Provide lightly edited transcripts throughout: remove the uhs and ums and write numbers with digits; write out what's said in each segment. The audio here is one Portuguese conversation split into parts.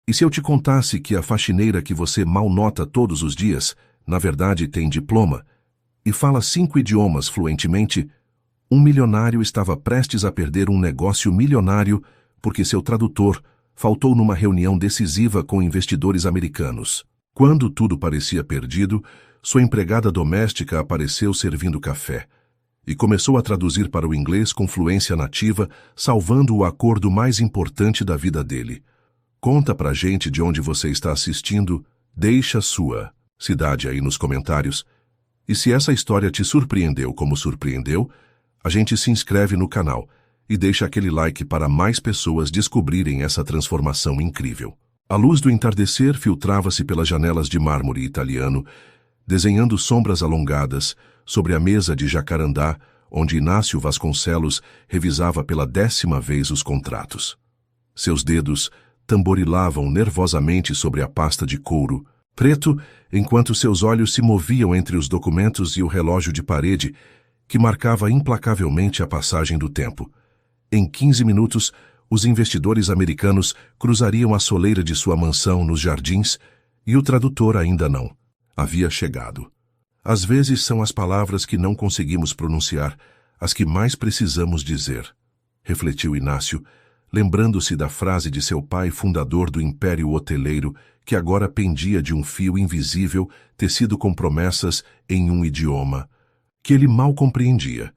E se eu te contasse que a faxineira que você mal nota todos os dias, na verdade tem diploma, e fala 5 idiomas fluentemente, um milionário estava prestes a perder um negócio milionário porque seu tradutor faltou numa reunião decisiva com investidores americanos. Quando tudo parecia perdido, sua empregada doméstica apareceu servindo café e começou a traduzir para o inglês com fluência nativa, salvando o acordo mais importante da vida dele. Conta pra gente de onde você está assistindo, deixa sua cidade aí nos comentários. E se essa história te surpreendeu como surpreendeu, a gente se inscreve no canal e deixa aquele like para mais pessoas descobrirem essa transformação incrível. A luz do entardecer filtrava-se pelas janelas de mármore italiano, desenhando sombras alongadas sobre a mesa de jacarandá, onde Inácio Vasconcelos revisava pela 10ª vez os contratos. Seus dedos tamborilavam nervosamente sobre a pasta de couro preto, enquanto seus olhos se moviam entre os documentos e o relógio de parede, que marcava implacavelmente a passagem do tempo. Em 15 minutos, os investidores americanos cruzariam a soleira de sua mansão nos jardins e o tradutor ainda não havia chegado. Às vezes são as palavras que não conseguimos pronunciar as que mais precisamos dizer, refletiu Inácio, lembrando-se da frase de seu pai fundador do Império Hoteleiro, que agora pendia de um fio invisível tecido com promessas em um idioma que ele mal compreendia.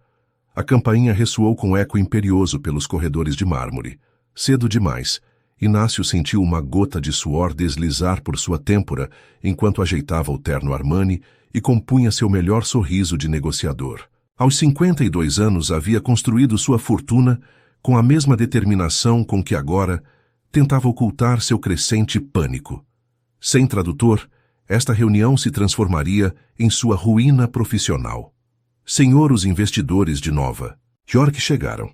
A campainha ressoou com eco imperioso pelos corredores de mármore. Cedo demais, Inácio sentiu uma gota de suor deslizar por sua têmpora enquanto ajeitava o terno Armani e compunha seu melhor sorriso de negociador. Aos 52 anos havia construído sua fortuna com a mesma determinação com que agora tentava ocultar seu crescente pânico. Sem tradutor, esta reunião se transformaria em sua ruína profissional. Senhor, os investidores de Nova York chegaram,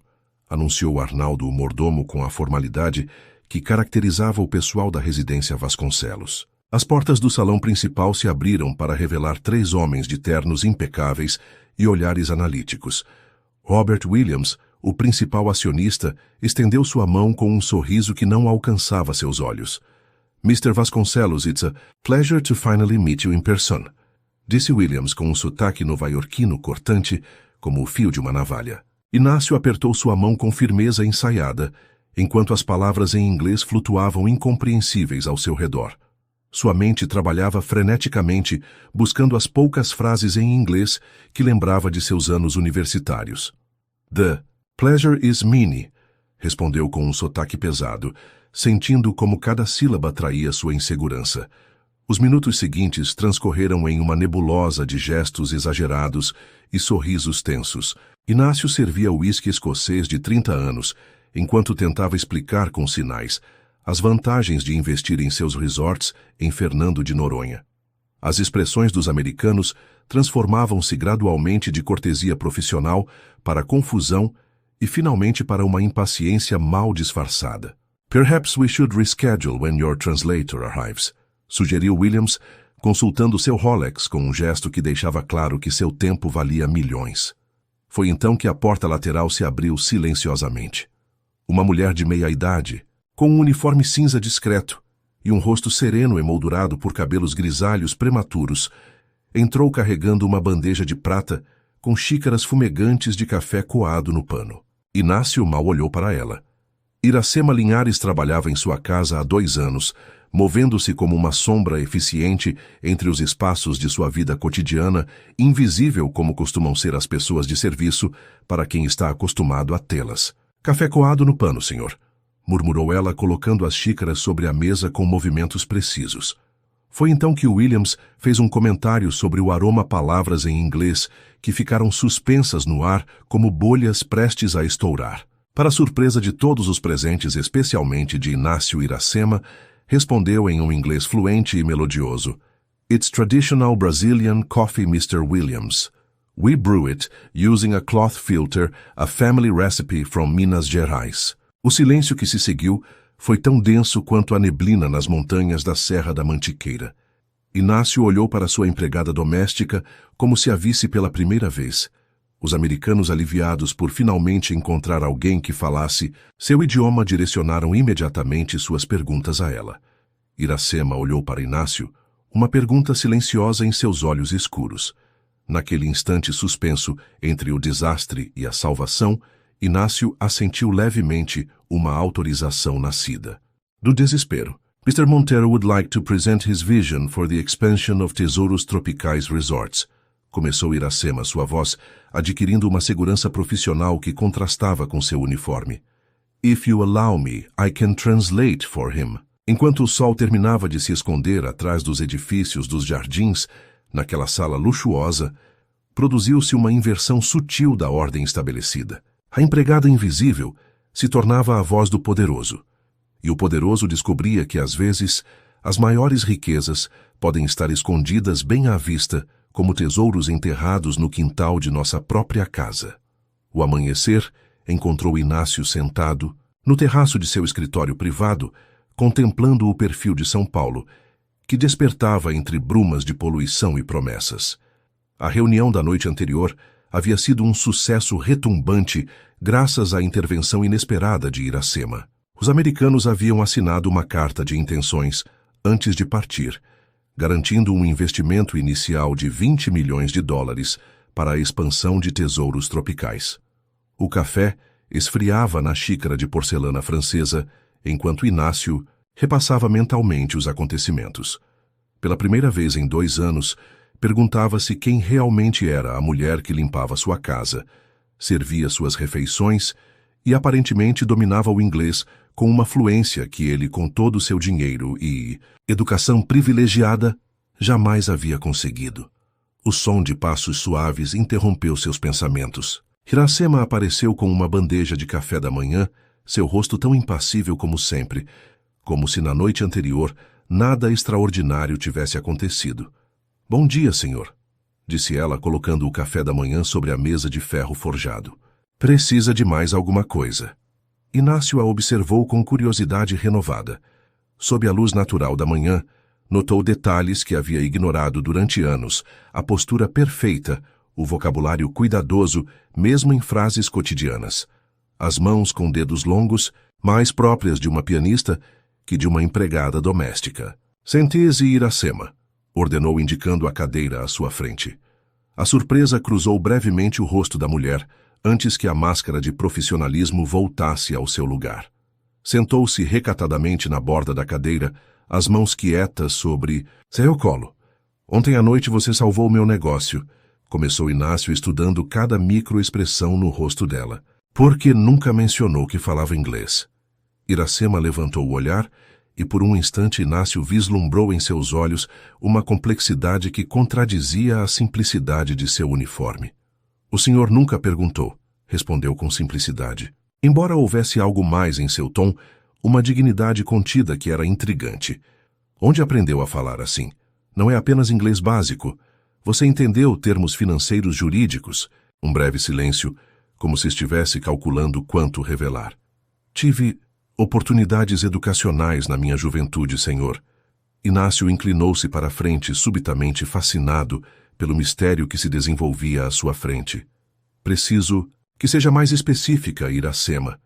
anunciou Arnaldo, o mordomo, com a formalidade que caracterizava o pessoal da residência Vasconcelos. As portas do salão principal se abriram para revelar 3 homens de ternos impecáveis e olhares analíticos. Robert Williams, o principal acionista, estendeu sua mão com um sorriso que não alcançava seus olhos. Mr. Vasconcelos, it's a pleasure to finally meet you in person, disse Williams com um sotaque nova-iorquino cortante, como o fio de uma navalha. Inácio apertou sua mão com firmeza ensaiada, enquanto as palavras em inglês flutuavam incompreensíveis ao seu redor. Sua mente trabalhava freneticamente, buscando as poucas frases em inglês que lembrava de seus anos universitários. The pleasure is mine, respondeu com um sotaque pesado, sentindo como cada sílaba traía sua insegurança. Os minutos seguintes transcorreram em uma nebulosa de gestos exagerados e sorrisos tensos. Inácio servia uísque escocês de 30 anos, enquanto tentava explicar com sinais as vantagens de investir em seus resorts em Fernando de Noronha. As expressões dos americanos transformavam-se gradualmente de cortesia profissional para confusão e finalmente para uma impaciência mal disfarçada. Perhaps we should reschedule when your translator arrives, sugeriu Williams, consultando seu Rolex com um gesto que deixava claro que seu tempo valia milhões. Foi então que a porta lateral se abriu silenciosamente. Uma mulher de meia-idade, com um uniforme cinza discreto e um rosto sereno emoldurado por cabelos grisalhos prematuros, entrou carregando uma bandeja de prata com xícaras fumegantes de café coado no pano. Inácio mal olhou para ela. Iracema Linhares trabalhava em sua casa há 2 anos, movendo-se como uma sombra eficiente entre os espaços de sua vida cotidiana, invisível como costumam ser as pessoas de serviço para quem está acostumado a tê-las. Café coado no pano, senhor, murmurou ela, colocando as xícaras sobre a mesa com movimentos precisos. Foi então que Williams fez um comentário sobre o aroma-palavras em inglês que ficaram suspensas no ar como bolhas prestes a estourar. Para surpresa de todos os presentes, especialmente de Inácio Iracema, respondeu em um inglês fluente e melodioso. It's traditional Brazilian coffee, Mr. Williams. We brew it using a cloth filter, a family recipe from Minas Gerais. O silêncio que se seguiu foi tão denso quanto a neblina nas montanhas da Serra da Mantiqueira. Inácio olhou para sua empregada doméstica como se a visse pela primeira vez. Os americanos, aliviados por finalmente encontrar alguém que falasse seu idioma, direcionaram imediatamente suas perguntas a ela. Iracema olhou para Inácio, uma pergunta silenciosa em seus olhos escuros. Naquele instante suspenso entre o desastre e a salvação, Inácio assentiu levemente uma autorização nascida do desespero. Mr. Montero would like to present his vision for the expansion of Tesouros Tropicais Resorts. Começou Iracema, sua voz adquirindo uma segurança profissional que contrastava com seu uniforme. If you allow me, I can translate for him. Enquanto o sol terminava de se esconder atrás dos edifícios dos jardins, naquela sala luxuosa, produziu-se uma inversão sutil da ordem estabelecida. A empregada invisível se tornava a voz do poderoso. E o poderoso descobria que, às vezes, as maiores riquezas podem estar escondidas bem à vista, como tesouros enterrados no quintal de nossa própria casa. O amanhecer encontrou Inácio sentado, no terraço de seu escritório privado, contemplando o perfil de São Paulo, que despertava entre brumas de poluição e promessas. A reunião da noite anterior havia sido um sucesso retumbante graças à intervenção inesperada de Iracema. Os americanos haviam assinado uma carta de intenções antes de partir, garantindo um investimento inicial de $20 milhões para a expansão de tesouros tropicais. O café esfriava na xícara de porcelana francesa, enquanto Inácio repassava mentalmente os acontecimentos. Pela primeira vez em 2 anos, perguntava-se quem realmente era a mulher que limpava sua casa, servia suas refeições e aparentemente dominava o inglês com uma fluência que ele, com todo o seu dinheiro e educação privilegiada, jamais havia conseguido. O som de passos suaves interrompeu seus pensamentos. Iracema apareceu com uma bandeja de café da manhã, seu rosto tão impassível como sempre, como se na noite anterior nada extraordinário tivesse acontecido. Bom dia, senhor, disse ela, colocando o café da manhã sobre a mesa de ferro forjado. Precisa de mais alguma coisa. Inácio a observou com curiosidade renovada. Sob a luz natural da manhã, notou detalhes que havia ignorado durante anos, a postura perfeita, o vocabulário cuidadoso, mesmo em frases cotidianas. As mãos com dedos longos, mais próprias de uma pianista que de uma empregada doméstica. Sente-se, Iracema, ordenou indicando a cadeira à sua frente. A surpresa cruzou brevemente o rosto da mulher, antes que a máscara de profissionalismo voltasse ao seu lugar. Sentou-se recatadamente na borda da cadeira, as mãos quietas sobre seu colo. Ontem à noite você salvou meu negócio, começou Inácio estudando cada microexpressão no rosto dela. Por que nunca mencionou que falava inglês? Iracema levantou o olhar e por um instante Inácio vislumbrou em seus olhos uma complexidade que contradizia a simplicidade de seu uniforme. O senhor nunca perguntou, respondeu com simplicidade. Embora houvesse algo mais em seu tom, uma dignidade contida que era intrigante. Onde aprendeu a falar assim? Não é apenas inglês básico. Você entendeu termos financeiros jurídicos? Um breve silêncio, como se estivesse calculando quanto revelar. Tive oportunidades educacionais na minha juventude, senhor. Inácio inclinou-se para a frente, subitamente fascinado pelo mistério que se desenvolvia à sua frente. Preciso que seja mais específica, Iracema.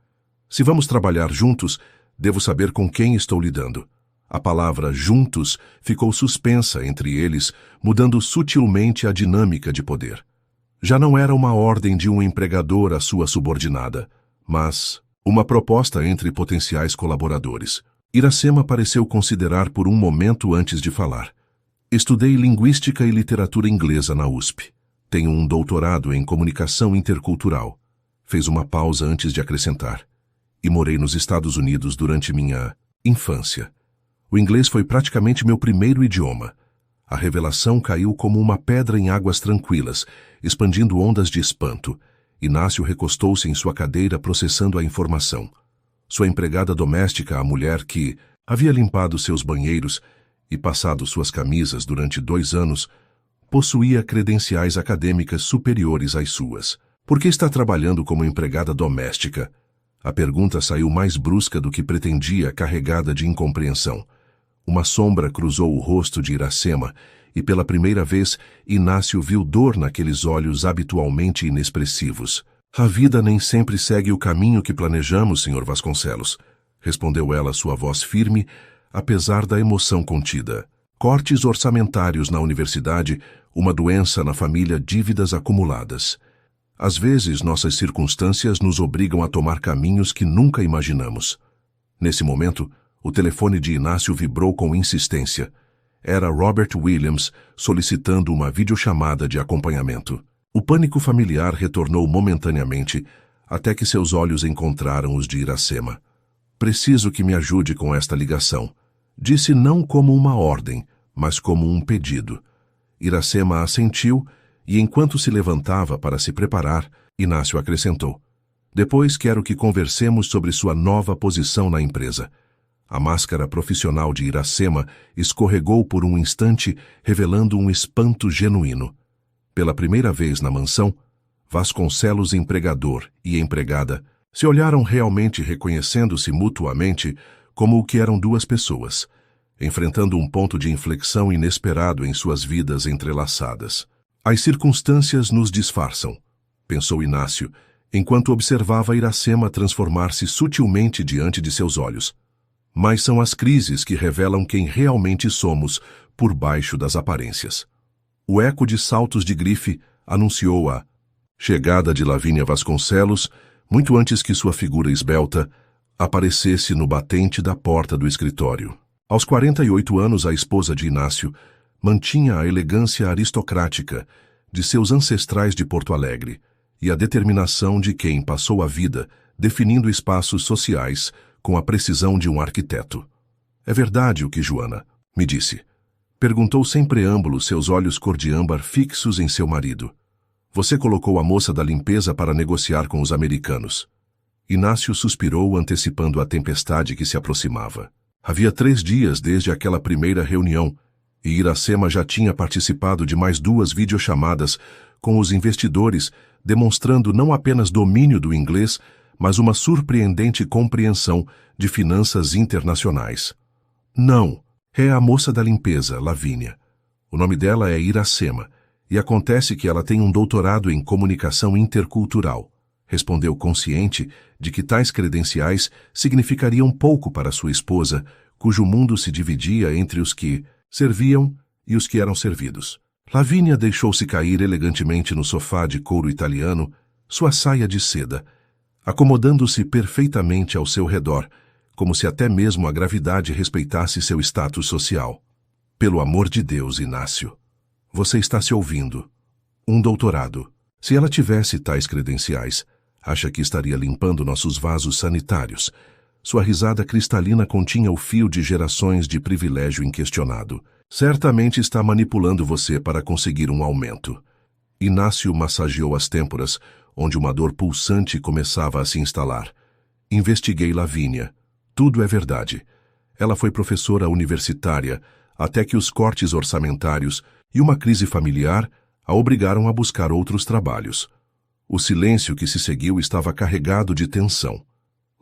Se vamos trabalhar juntos, devo saber com quem estou lidando. A palavra juntos ficou suspensa entre eles, mudando sutilmente a dinâmica de poder. Já não era uma ordem de um empregador à sua subordinada, mas uma proposta entre potenciais colaboradores. Iracema pareceu considerar por um momento antes de falar. Estudei linguística e literatura inglesa na USP. Tenho um doutorado em comunicação intercultural. Fez uma pausa antes de acrescentar. E morei nos Estados Unidos durante minha infância. O inglês foi praticamente meu primeiro idioma. A revelação caiu como uma pedra em águas tranquilas, expandindo ondas de espanto. Inácio recostou-se em sua cadeira processando a informação. Sua empregada doméstica, a mulher que havia limpado seus banheiros e passado suas camisas durante 2 anos, possuía credenciais acadêmicas superiores às suas. Por que está trabalhando como empregada doméstica? A pergunta saiu mais brusca do que pretendia, carregada de incompreensão. Uma sombra cruzou o rosto de Iracema e pela primeira vez Inácio viu dor naqueles olhos habitualmente inexpressivos. A vida nem sempre segue o caminho que planejamos, Sr. Vasconcelos, respondeu ela, sua voz firme, apesar da emoção contida. Cortes orçamentários na universidade, uma doença na família, dívidas acumuladas. Às vezes, nossas circunstâncias nos obrigam a tomar caminhos que nunca imaginamos. Nesse momento, o telefone de Inácio vibrou com insistência. Era Robert Williams solicitando uma videochamada de acompanhamento. O pânico familiar retornou momentaneamente, até que seus olhos encontraram os de Iracema. Preciso que me ajude com esta ligação. Disse não como uma ordem, mas como um pedido. Iracema assentiu e, enquanto se levantava para se preparar, Inácio acrescentou: depois quero que conversemos sobre sua nova posição na empresa. A máscara profissional de Iracema escorregou por um instante, revelando um espanto genuíno. Pela primeira vez na mansão, Vasconcelos, empregador, e empregada se olharam realmente, reconhecendo-se mutuamente como o que eram duas pessoas, enfrentando um ponto de inflexão inesperado em suas vidas entrelaçadas. As circunstâncias nos disfarçam, pensou Inácio, enquanto observava Iracema transformar-se sutilmente diante de seus olhos. Mas são as crises que revelam quem realmente somos por baixo das aparências. O eco de saltos de grife anunciou a chegada de Lavínia Vasconcelos, muito antes que sua figura esbelta aparecesse no batente da porta do escritório. Aos 48 anos, a esposa de Inácio mantinha a elegância aristocrática de seus ancestrais de Porto Alegre e a determinação de quem passou a vida definindo espaços sociais com a precisão de um arquiteto. É verdade o que Joana me disse. Perguntou sem preâmbulo, seus olhos cor de âmbar fixos em seu marido. Você colocou a moça da limpeza para negociar com os americanos. Inácio suspirou, antecipando a tempestade que se aproximava. Havia 3 dias desde aquela primeira reunião, e Iracema já tinha participado de mais 2 videochamadas com os investidores, demonstrando não apenas domínio do inglês, mas uma surpreendente compreensão de finanças internacionais. Não, é a moça da limpeza, Lavínia. O nome dela é Iracema, e acontece que ela tem um doutorado em comunicação intercultural. Respondeu consciente de que tais credenciais significariam pouco para sua esposa, cujo mundo se dividia entre os que serviam e os que eram servidos. Lavínia deixou-se cair elegantemente no sofá de couro italiano, sua saia de seda, acomodando-se perfeitamente ao seu redor, como se até mesmo a gravidade respeitasse seu status social. Pelo amor de Deus, Inácio, você está se ouvindo. Um doutorado. Se ela tivesse tais credenciais, acha que estaria limpando nossos vasos sanitários. Sua risada cristalina continha o fio de gerações de privilégio inquestionado. Certamente está manipulando você para conseguir um aumento. Inácio massageou as têmporas, onde uma dor pulsante começava a se instalar. Investiguei Lavínia. Tudo é verdade. Ela foi professora universitária, até que os cortes orçamentários e uma crise familiar a obrigaram a buscar outros trabalhos. O silêncio que se seguiu estava carregado de tensão.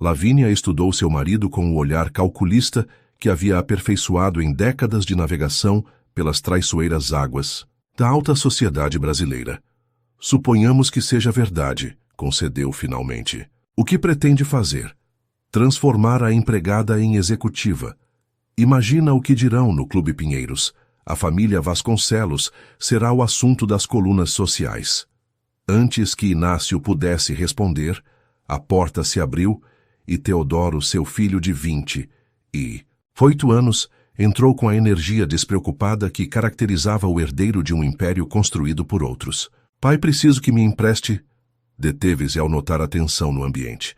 Lavínia estudou seu marido com o olhar calculista que havia aperfeiçoado em décadas de navegação pelas traiçoeiras águas da alta sociedade brasileira. Suponhamos que seja verdade, concedeu finalmente. O que pretende fazer? Transformar a empregada em executiva. Imagina o que dirão no Clube Pinheiros. A família Vasconcelos será o assunto das colunas sociais. Antes que Inácio pudesse responder, a porta se abriu e Teodoro, seu filho de 8 anos, entrou com a energia despreocupada que caracterizava o herdeiro de um império construído por outros. Pai, preciso que me empreste. Deteve-se ao notar a tensão no ambiente.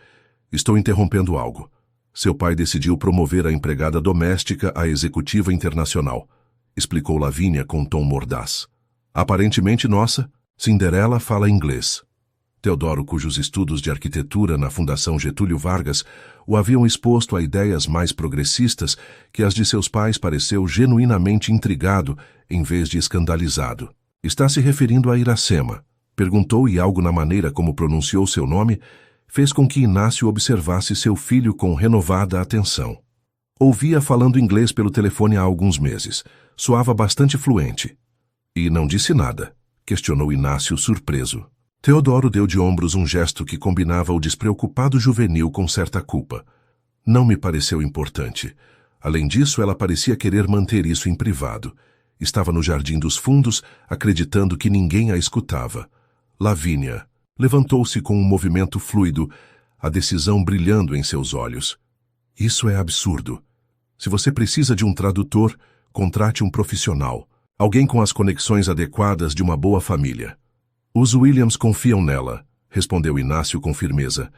Estou interrompendo algo. Seu pai decidiu promover a empregada doméstica à executiva internacional, explicou Lavínia com tom mordaz. Aparentemente nossa, Cinderela fala inglês. Teodoro, cujos estudos de arquitetura na Fundação Getúlio Vargas o haviam exposto a ideias mais progressistas que as de seus pais, pareceu genuinamente intrigado em vez de escandalizado. Está se referindo a Iracema? Perguntou, e algo na maneira como pronunciou seu nome fez com que Inácio observasse seu filho com renovada atenção. Ouvia falando inglês pelo telefone há alguns meses. Soava bastante fluente. E não disse nada, questionou Inácio surpreso. Teodoro deu de ombros um gesto que combinava o despreocupado juvenil com certa culpa. Não me pareceu importante. Além disso, ela parecia querer manter isso em privado. Estava no jardim dos fundos, acreditando que ninguém a escutava. Lavínia levantou-se com um movimento fluido, a decisão brilhando em seus olhos. Isso é absurdo. Se você precisa de um tradutor, contrate um profissional. Alguém com as conexões adequadas de uma boa família. Os Williams confiam nela, respondeu Inácio com firmeza.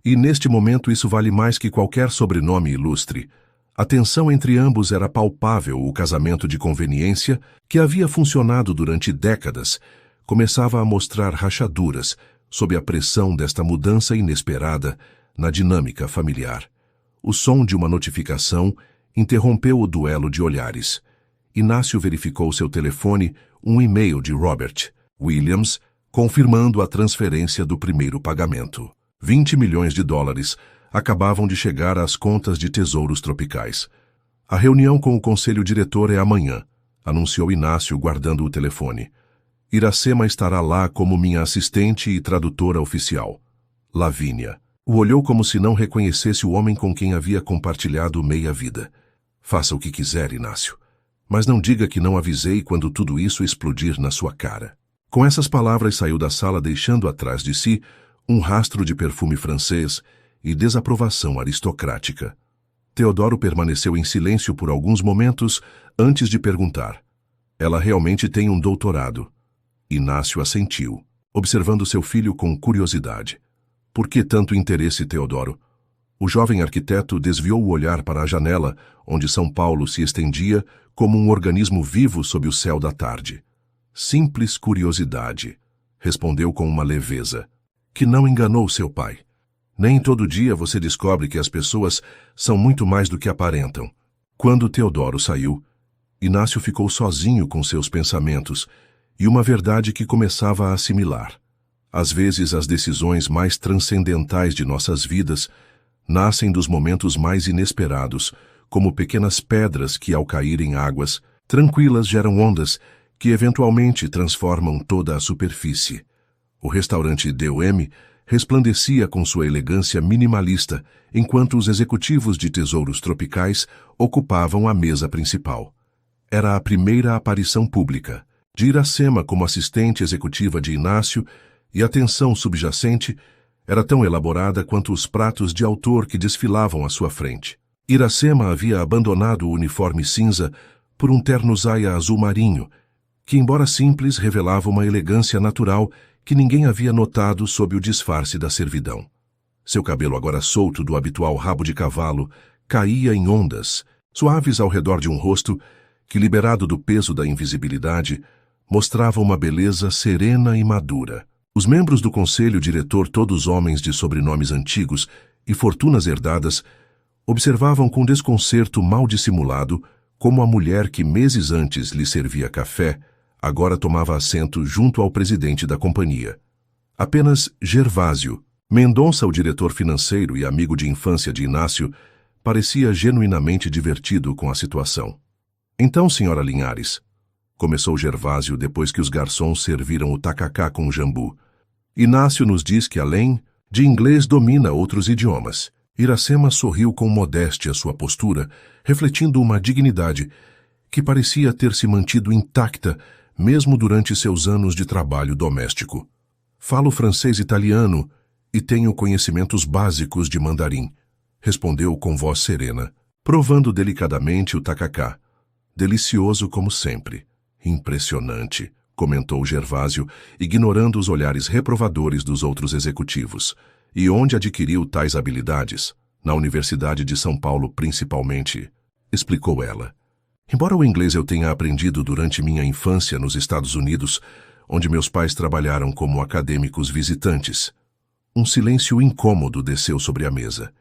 E neste momento isso vale mais que qualquer sobrenome ilustre. A tensão entre ambos era palpável. O casamento de conveniência, que havia funcionado durante décadas, começava a mostrar rachaduras sob a pressão desta mudança inesperada na dinâmica familiar. O som de uma notificação interrompeu o duelo de olhares. Inácio verificou seu telefone, um e-mail de Robert Williams, confirmando a transferência do primeiro pagamento. 20 milhões de dólares acabavam de chegar às contas de tesouros tropicais. A reunião com o conselho diretor é amanhã, anunciou Inácio guardando o telefone. Iracema estará lá como minha assistente e tradutora oficial. Lavínia o olhou como se não reconhecesse o homem com quem havia compartilhado meia vida. Faça o que quiser, Inácio, mas não diga que não avisei quando tudo isso explodir na sua cara. Com essas palavras saiu da sala deixando atrás de si um rastro de perfume francês e desaprovação aristocrática. Teodoro permaneceu em silêncio por alguns momentos antes de perguntar. Ela realmente tem um doutorado? Inácio assentiu, observando seu filho com curiosidade. Por que tanto interesse, Teodoro? O jovem arquiteto desviou o olhar para a janela, onde São Paulo se estendia como um organismo vivo sob o céu da tarde. Simples curiosidade, respondeu com uma leveza, que não enganou seu pai. Nem todo dia você descobre que as pessoas são muito mais do que aparentam. Quando Teodoro saiu, Inácio ficou sozinho com seus pensamentos e uma verdade que começava a assimilar. Às vezes, as decisões mais transcendentais de nossas vidas nascem dos momentos mais inesperados, como pequenas pedras que, ao cair em águas tranquilas, geram ondas que eventualmente transformam toda a superfície. O restaurante DOM resplandecia com sua elegância minimalista, enquanto os executivos de tesouros tropicais ocupavam a mesa principal. Era a primeira aparição pública de Iracema como assistente executiva de Inácio, e a tensão subjacente era tão elaborada quanto os pratos de autor que desfilavam à sua frente. Iracema havia abandonado o uniforme cinza por um terno-zaia azul marinho, que, embora simples, revelava uma elegância natural que ninguém havia notado sob o disfarce da servidão. Seu cabelo, agora solto do habitual rabo de cavalo, caía em ondas, suaves ao redor de um rosto que, liberado do peso da invisibilidade, mostrava uma beleza serena e madura. Os membros do conselho diretor, todos homens de sobrenomes antigos e fortunas herdadas, observavam com desconcerto mal dissimulado como a mulher que meses antes lhe servia café agora tomava assento junto ao presidente da companhia. Apenas Gervásio Mendonça, o diretor financeiro e amigo de infância de Inácio, parecia genuinamente divertido com a situação. Então, senhora Linhares, começou Gervásio depois que os garçons serviram o tacacá com jambu. Inácio nos diz que, além de inglês, domina outros idiomas. Iracema sorriu com modéstia sua postura, refletindo uma dignidade que parecia ter se mantido intacta mesmo durante seus anos de trabalho doméstico. Falo francês e italiano e tenho conhecimentos básicos de mandarim, respondeu com voz serena, provando delicadamente o tacacá. Delicioso como sempre. Impressionante, comentou Gervásio, ignorando os olhares reprovadores dos outros executivos. E onde adquiriu tais habilidades? Na Universidade de São Paulo, principalmente, explicou ela. Embora o inglês eu tenha aprendido durante minha infância nos Estados Unidos, onde meus pais trabalharam como acadêmicos visitantes. Um silêncio incômodo desceu sobre a mesa.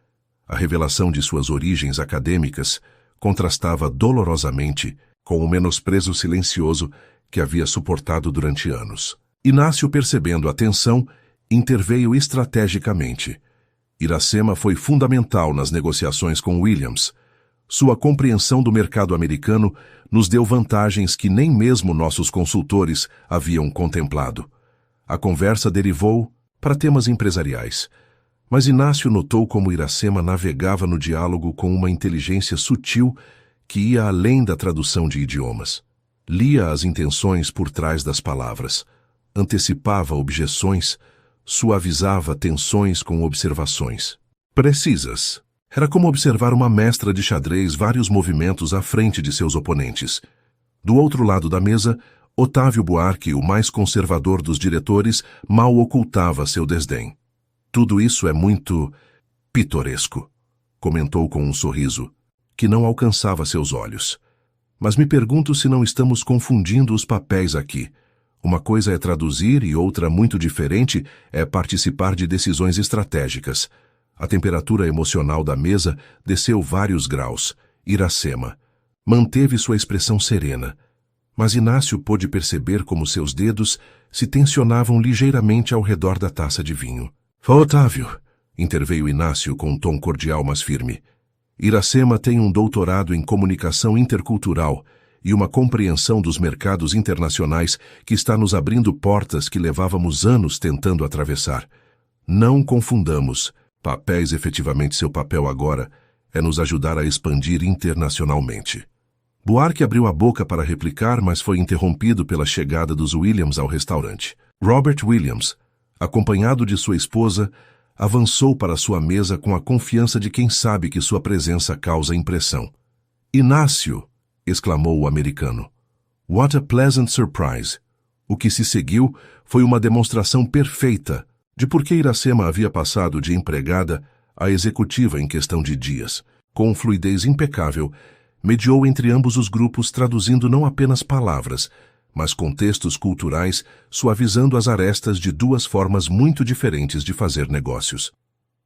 A revelação de suas origens acadêmicas contrastava dolorosamente com o menosprezo silencioso que havia suportado durante anos. Inácio, percebendo a tensão, interveio estrategicamente. Iracema foi fundamental nas negociações com Williams. Sua compreensão do mercado americano nos deu vantagens que nem mesmo nossos consultores haviam contemplado. A conversa derivou para temas empresariais. Mas Inácio notou como Iracema navegava no diálogo com uma inteligência sutil que ia além da tradução de idiomas. Lia as intenções por trás das palavras, antecipava objeções, suavizava tensões com observações precisas. Era como observar uma mestra de xadrez vários movimentos à frente de seus oponentes. Do outro lado da mesa, Otávio Buarque, o mais conservador dos diretores, mal ocultava seu desdém. Tudo isso é muito pitoresco, comentou com um sorriso, que não alcançava seus olhos. Mas me pergunto se não estamos confundindo os papéis aqui. Uma coisa é traduzir e outra, muito diferente, é participar de decisões estratégicas. A temperatura emocional da mesa desceu vários graus. Iracema manteve sua expressão serena, mas Inácio pôde perceber como seus dedos se tensionavam ligeiramente ao redor da taça de vinho. Otávio, interveio Inácio com um tom cordial mas firme. Iracema tem um doutorado em comunicação intercultural e uma compreensão dos mercados internacionais que está nos abrindo portas que levávamos anos tentando atravessar. Não confundamos. Papéis, efetivamente seu papel agora é nos ajudar a expandir internacionalmente. Buarque abriu a boca para replicar, mas foi interrompido pela chegada dos Williams ao restaurante. Robert Williams, acompanhado de sua esposa, avançou para sua mesa com a confiança de quem sabe que sua presença causa impressão. Inácio! Exclamou o americano. What a pleasant surprise! O que se seguiu foi uma demonstração perfeita de por que Iracema havia passado de empregada a executiva em questão de dias. Com fluidez impecável, mediou entre ambos os grupos traduzindo não apenas palavras, mas contextos culturais, suavizando as arestas de duas formas muito diferentes de fazer negócios.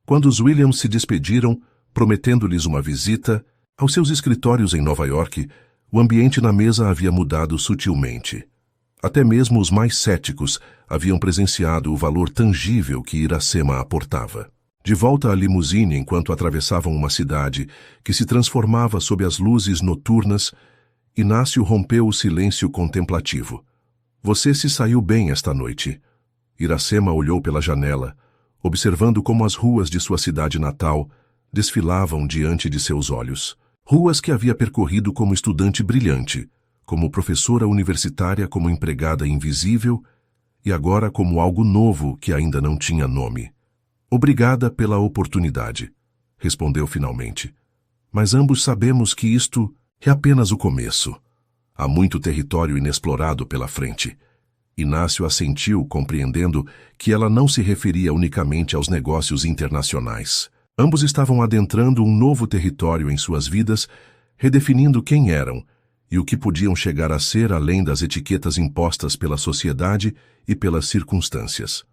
Quando os Williams se despediram, prometendo-lhes uma visita aos seus escritórios em Nova York, o ambiente na mesa havia mudado sutilmente. Até mesmo os mais céticos haviam presenciado o valor tangível que Iracema aportava. De volta à limusine enquanto atravessavam uma cidade que se transformava sob as luzes noturnas, Inácio rompeu o silêncio contemplativo. Você se saiu bem esta noite. Iracema olhou pela janela, observando como as ruas de sua cidade natal desfilavam diante de seus olhos. Ruas que havia percorrido como estudante brilhante, como professora universitária, como empregada invisível e agora como algo novo que ainda não tinha nome. Obrigada pela oportunidade, respondeu finalmente. Mas ambos sabemos que isto é apenas o começo. Há muito território inexplorado pela frente. Inácio assentiu, compreendendo que ela não se referia unicamente aos negócios internacionais. Ambos estavam adentrando um novo território em suas vidas, redefinindo quem eram e o que podiam chegar a ser além das etiquetas impostas pela sociedade e pelas circunstâncias.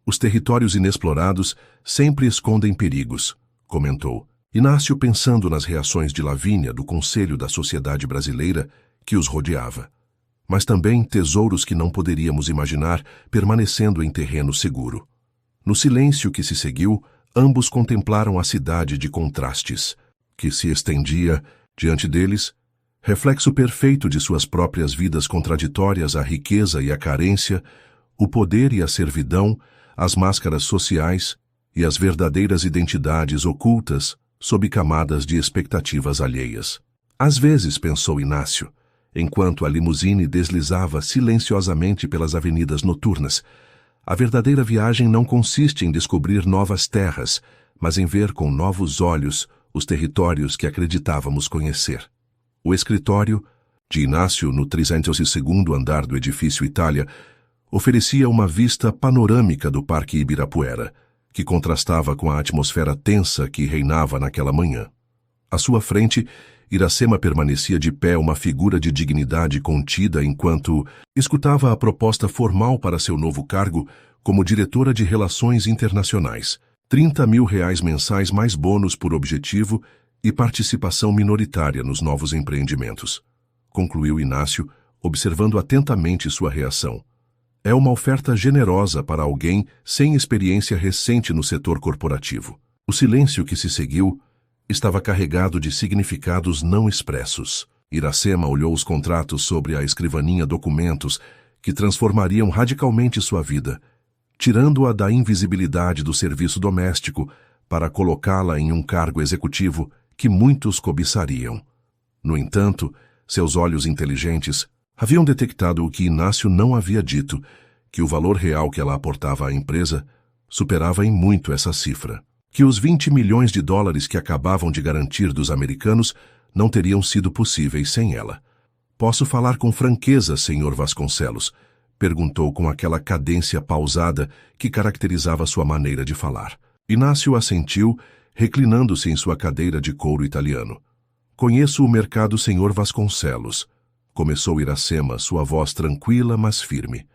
Os territórios inexplorados sempre escondem perigos, comentou. Inácio pensando nas reações de Lavínia do Conselho da Sociedade Brasileira que os rodeava. Mas também tesouros que não poderíamos imaginar permanecendo em terreno seguro. No silêncio que se seguiu, ambos contemplaram a cidade de contrastes, que se estendia diante deles, reflexo perfeito de suas próprias vidas contraditórias, a riqueza e a carência, o poder e a servidão, as máscaras sociais e as verdadeiras identidades ocultas sob camadas de expectativas alheias. Às vezes, pensou Inácio, enquanto a limusine deslizava silenciosamente pelas avenidas noturnas, a verdadeira viagem não consiste em descobrir novas terras, mas em ver com novos olhos os territórios que acreditávamos conhecer. O escritório de Inácio, no 302º andar do edifício Itália, oferecia uma vista panorâmica do Parque Ibirapuera, que contrastava com a atmosfera tensa que reinava naquela manhã. À sua frente, Iracema permanecia de pé, uma figura de dignidade contida enquanto escutava a proposta formal para seu novo cargo como diretora de Relações Internacionais, R$30 mil mensais mais bônus por objetivo e participação minoritária nos novos empreendimentos. Concluiu Inácio, observando atentamente sua reação. É uma oferta generosa para alguém sem experiência recente no setor corporativo. O silêncio que se seguiu estava carregado de significados não expressos. Iracema olhou os contratos sobre a escrivaninha, documentos que transformariam radicalmente sua vida, tirando-a da invisibilidade do serviço doméstico para colocá-la em um cargo executivo que muitos cobiçariam. No entanto, seus olhos inteligentes haviam detectado o que Inácio não havia dito, que o valor real que ela aportava à empresa superava em muito essa cifra, que os 20 milhões de dólares que acabavam de garantir dos americanos não teriam sido possíveis sem ela. "Posso falar com franqueza, Sr. Vasconcelos?", perguntou com aquela cadência pausada que caracterizava sua maneira de falar. Inácio assentiu, reclinando-se em sua cadeira de couro italiano. "Conheço o mercado, Sr. Vasconcelos", começou Iracema, sua voz tranquila, mas firme.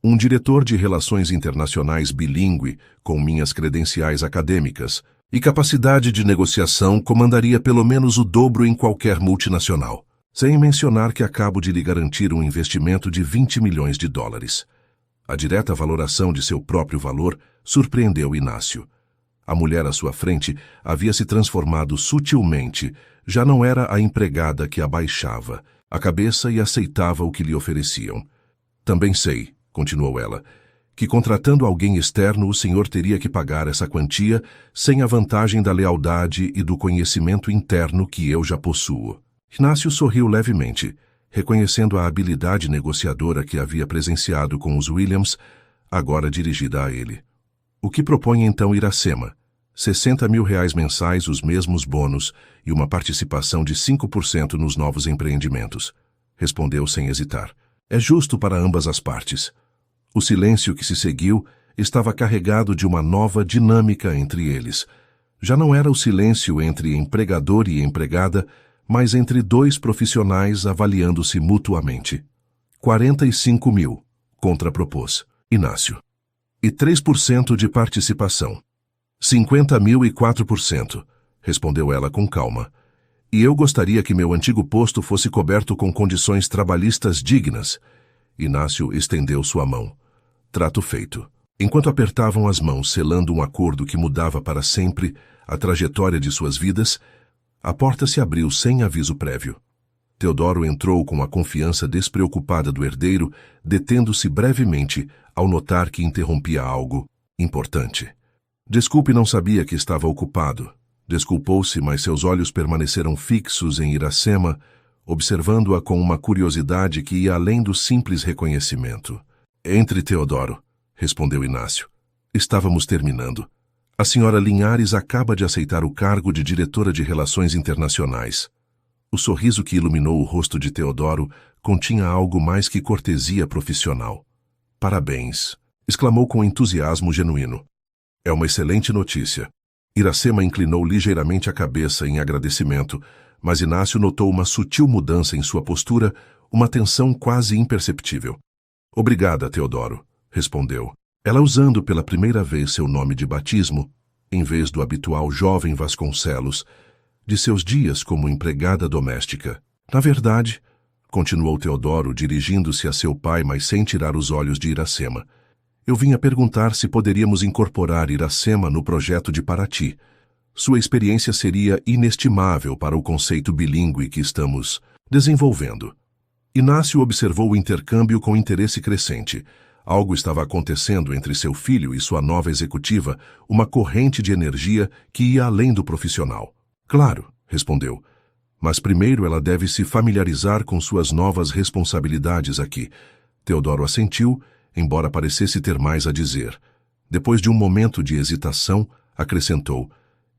"Um diretor de relações internacionais bilíngue, com minhas credenciais acadêmicas e capacidade de negociação, comandaria pelo menos o dobro em qualquer multinacional. Sem mencionar que acabo de lhe garantir um investimento de 20 milhões de dólares. A direta valoração de seu próprio valor surpreendeu Inácio. A mulher à sua frente havia se transformado sutilmente, já não era a empregada que abaixava a cabeça e aceitava o que lhe ofereciam. "Também sei", continuou ela, "que contratando alguém externo o senhor teria que pagar essa quantia sem a vantagem da lealdade e do conhecimento interno que eu já possuo." Inácio sorriu levemente, reconhecendo a habilidade negociadora que havia presenciado com os Williams, agora dirigida a ele. "O que propõe então Iracema? 60 mil reais mensais, os mesmos bônus e uma participação de 5% nos novos empreendimentos", respondeu sem hesitar. "É justo para ambas as partes." O silêncio que se seguiu estava carregado de uma nova dinâmica entre eles. Já não era o silêncio entre empregador e empregada, mas entre dois profissionais avaliando-se mutuamente. 45 mil, contrapropôs Inácio. "E 3% de participação." 50 mil e 4%, respondeu ela com calma. "E eu gostaria que meu antigo posto fosse coberto com condições trabalhistas dignas." Inácio estendeu sua mão. Trato feito. Enquanto apertavam as mãos selando um acordo que mudava para sempre a trajetória de suas vidas, a porta se abriu sem aviso prévio. Teodoro entrou com a confiança despreocupada do herdeiro, detendo-se brevemente ao notar que interrompia algo importante. "Desculpe, não sabia que estava ocupado." Desculpou-se, mas seus olhos permaneceram fixos em Iracema, observando-a com uma curiosidade que ia além do simples reconhecimento. "Entre, Teodoro", respondeu Inácio. "Estávamos terminando. A senhora Linhares acaba de aceitar o cargo de diretora de Relações Internacionais." O sorriso que iluminou o rosto de Teodoro continha algo mais que cortesia profissional. "Parabéns", exclamou com entusiasmo genuíno. "É uma excelente notícia." Iracema inclinou ligeiramente a cabeça em agradecimento, mas Inácio notou uma sutil mudança em sua postura, uma tensão quase imperceptível. "Obrigada, Teodoro", respondeu, ela usando pela primeira vez seu nome de batismo, em vez do habitual jovem Vasconcelos, de seus dias como empregada doméstica. "Na verdade", continuou Teodoro, dirigindo-se a seu pai, mas sem tirar os olhos de Iracema, "eu vim a perguntar se poderíamos incorporar Iracema no projeto de Paraty. Sua experiência seria inestimável para o conceito bilíngue que estamos desenvolvendo." Inácio observou o intercâmbio com interesse crescente. Algo estava acontecendo entre seu filho e sua nova executiva, uma corrente de energia que ia além do profissional. "Claro", respondeu, "mas primeiro ela deve se familiarizar com suas novas responsabilidades aqui." Teodoro assentiu, embora parecesse ter mais a dizer. Depois de um momento de hesitação, acrescentou: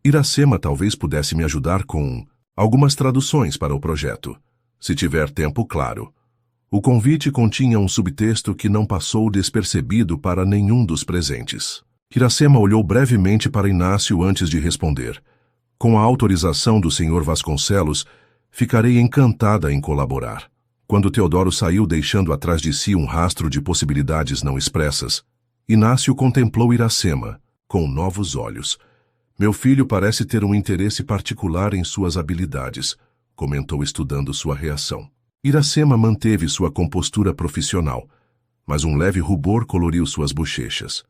"Iracema talvez pudesse me ajudar com algumas traduções para o projeto. Se tiver tempo, claro." O convite continha um subtexto que não passou despercebido para nenhum dos presentes. Iracema olhou brevemente para Inácio antes de responder. "Com a autorização do Sr. Vasconcelos, ficarei encantada em colaborar." Quando Teodoro saiu deixando atrás de si um rastro de possibilidades não expressas, Inácio contemplou Iracema, com novos olhos. "Meu filho parece ter um interesse particular em suas habilidades", comentou estudando sua reação. Iracema manteve sua compostura profissional, mas um leve rubor coloriu suas bochechas.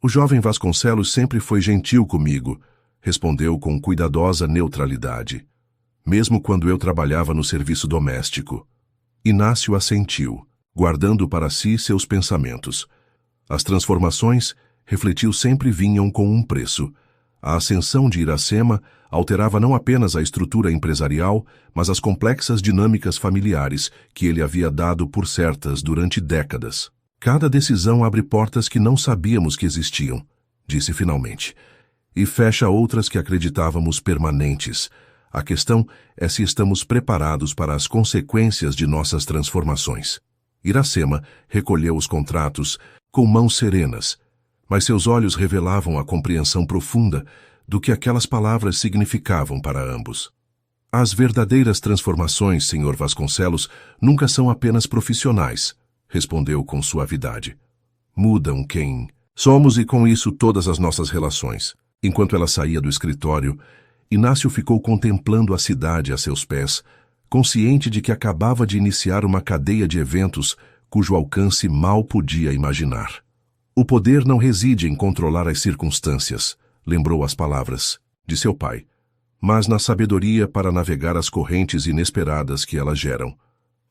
"O jovem Vasconcelos sempre foi gentil comigo", respondeu com cuidadosa neutralidade. "Mesmo quando eu trabalhava no serviço doméstico." Inácio assentiu, guardando para si seus pensamentos. As transformações, refletiu, sempre vinham com um preço. A ascensão de Iracema alterava não apenas a estrutura empresarial, mas as complexas dinâmicas familiares que ele havia dado por certas durante décadas. Cada decisão abre portas que não sabíamos que existiam, disse finalmente, e fecha outras que acreditávamos permanentes. A questão é se estamos preparados para as consequências de nossas transformações. Iracema recolheu os contratos com mãos serenas, mas seus olhos revelavam a compreensão profunda do que aquelas palavras significavam para ambos. As verdadeiras transformações, Sr. Vasconcelos, nunca são apenas profissionais, respondeu com suavidade. Mudam quem somos e com isso todas as nossas relações. Enquanto ela saía do escritório, Inácio ficou contemplando a cidade a seus pés, consciente de que acabava de iniciar uma cadeia de eventos cujo alcance mal podia imaginar. O poder não reside em controlar as circunstâncias, lembrou as palavras de seu pai, mas na sabedoria para navegar as correntes inesperadas que elas geram.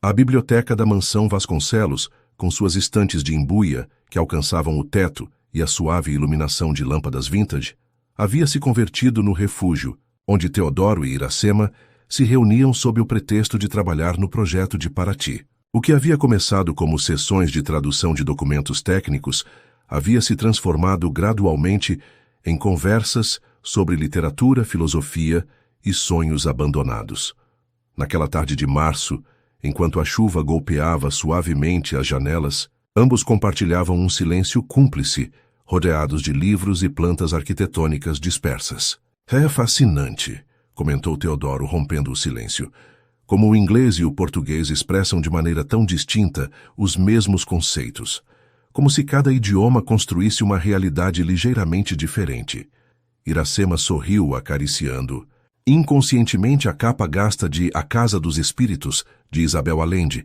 A biblioteca da mansão Vasconcelos, com suas estantes de embuia que alcançavam o teto e a suave iluminação de lâmpadas vintage, havia se convertido no refúgio, onde Teodoro e Iracema se reuniam sob o pretexto de trabalhar no projeto de Paraty. O que havia começado como sessões de tradução de documentos técnicos havia se transformado gradualmente em conversas sobre literatura, filosofia e sonhos abandonados. Naquela tarde de março, enquanto a chuva golpeava suavemente as janelas, ambos compartilhavam um silêncio cúmplice, rodeados de livros e plantas arquitetônicas dispersas. É fascinante, comentou Teodoro, rompendo o silêncio. Como o inglês e o português expressam de maneira tão distinta os mesmos conceitos, como se cada idioma construísse uma realidade ligeiramente diferente. Iracema sorriu, acariciando inconscientemente a capa gasta de A Casa dos Espíritos, de Isabel Allende,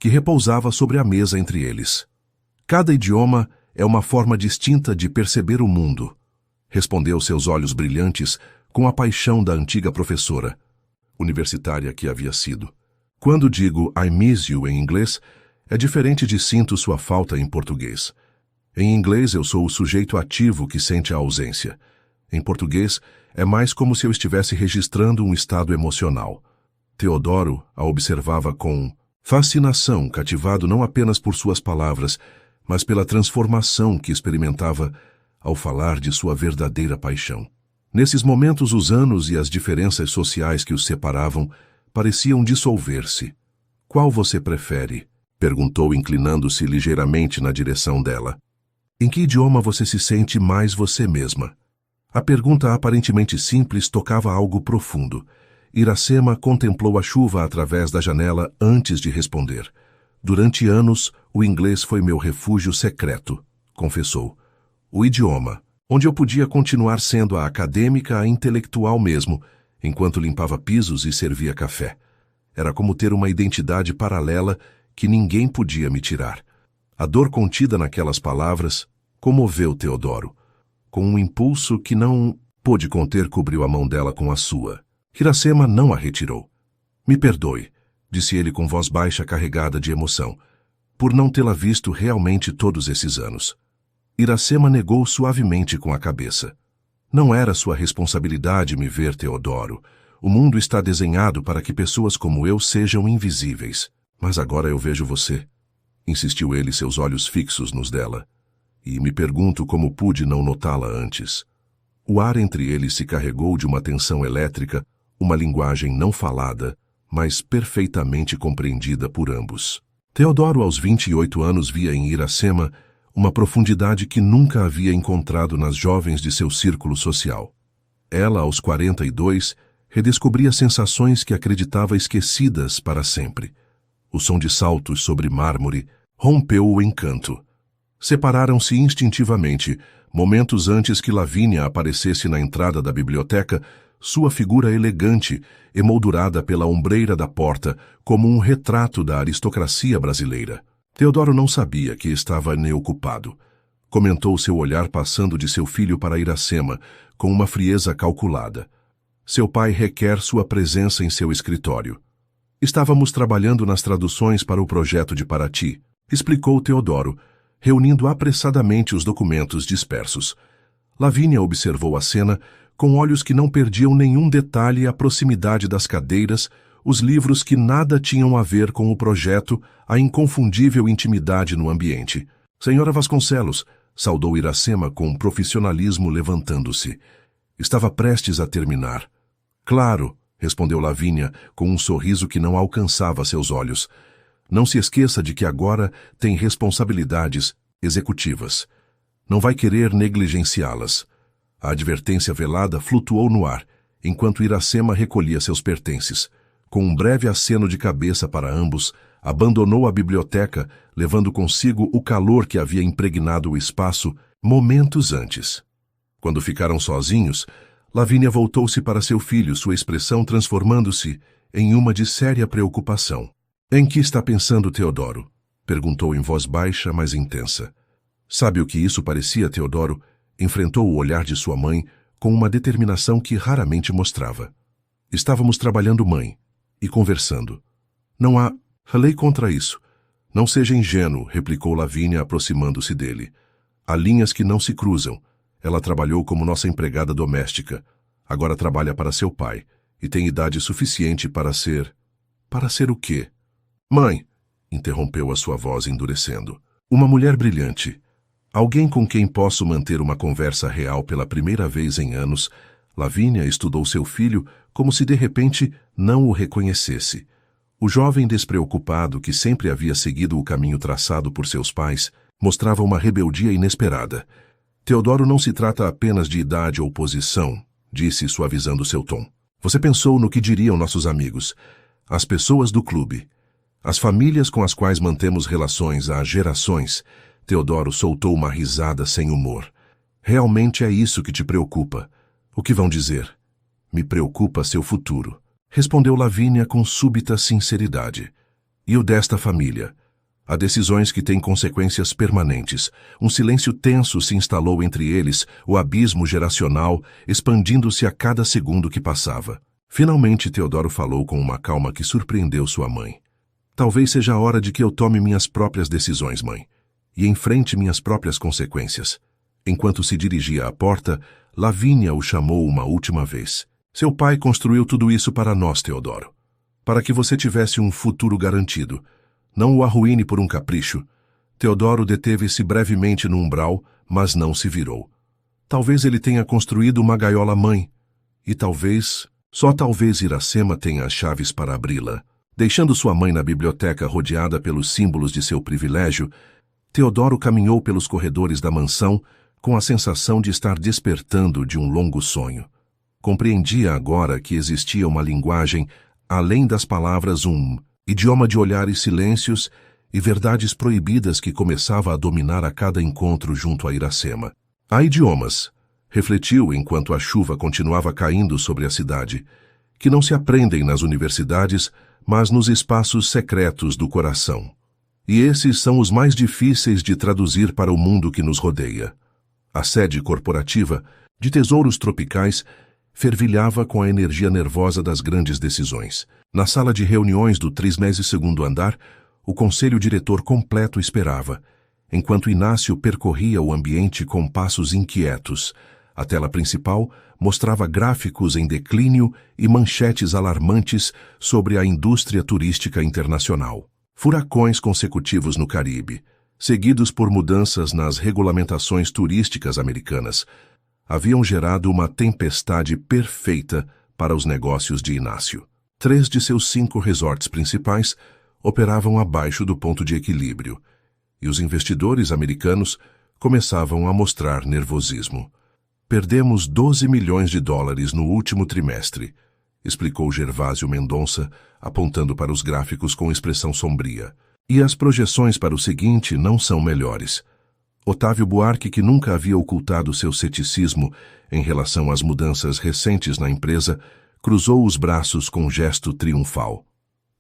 que repousava sobre a mesa entre eles. Cada idioma é uma forma distinta de perceber o mundo, respondeu seus olhos brilhantes com a paixão da antiga professora, universitária que havia sido. Quando digo I miss you em inglês, é diferente de sinto sua falta em português. Em inglês eu sou o sujeito ativo que sente a ausência. Em português, é mais como se eu estivesse registrando um estado emocional. Teodoro a observava com fascinação, cativado não apenas por suas palavras, mas pela transformação que experimentava ao falar de sua verdadeira paixão. Nesses momentos, os anos e as diferenças sociais que os separavam pareciam dissolver-se. Qual você prefere? Perguntou, inclinando-se ligeiramente na direção dela. Em que idioma você se sente mais você mesma? A pergunta aparentemente simples tocava algo profundo. Iracema contemplou a chuva através da janela antes de responder. Durante anos, o inglês foi meu refúgio secreto, confessou. O idioma, onde eu podia continuar sendo a acadêmica, a intelectual mesmo, enquanto limpava pisos e servia café. Era como ter uma identidade paralela que ninguém podia me tirar. A dor contida naquelas palavras comoveu Teodoro. Com um impulso que não pôde conter, cobriu a mão dela com a sua. Iracema não a retirou. Me perdoe, disse ele com voz baixa carregada de emoção, por não tê-la visto realmente todos esses anos. Iracema negou suavemente com a cabeça. Não era sua responsabilidade me ver, Teodoro. O mundo está desenhado para que pessoas como eu sejam invisíveis. Mas agora eu vejo você, insistiu ele, seus olhos fixos nos dela. E me pergunto como pude não notá-la antes. O ar entre eles se carregou de uma tensão elétrica, uma linguagem não falada, mas perfeitamente compreendida por ambos. Teodoro, aos 28 anos, via em Iracema uma profundidade que nunca havia encontrado nas jovens de seu círculo social. Ela, aos 42, redescobria sensações que acreditava esquecidas para sempre. O som de saltos sobre mármore rompeu o encanto. Separaram-se instintivamente, momentos antes que Lavínia aparecesse na entrada da biblioteca, sua figura elegante, emoldurada pela ombreira da porta, como um retrato da aristocracia brasileira. Teodoro não sabia que estava ocupado. Comentou seu olhar passando de seu filho para Iracema, com uma frieza calculada. Seu pai requer sua presença em seu escritório. Estávamos trabalhando nas traduções para o projeto de Paraty, explicou Teodoro, reunindo apressadamente os documentos dispersos. Lavínia observou a cena com olhos que não perdiam nenhum detalhe à proximidade das cadeiras, os livros que nada tinham a ver com o projeto, a inconfundível intimidade no ambiente. Senhora Vasconcelos, saudou Iracema com profissionalismo levantando-se. Estava prestes a terminar. Claro, respondeu Lavínia com um sorriso que não alcançava seus olhos. Não se esqueça de que agora tem responsabilidades executivas. Não vai querer negligenciá-las. A advertência velada flutuou no ar, enquanto Iracema recolhia seus pertences. Com um breve aceno de cabeça para ambos, abandonou a biblioteca, levando consigo o calor que havia impregnado o espaço momentos antes. Quando ficaram sozinhos, Lavínia voltou-se para seu filho, sua expressão transformando-se em uma de séria preocupação. "Em que está pensando Teodoro?" perguntou em voz baixa, mas intensa. Sabe o que isso parecia, Teodoro? Enfrentou o olhar de sua mãe com uma determinação que raramente mostrava. Estávamos trabalhando, mãe, e conversando. Não há... Falei contra isso. Não seja ingênuo, replicou Lavínia, aproximando-se dele. Há linhas que não se cruzam. Ela trabalhou como nossa empregada doméstica. Agora trabalha para seu pai. E tem idade suficiente para ser... Para ser o quê? Mãe, interrompeu a sua voz endurecendo. Uma mulher brilhante. Alguém com quem posso manter uma conversa real pela primeira vez em anos. Lavínia estudou seu filho como se de repente não o reconhecesse. O jovem despreocupado, que sempre havia seguido o caminho traçado por seus pais, mostrava uma rebeldia inesperada. Teodoro, não se trata apenas de idade ou posição, disse, suavizando seu tom. Você pensou no que diriam nossos amigos, as pessoas do clube, as famílias com as quais mantemos relações há gerações. Teodoro soltou uma risada sem humor. Realmente é isso que te preocupa. O que vão dizer? Me preocupa seu futuro, respondeu Lavínia com súbita sinceridade. E o desta família? Há decisões que têm consequências permanentes. Um silêncio tenso se instalou entre eles, o abismo geracional expandindo-se a cada segundo que passava. Finalmente Teodoro falou com uma calma que surpreendeu sua mãe. Talvez seja a hora de que eu tome minhas próprias decisões, mãe, e enfrente minhas próprias consequências. Enquanto se dirigia à porta, Lavínia o chamou uma última vez. Seu pai construiu tudo isso para nós, Teodoro. Para que você tivesse um futuro garantido. Não o arruíne por um capricho. Teodoro deteve-se brevemente no umbral, mas não se virou. Talvez ele tenha construído uma gaiola-mãe. E talvez, só talvez Iracema tenha as chaves para abri-la. Deixando sua mãe na biblioteca rodeada pelos símbolos de seu privilégio, Teodoro caminhou pelos corredores da mansão com a sensação de estar despertando de um longo sonho. Compreendia agora que existia uma linguagem além das palavras, um idioma de olhares silêncios e verdades proibidas que começava a dominar a cada encontro junto a Iracema. Há idiomas, refletiu enquanto a chuva continuava caindo sobre a cidade, que não se aprendem nas universidades, mas nos espaços secretos do coração. E esses são os mais difíceis de traduzir para o mundo que nos rodeia. A sede corporativa, de tesouros tropicais, fervilhava com a energia nervosa das grandes decisões. Na sala de reuniões do 32º andar, o conselho diretor completo esperava, enquanto Inácio percorria o ambiente com passos inquietos. A tela principal mostrava gráficos em declínio e manchetes alarmantes sobre a indústria turística internacional. Furacões consecutivos no Caribe, seguidos por mudanças nas regulamentações turísticas americanas, haviam gerado uma tempestade perfeita para os negócios de Inácio. 3 de seus 5 resorts principais operavam abaixo do ponto de equilíbrio, e os investidores americanos começavam a mostrar nervosismo. Perdemos 12 milhões de dólares no último trimestre, explicou Gervásio Mendonça, apontando para os gráficos com expressão sombria. E as projeções para o seguinte não são melhores. Otávio Buarque, que nunca havia ocultado seu ceticismo em relação às mudanças recentes na empresa, cruzou os braços com um gesto triunfal.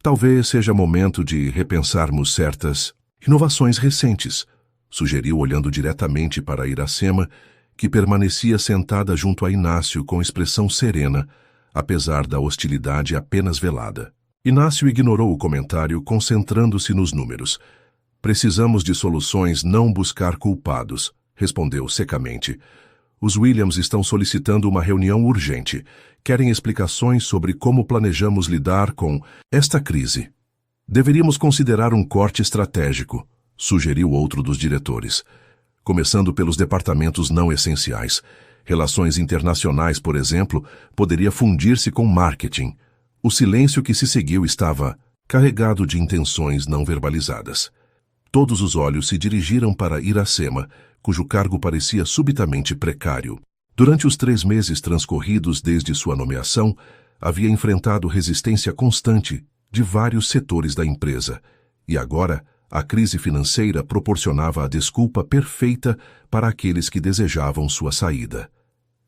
Talvez seja momento de repensarmos certas inovações recentes, sugeriu olhando diretamente para Iracema, que permanecia sentada junto a Inácio com expressão serena, apesar da hostilidade apenas velada. Inácio ignorou o comentário, concentrando-se nos números. Precisamos de soluções, não buscar culpados, respondeu secamente. Os Williams estão solicitando uma reunião urgente. Querem explicações sobre como planejamos lidar com esta crise. Deveríamos considerar um corte estratégico, sugeriu outro dos diretores. Começando pelos departamentos não essenciais. Relações internacionais, por exemplo, poderia fundir-se com marketing. O silêncio que se seguiu estava carregado de intenções não verbalizadas. Todos os olhos se dirigiram para Iracema, cujo cargo parecia subitamente precário. Durante os 3 meses transcorridos desde sua nomeação, havia enfrentado resistência constante de vários setores da empresa, e agora a crise financeira proporcionava a desculpa perfeita para aqueles que desejavam sua saída.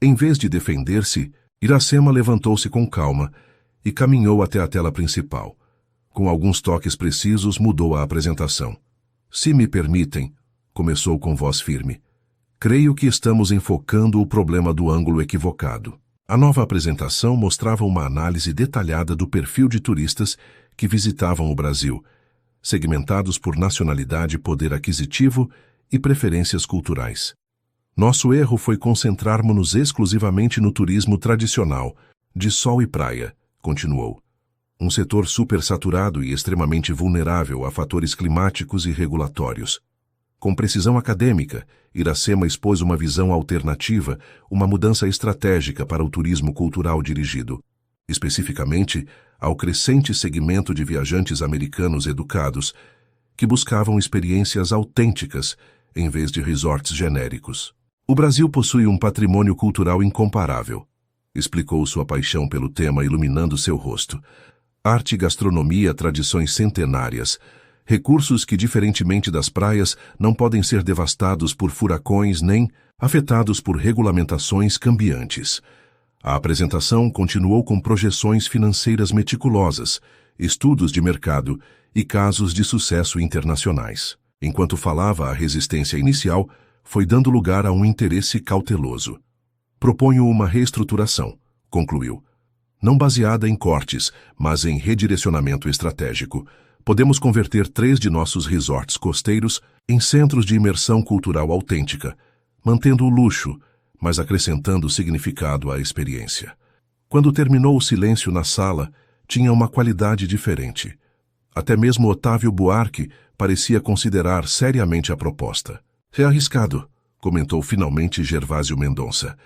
Em vez de defender-se, Iracema levantou-se com calma e caminhou até a tela principal. Com alguns toques precisos, mudou a apresentação. Se me permitem, começou com voz firme. Creio que estamos enfocando o problema do ângulo equivocado. A nova apresentação mostrava uma análise detalhada do perfil de turistas que visitavam o Brasil, segmentados por nacionalidade, poder aquisitivo e preferências culturais. Nosso erro foi concentrarmos-nos exclusivamente no turismo tradicional, de sol e praia, continuou. Um setor supersaturado e extremamente vulnerável a fatores climáticos e regulatórios. Com precisão acadêmica, Iracema expôs uma visão alternativa, uma mudança estratégica para o turismo cultural dirigido, especificamente ao crescente segmento de viajantes americanos educados que buscavam experiências autênticas em vez de resorts genéricos. O Brasil possui um patrimônio cultural incomparável, explicou sua paixão pelo tema iluminando seu rosto. Arte, gastronomia, tradições centenárias, recursos que, diferentemente das praias, não podem ser devastados por furacões nem afetados por regulamentações cambiantes. A apresentação continuou com projeções financeiras meticulosas, estudos de mercado e casos de sucesso internacionais. Enquanto falava, a resistência inicial foi dando lugar a um interesse cauteloso. Proponho uma reestruturação, concluiu. Não baseada em cortes, mas em redirecionamento estratégico. Podemos converter 3 de nossos resorts costeiros em centros de imersão cultural autêntica, mantendo o luxo, mas acrescentando significado à experiência. Quando terminou o silêncio na sala, tinha uma qualidade diferente. Até mesmo Otávio Buarque parecia considerar seriamente a proposta. É arriscado, comentou finalmente Gervásio Mendonça.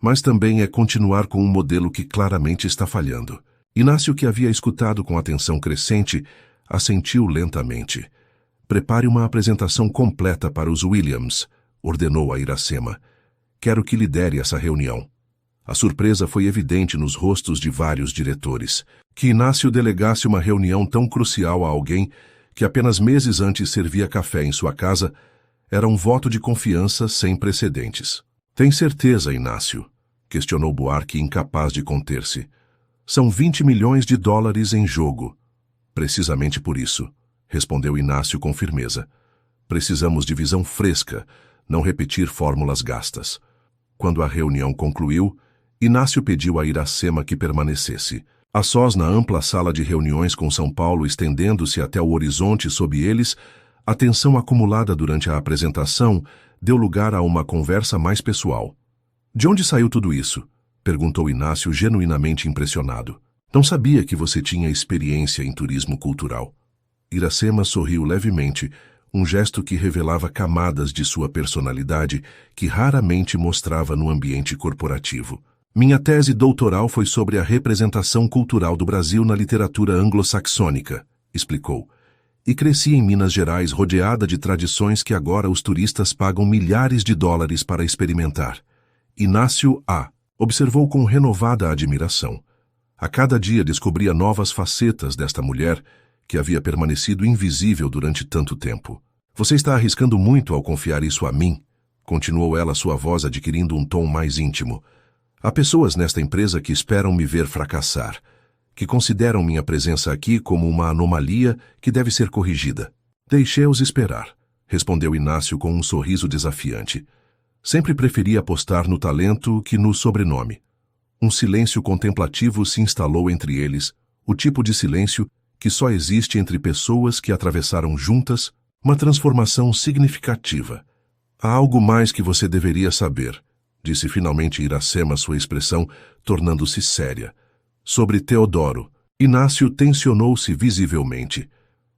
Mas também é continuar com um modelo que claramente está falhando. Inácio, que havia escutado com atenção crescente, assentiu lentamente. Prepare uma apresentação completa para os Williams, ordenou a Iracema. Quero que lidere essa reunião. A surpresa foi evidente nos rostos de vários diretores. Que Inácio delegasse uma reunião tão crucial a alguém que apenas meses antes servia café em sua casa era um voto de confiança sem precedentes. Tem certeza, Inácio? Questionou Buarque, incapaz de conter-se. São 20 milhões de dólares em jogo. Precisamente por isso, respondeu Inácio com firmeza. Precisamos de visão fresca, não repetir fórmulas gastas. Quando a reunião concluiu, Inácio pediu a Iracema que permanecesse. A sós na ampla sala de reuniões com São Paulo estendendo-se até o horizonte sob eles, a tensão acumulada durante a apresentação deu lugar a uma conversa mais pessoal. De onde saiu tudo isso? Perguntou Inácio, genuinamente impressionado. Não sabia que você tinha experiência em turismo cultural. Iracema sorriu levemente, um gesto que revelava camadas de sua personalidade que raramente mostrava no ambiente corporativo. Minha tese doutoral foi sobre a representação cultural do Brasil na literatura anglo-saxônica, explicou. E cresci em Minas Gerais rodeada de tradições que agora os turistas pagam milhares de dólares para experimentar. Inácio A. observou com renovada admiração. A cada dia descobria novas facetas desta mulher que havia permanecido invisível durante tanto tempo. Você está arriscando muito ao confiar isso a mim, continuou ela, sua voz adquirindo um tom mais íntimo. Há pessoas nesta empresa que esperam me ver fracassar, que consideram minha presença aqui como uma anomalia que deve ser corrigida. Deixe-os esperar, respondeu Inácio com um sorriso desafiante. Sempre preferi apostar no talento que no sobrenome. Um silêncio contemplativo se instalou entre eles, o tipo de silêncio que só existe entre pessoas que atravessaram juntas Uma transformação significativa. Há algo mais que você deveria saber, disse finalmente Iracema, sua expressão tornando-se séria. Sobre Teodoro. Inácio tensionou-se visivelmente.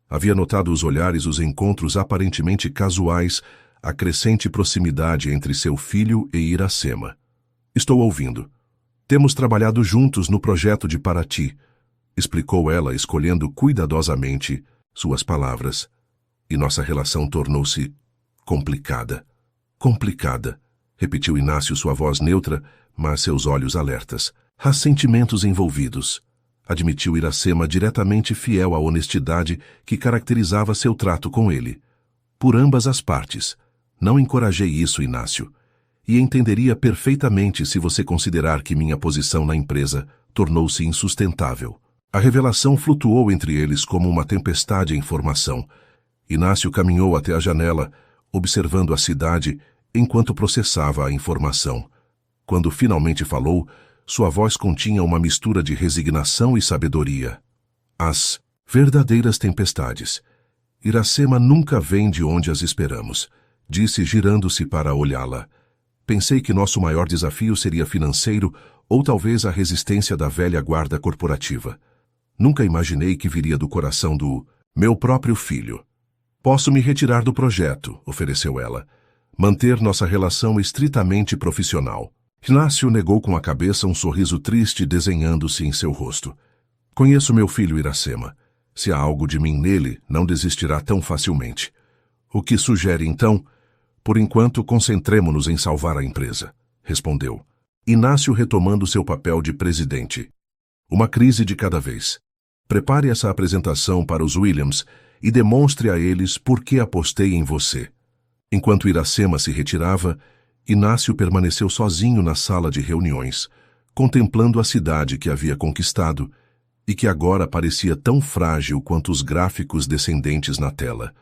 Havia notado os olhares, os encontros aparentemente casuais, a crescente proximidade entre seu filho e Iracema. Estou ouvindo. Temos trabalhado juntos no projeto de Paraty, explicou ela, escolhendo cuidadosamente suas palavras. E nossa relação tornou-se complicada. Complicada, repetiu Inácio, sua voz neutra, mas seus olhos alertas. Há sentimentos envolvidos, admitiu Iracema, diretamente fiel à honestidade que caracterizava seu trato com ele. Por ambas as partes. Não encorajei isso, Inácio. E entenderia perfeitamente se você considerar que minha posição na empresa tornou-se insustentável. A revelação flutuou entre eles como uma tempestade em formação. Inácio caminhou até a janela, observando a cidade enquanto processava a informação. Quando finalmente falou, sua voz continha uma mistura de resignação e sabedoria. As verdadeiras tempestades. Iracema nunca vem de onde as esperamos, disse, girando-se para olhá-la. Pensei que nosso maior desafio seria financeiro ou talvez a resistência da velha guarda corporativa. Nunca imaginei que viria do coração do meu próprio filho. Posso me retirar do projeto, ofereceu ela. Manter nossa relação estritamente profissional. Inácio negou com a cabeça, um sorriso triste desenhando-se em seu rosto. Conheço meu filho, Iracema. Se há algo de mim nele, não desistirá tão facilmente. O que sugere, então? Por enquanto, concentremo-nos em salvar a empresa, respondeu. Inácio retomando seu papel de presidente. Uma crise de cada vez. Prepare essa apresentação para os Williams e demonstre a eles por que apostei em você. Enquanto Iracema se retirava, Inácio permaneceu sozinho na sala de reuniões, contemplando a cidade que havia conquistado e que agora parecia tão frágil quanto os gráficos descendentes na tela.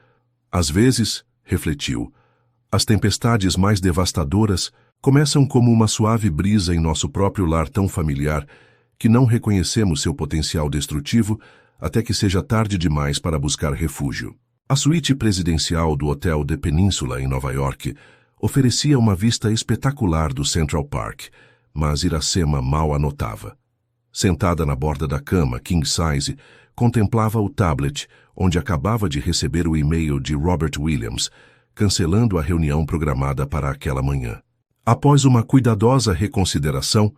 Às vezes, refletiu, as tempestades mais devastadoras começam como uma suave brisa em nosso próprio lar tão familiar que não reconhecemos seu potencial destrutivo até que seja tarde demais para buscar refúgio. A suíte presidencial do Hotel de Península, em Nova York, oferecia uma vista espetacular do Central Park, mas Iracema mal a notava. Sentada na borda da cama, king size, contemplava o tablet, onde acabava de receber o e-mail de Robert Williams, cancelando a reunião programada para aquela manhã. Após uma cuidadosa reconsideração,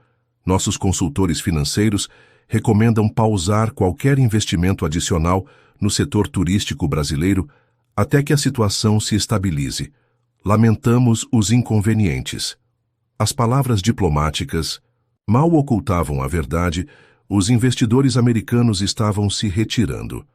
nossos consultores financeiros recomendam pausar qualquer investimento adicional no setor turístico brasileiro até que a situação se estabilize. Lamentamos os inconvenientes. As palavras diplomáticas mal ocultavam a verdade, os investidores americanos estavam se retirando.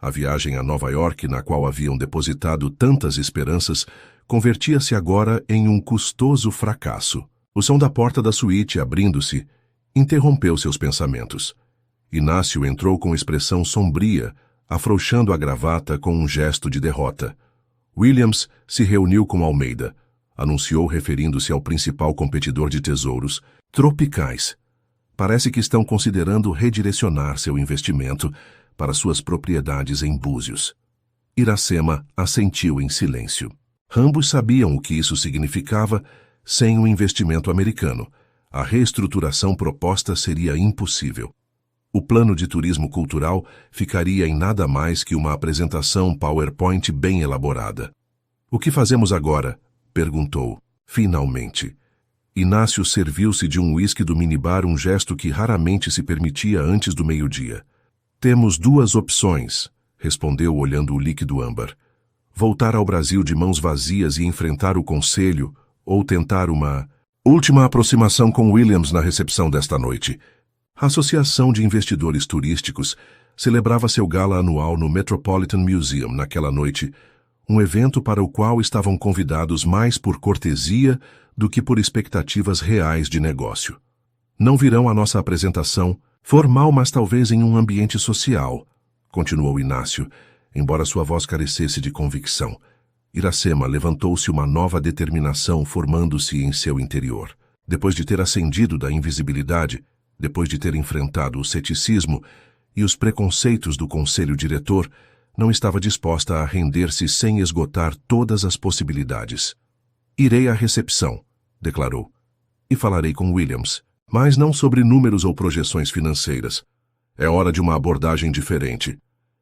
A viagem a Nova York, na qual haviam depositado tantas esperanças, convertia-se agora em um custoso fracasso. O som da porta da suíte, abrindo-se, interrompeu seus pensamentos. Inácio entrou com expressão sombria, afrouxando a gravata com um gesto de derrota. Williams se reuniu com Almeida, anunciou referindo-se ao principal competidor de tesouros, tropicais. Parece que estão considerando redirecionar seu investimento para suas propriedades em Búzios. Iracema assentiu em silêncio. Ambos sabiam o que isso significava sem o investimento americano. A reestruturação proposta seria impossível. O plano de turismo cultural ficaria em nada mais que uma apresentação PowerPoint bem elaborada. O que fazemos agora? Perguntou. Finalmente. Inácio serviu-se de um uísque do minibar, um gesto que raramente se permitia antes do meio-dia. Temos duas opções, respondeu olhando o líquido âmbar. Voltar ao Brasil de mãos vazias e enfrentar o conselho, ou tentar uma última aproximação com Williams na recepção desta noite. A Associação de Investidores Turísticos celebrava seu gala anual no Metropolitan Museum naquela noite, um evento para o qual estavam convidados mais por cortesia do que por expectativas reais de negócio. Não virão à nossa apresentação, formal, mas talvez em um ambiente social, continuou Inácio, embora sua voz carecesse de convicção. Iracema levantou-se, uma nova determinação formando-se em seu interior. Depois de ter ascendido da invisibilidade, depois de ter enfrentado o ceticismo e os preconceitos do conselho diretor, Não estava disposta a render-se sem esgotar todas as possibilidades. Irei à recepção, declarou, e falarei com Williams, mas não sobre números ou projeções financeiras. É hora de uma abordagem diferente.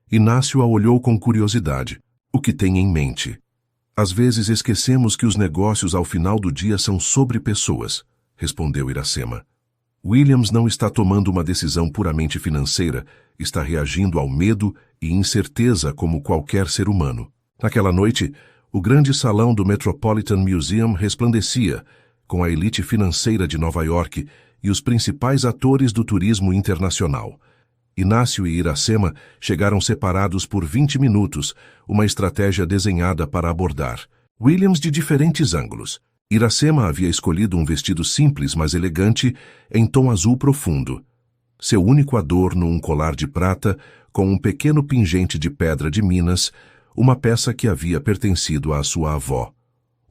Inácio a olhou com curiosidade. O que tem em mente? Às vezes esquecemos que os negócios ao final do dia são sobre pessoas, respondeu Iracema. Williams não está tomando uma decisão puramente financeira, está reagindo ao medo e incerteza como qualquer ser humano. Naquela noite, o grande salão do Metropolitan Museum resplandecia, com a elite financeira de Nova York e os principais atores do turismo internacional. Inácio e Iracema chegaram separados por 20 minutos, uma estratégia desenhada para abordar Williams de diferentes ângulos. Iracema havia escolhido um vestido simples, mas elegante, em tom azul profundo. Seu único adorno, um colar de prata, com um pequeno pingente de pedra de Minas, uma peça que havia pertencido à sua avó.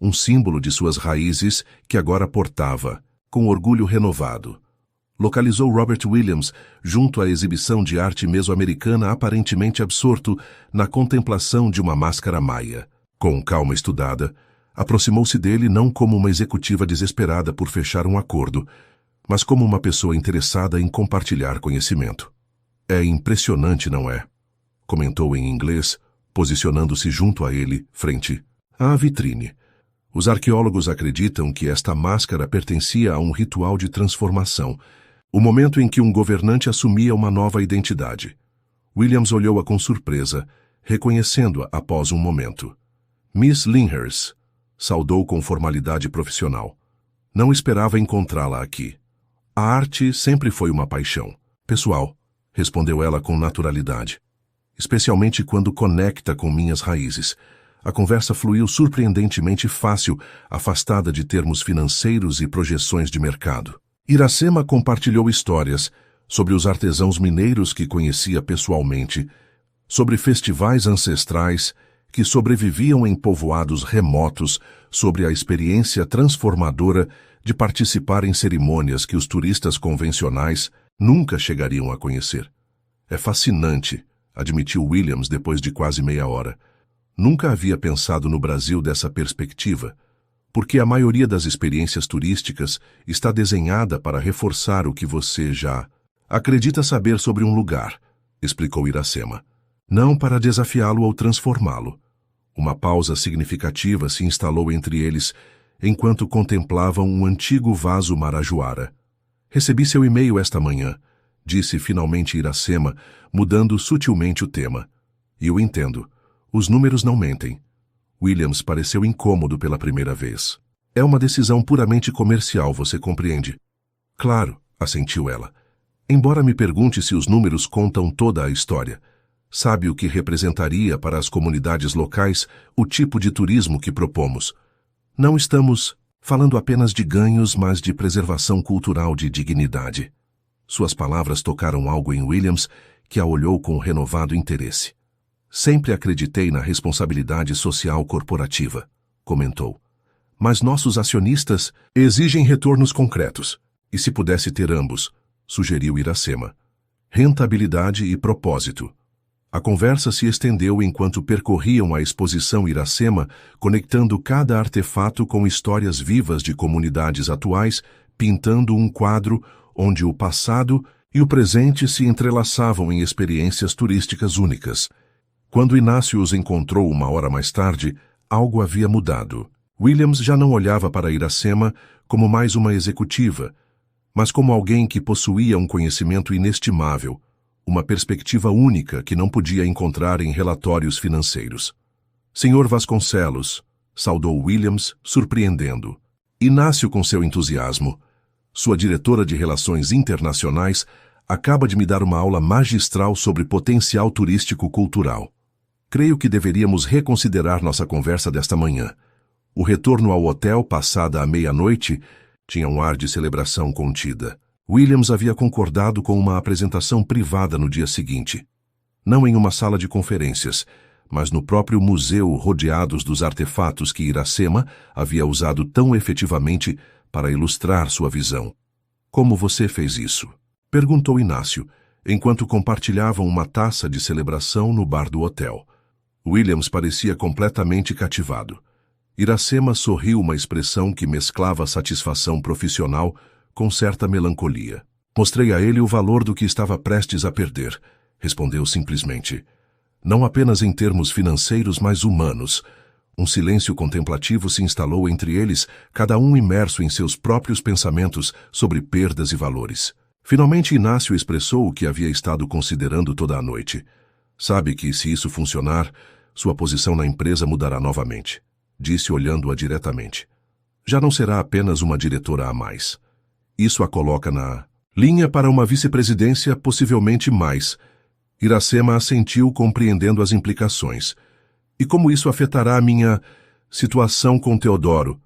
Um símbolo de suas raízes que agora portava, com orgulho renovado. Localizou Robert Williams junto à exibição de arte mesoamericana aparentemente absorto na contemplação de uma máscara maia. Com calma estudada, aproximou-se dele não como uma executiva desesperada por fechar um acordo, mas como uma pessoa interessada em compartilhar conhecimento. É impressionante, não é? Comentou em inglês, posicionando-se junto a ele, frente à vitrine. Os arqueólogos acreditam que esta máscara pertencia a um ritual de transformação, o momento em que um governante assumia uma nova identidade. Williams olhou-a com surpresa, reconhecendo-a após um momento. Miss Lyndhurst, saudou com formalidade profissional. Não esperava encontrá-la aqui. A arte sempre foi uma paixão. Pessoal, respondeu ela com naturalidade. Especialmente quando conecta com minhas raízes. A conversa fluiu surpreendentemente fácil, afastada de termos financeiros e projeções de mercado. Iracema compartilhou histórias sobre os artesãos mineiros que conhecia pessoalmente, sobre festivais ancestrais que sobreviviam em povoados remotos, sobre a experiência transformadora de participar em cerimônias que os turistas convencionais nunca chegariam a conhecer. É fascinante, admitiu Williams depois de quase meia hora. Nunca havia pensado no Brasil dessa perspectiva, porque a maioria das experiências turísticas está desenhada para reforçar o que você já acredita saber sobre um lugar, explicou Iracema. Não para desafiá-lo ou transformá-lo. Uma pausa significativa se instalou entre eles, enquanto contemplavam um antigo vaso marajoara. Recebi seu e-mail esta manhã, disse finalmente Iracema, mudando sutilmente o tema. E eu entendo. Os números não mentem. Williams pareceu incômodo pela primeira vez. É uma decisão puramente comercial, você compreende? Claro, assentiu ela. Embora me pergunte se os números contam toda a história. Sabe o que representaria para as comunidades locais o tipo de turismo que propomos? Não estamos falando apenas de ganhos, mas de preservação cultural de dignidade. Suas palavras tocaram algo em Williams, que a olhou com renovado interesse. Sempre acreditei na responsabilidade social corporativa, comentou. Mas nossos acionistas exigem retornos concretos. E se pudesse ter ambos, sugeriu Iracema. Rentabilidade e propósito. A conversa se estendeu enquanto percorriam a exposição Iracema, conectando cada artefato com histórias vivas de comunidades atuais, pintando um quadro onde o passado e o presente se entrelaçavam em experiências turísticas únicas. Quando Inácio os encontrou uma hora mais tarde, algo havia mudado. Williams já não olhava para Iracema como mais uma executiva, mas como alguém que possuía um conhecimento inestimável, uma perspectiva única que não podia encontrar em relatórios financeiros. Senhor Vasconcelos, saudou Williams, surpreendendo. Inácio com seu entusiasmo. Sua diretora de Relações Internacionais acaba de me dar uma aula magistral sobre potencial turístico-cultural. Creio que deveríamos reconsiderar nossa conversa desta manhã. O retorno ao hotel, passada a meia-noite, tinha um ar de celebração contida. Williams havia concordado com uma apresentação privada no dia seguinte. Não em uma sala de conferências, mas no próprio museu, rodeados dos artefatos que Iracema havia usado tão efetivamente para ilustrar sua visão. Como você fez isso? Perguntou Inácio, enquanto compartilhavam uma taça de celebração no bar do hotel. Williams parecia completamente cativado. Iracema sorriu, uma expressão que mesclava satisfação profissional com certa melancolia. Mostrei a ele o valor do que estava prestes a perder, respondeu simplesmente. Não apenas em termos financeiros, mas humanos. Um silêncio contemplativo se instalou entre eles, cada um imerso em seus próprios pensamentos sobre perdas e valores. Finalmente Inácio expressou o que havia estado considerando toda a noite. Sabe que, se isso funcionar, sua posição na empresa mudará novamente, disse olhando-a diretamente. Já não será apenas uma diretora a mais. Isso a coloca na linha para uma vice-presidência, possivelmente mais. Iracema assentiu, compreendendo as implicações. E como isso afetará a minha situação com Teodoro?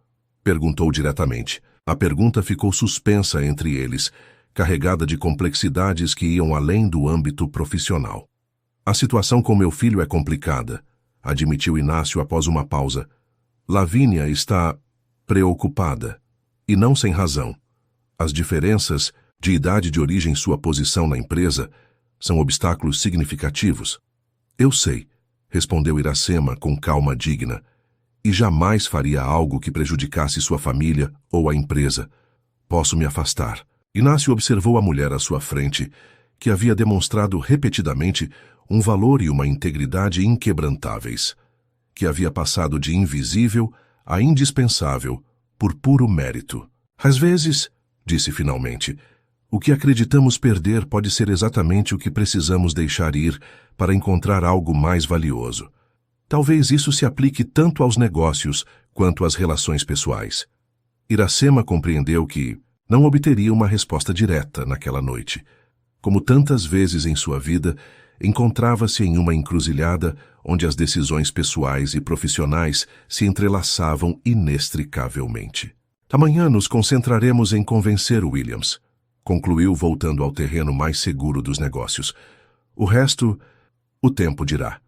Perguntou diretamente. A pergunta ficou suspensa entre eles, carregada de complexidades que iam além do âmbito profissional. A situação com meu filho é complicada, admitiu Inácio após uma pausa. Lavínia está preocupada, e não sem razão. As diferenças de idade, de origem, sua posição na empresa são obstáculos significativos. Eu sei, respondeu Iracema com calma digna, e jamais faria algo que prejudicasse sua família ou a empresa. Posso me afastar. Inácio observou a mulher à sua frente, que havia demonstrado repetidamente um valor e uma integridade inquebrantáveis, que havia passado de invisível a indispensável por puro mérito. Às vezes, disse finalmente, o que acreditamos perder pode ser exatamente o que precisamos deixar ir para encontrar algo mais valioso. Talvez isso se aplique tanto aos negócios quanto às relações pessoais. Iracema compreendeu que não obteria uma resposta direta naquela noite. Como tantas vezes em sua vida, encontrava-se em uma encruzilhada onde as decisões pessoais e profissionais se entrelaçavam inextricavelmente. Amanhã nos concentraremos em convencer Williams, concluiu, voltando ao terreno mais seguro dos negócios. O resto, o tempo dirá.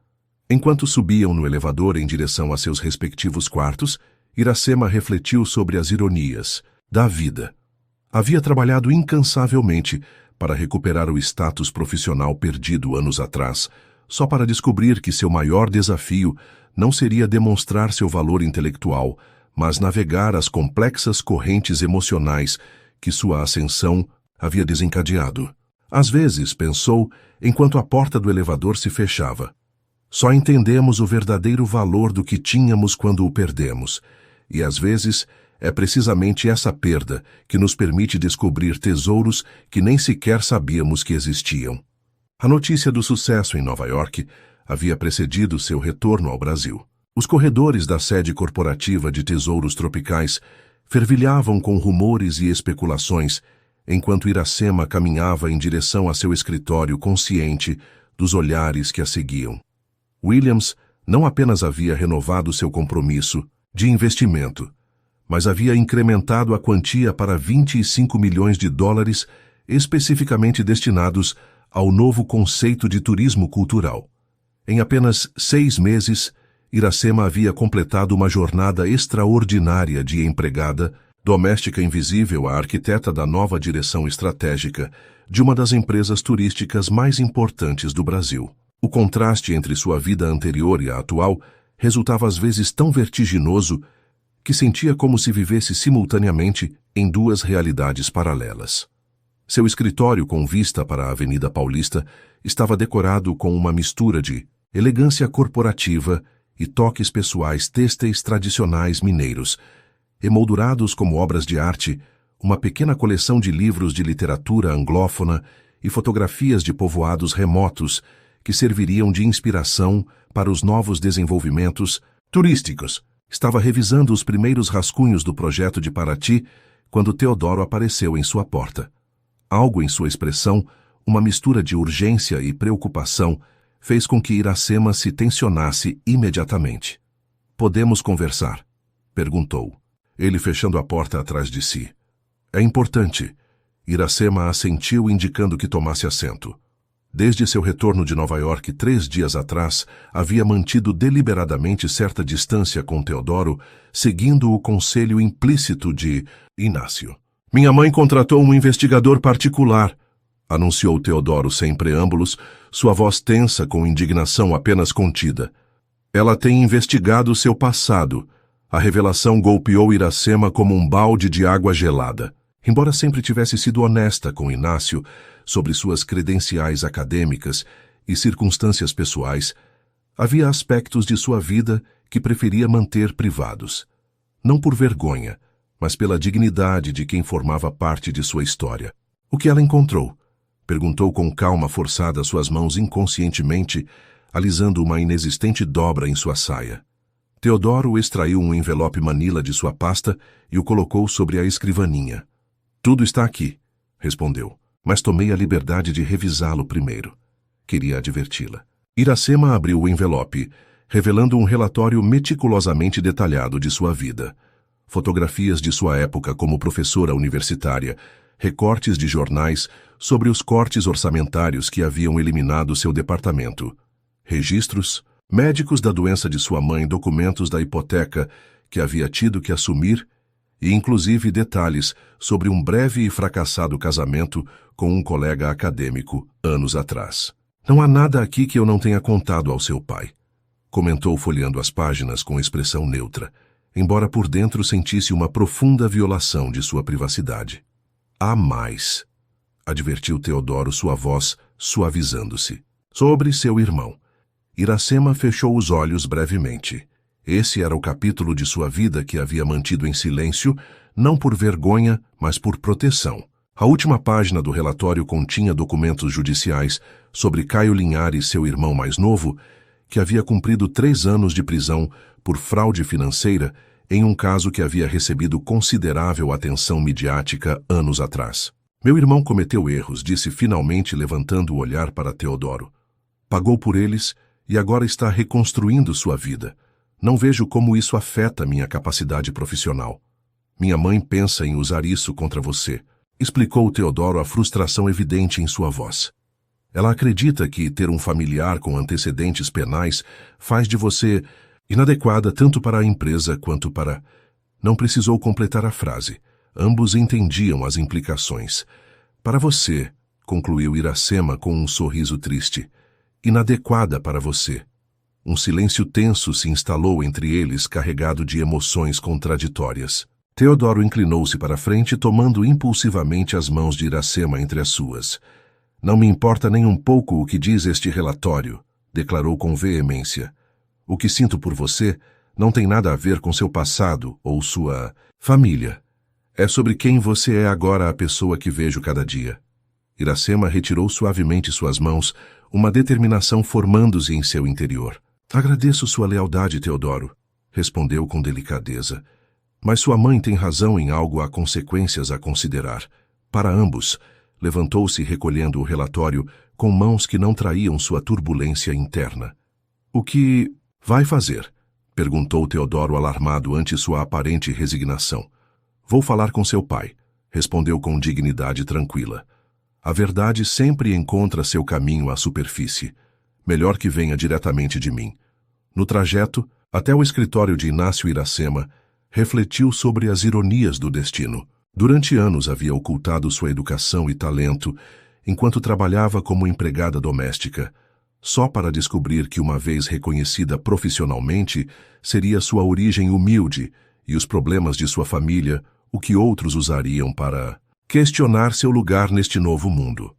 Enquanto subiam no elevador em direção a seus respectivos quartos, Iracema refletiu sobre as ironias da vida. Havia trabalhado incansavelmente para recuperar o status profissional perdido anos atrás, só para descobrir que seu maior desafio não seria demonstrar seu valor intelectual, mas navegar as complexas correntes emocionais que sua ascensão havia desencadeado. Às vezes, pensou, enquanto a porta do elevador se fechava, só entendemos o verdadeiro valor do que tínhamos quando o perdemos, e às vezes é precisamente essa perda que nos permite descobrir tesouros que nem sequer sabíamos que existiam. A notícia do sucesso em Nova York havia precedido seu retorno ao Brasil. Os corredores da sede corporativa de tesouros tropicais fervilhavam com rumores e especulações, enquanto Iracema caminhava em direção a seu escritório, consciente dos olhares que a seguiam. Williams não apenas havia renovado seu compromisso de investimento, mas havia incrementado a quantia para 25 milhões de dólares especificamente destinados ao novo conceito de turismo cultural. Em apenas 6 meses, Iracema havia completado uma jornada extraordinária de empregada, doméstica invisível, a arquiteta da nova direção estratégica de uma das empresas turísticas mais importantes do Brasil. O contraste entre sua vida anterior e a atual resultava às vezes tão vertiginoso que sentia como se vivesse simultaneamente em 2 realidades paralelas. Seu escritório, com vista para a Avenida Paulista, estava decorado com uma mistura de elegância corporativa e toques pessoais têxteis tradicionais mineiros, emoldurados como obras de arte, uma pequena coleção de livros de literatura anglófona e fotografias de povoados remotos que serviriam de inspiração para os novos desenvolvimentos turísticos. Estava revisando os primeiros rascunhos do projeto de Paraty quando Teodoro apareceu em sua porta. Algo em sua expressão, uma mistura de urgência e preocupação, fez com que Iracema se tensionasse imediatamente. "Podemos conversar?" perguntou, ele fechando a porta atrás de si. "É importante." Iracema assentiu, indicando que tomasse assento. Desde seu retorno de Nova York 3 dias atrás, havia mantido deliberadamente certa distância com Teodoro, seguindo o conselho implícito de Inácio. "Minha mãe contratou um investigador particular", anunciou Teodoro sem preâmbulos, sua voz tensa com indignação apenas contida. Ela tem investigado seu passado. A revelação golpeou Iracema como um balde de água gelada. Embora sempre tivesse sido honesta com Inácio sobre suas credenciais acadêmicas e circunstâncias pessoais, havia aspectos de sua vida que preferia manter privados. Não por vergonha, mas pela dignidade de quem formava parte de sua história. O que ela encontrou? Perguntou com calma forçada suas mãos inconscientemente, alisando uma inexistente dobra em sua saia. Teodoro extraiu um envelope manila de sua pasta e o colocou sobre a escrivaninha. Tudo está aqui, respondeu, mas tomei a liberdade de revisá-lo primeiro. Queria adverti-la. Iracema abriu o envelope, revelando um relatório meticulosamente detalhado de sua vida. Fotografias de sua época como professora universitária, recortes de jornais sobre os cortes orçamentários que haviam eliminado seu departamento, registros, médicos da doença de sua mãe, documentos da hipoteca que havia tido que assumir e inclusive detalhes sobre um breve e fracassado casamento com um colega acadêmico anos atrás. Não há nada aqui que eu não tenha contado ao seu pai, comentou folheando as páginas com expressão neutra, embora por dentro sentisse uma profunda violação de sua privacidade. Há mais, advertiu Teodoro, sua voz suavizando-se. Sobre seu irmão. Iracema fechou os olhos brevemente. Esse era o capítulo de sua vida que havia mantido em silêncio, não por vergonha, mas por proteção. A última página do relatório continha documentos judiciais sobre Caio Linhares, seu irmão mais novo, que havia cumprido 3 anos de prisão por fraude financeira em um caso que havia recebido considerável atenção midiática anos atrás. Meu irmão cometeu erros, disse finalmente, levantando o olhar para Teodoro. Pagou por eles e agora está reconstruindo sua vida. Não vejo como isso afeta minha capacidade profissional. Minha mãe pensa em usar isso contra você, explicou Teodoro, a frustração evidente em sua voz. Ela acredita que ter um familiar com antecedentes penais faz de você inadequada tanto para a empresa quanto para... Não precisou completar a frase. Ambos entendiam as implicações. Para você, concluiu Iracema com um sorriso triste. Inadequada para você. Um silêncio tenso se instalou entre eles, carregado de emoções contraditórias. Teodoro inclinou-se para a frente, tomando impulsivamente as mãos de Iracema entre as suas. Não me importa nem um pouco o que diz este relatório, declarou com veemência. O que sinto por você não tem nada a ver com seu passado ou sua família. É sobre quem você é agora, a pessoa que vejo cada dia. Iracema retirou suavemente suas mãos, uma determinação formando-se em seu interior. Agradeço sua lealdade, Teodoro, respondeu com delicadeza. Mas sua mãe tem razão em algo, há consequências a considerar. Para ambos, levantou-se recolhendo o relatório com mãos que não traíam sua turbulência interna. O que vai fazer? Perguntou Teodoro, alarmado ante sua aparente resignação. Vou falar com seu pai, respondeu com dignidade tranquila. A verdade sempre encontra seu caminho à superfície. Melhor que venha diretamente de mim. No trajeto, até o escritório de Inácio Iracema, refletiu sobre as ironias do destino. Durante anos havia ocultado sua educação e talento, enquanto trabalhava como empregada doméstica, só para descobrir que, uma vez reconhecida profissionalmente, seria sua origem humilde e os problemas de sua família o que outros usariam para questionar seu lugar neste novo mundo.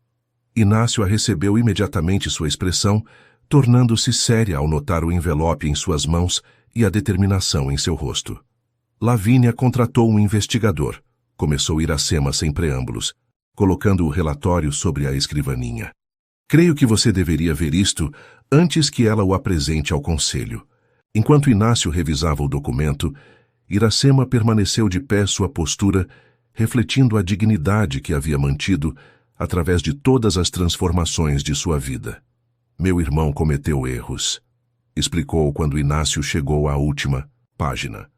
Inácio a recebeu imediatamente sua expressão, tornando-se séria ao notar o envelope em suas mãos e a determinação em seu rosto. Lavínia contratou um investigador, começou Iracema sem preâmbulos, colocando o relatório sobre a escrivaninha. Creio que você deveria ver isto antes que ela o apresente ao conselho. Enquanto Inácio revisava o documento, Iracema permaneceu de pé, sua postura refletindo a dignidade que havia mantido através de todas as transformações de sua vida. Meu irmão cometeu erros, explicou quando Inácio chegou à última página.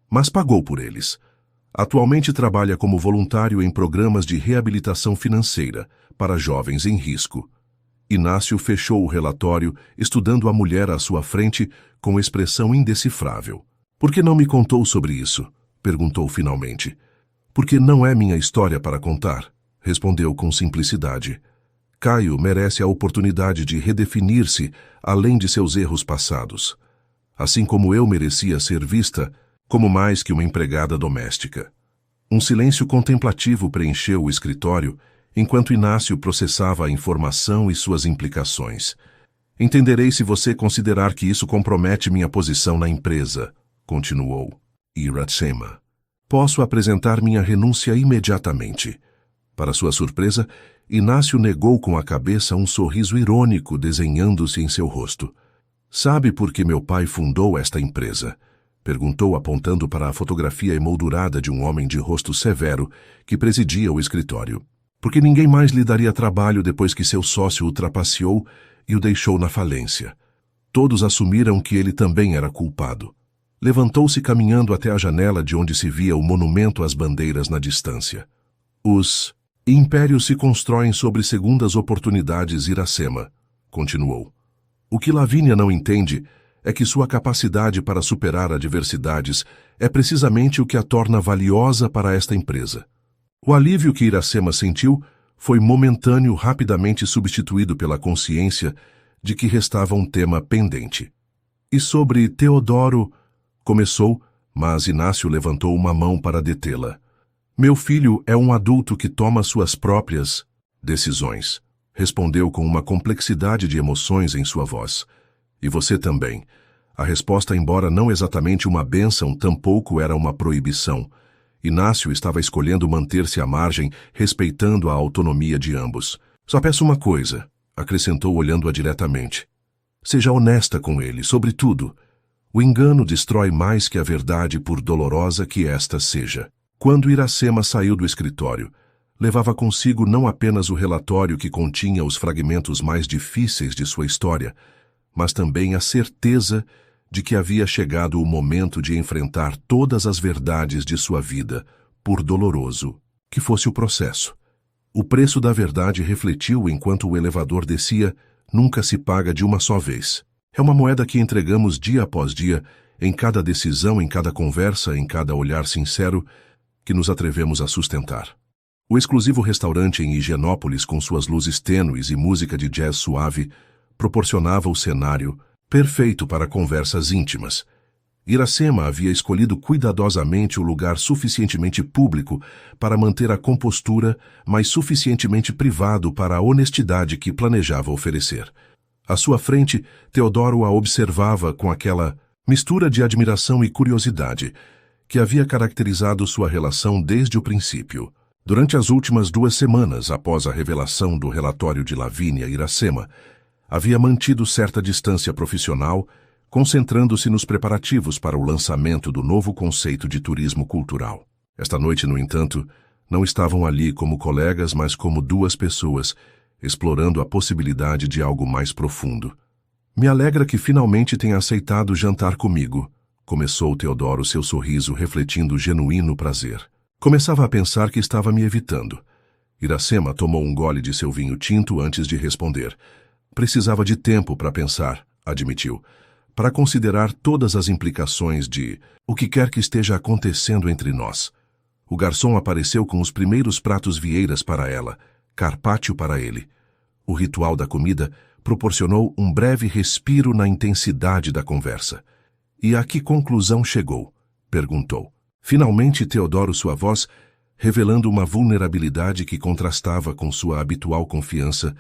Mas pagou por eles. Atualmente trabalha como voluntário em programas de reabilitação financeira para jovens em risco. Inácio fechou o relatório, estudando a mulher à sua frente com expressão indecifrável. Por que não me contou sobre isso? Perguntou finalmente. Porque não é minha história para contar, respondeu com simplicidade. Caio merece a oportunidade de redefinir-se além de seus erros passados. assim como eu merecia ser vista como mais que uma empregada doméstica. Um silêncio contemplativo preencheu o escritório, enquanto Inácio processava a informação e suas implicações. Entenderei se você considerar que isso compromete minha posição na empresa, continuou Iracema. Posso apresentar minha renúncia imediatamente. Para sua surpresa, Inácio negou com a cabeça, um sorriso irônico desenhando-se em seu rosto. Sabe por que meu pai fundou esta empresa? Perguntou, apontando para a fotografia emoldurada de um homem de rosto severo que presidia o escritório. Porque ninguém mais lhe daria trabalho depois que seu sócio o trapaceou e o deixou na falência. Todos assumiram que ele também era culpado. Levantou-se caminhando até a janela de onde se via o monumento às bandeiras na distância. Os impérios se constroem sobre segundas oportunidades, Iracema, continuou. O que Lavínia não entende é que sua capacidade para superar adversidades é precisamente o que a torna valiosa para esta empresa. O alívio que Iracema sentiu foi momentâneo, rapidamente substituído pela consciência de que restava um tema pendente. E sobre Teodoro, começou, mas Inácio levantou uma mão para detê-la. Meu filho é um adulto que toma suas próprias decisões, respondeu com uma complexidade de emoções em sua voz. E você também. A resposta, embora não exatamente uma bênção, tampouco era uma proibição. Inácio estava escolhendo manter-se à margem, respeitando a autonomia de ambos. Só peço uma coisa, acrescentou olhando-a diretamente. Seja honesta com ele, sobretudo. O engano destrói mais que a verdade, por dolorosa que esta seja. Quando Iracema saiu do escritório, levava consigo não apenas o relatório que continha os fragmentos mais difíceis de sua história, mas também a certeza de que havia chegado o momento de enfrentar todas as verdades de sua vida, por doloroso que fosse o processo. O preço da verdade, refletiu enquanto o elevador descia, nunca se paga de uma só vez. É uma moeda que entregamos dia após dia, em cada decisão, em cada conversa, em cada olhar sincero, que nos atrevemos a sustentar. O exclusivo restaurante em Higienópolis, com suas luzes tênues e música de jazz suave, proporcionava o cenário perfeito para conversas íntimas. Iracema havia escolhido cuidadosamente o lugar suficientemente público para manter a compostura, mas suficientemente privado para a honestidade que planejava oferecer. À sua frente, Teodoro a observava com aquela mistura de admiração e curiosidade que havia caracterizado sua relação desde o princípio. Durante as últimas 2 semanas, após a revelação do relatório de Lavínia, Iracema havia mantido certa distância profissional, concentrando-se nos preparativos para o lançamento do novo conceito de turismo cultural. Esta noite, no entanto, não estavam ali como colegas, mas como 2 pessoas, explorando a possibilidade de algo mais profundo. Me alegra que finalmente tenha aceitado jantar comigo, começou Teodoro, seu sorriso refletindo genuíno prazer. Começava a pensar que estava me evitando. Iracema tomou um gole de seu vinho tinto antes de responder. Precisava de tempo para pensar, admitiu, para considerar todas as implicações de o que quer que esteja acontecendo entre nós. O garçom apareceu com os primeiros pratos vieiras para ela, carpaccio para ele. O ritual da comida proporcionou um breve respiro na intensidade da conversa. E a que conclusão chegou? Perguntou. Finalmente, Teodoro, sua voz, revelando uma vulnerabilidade que contrastava com sua habitual confiança,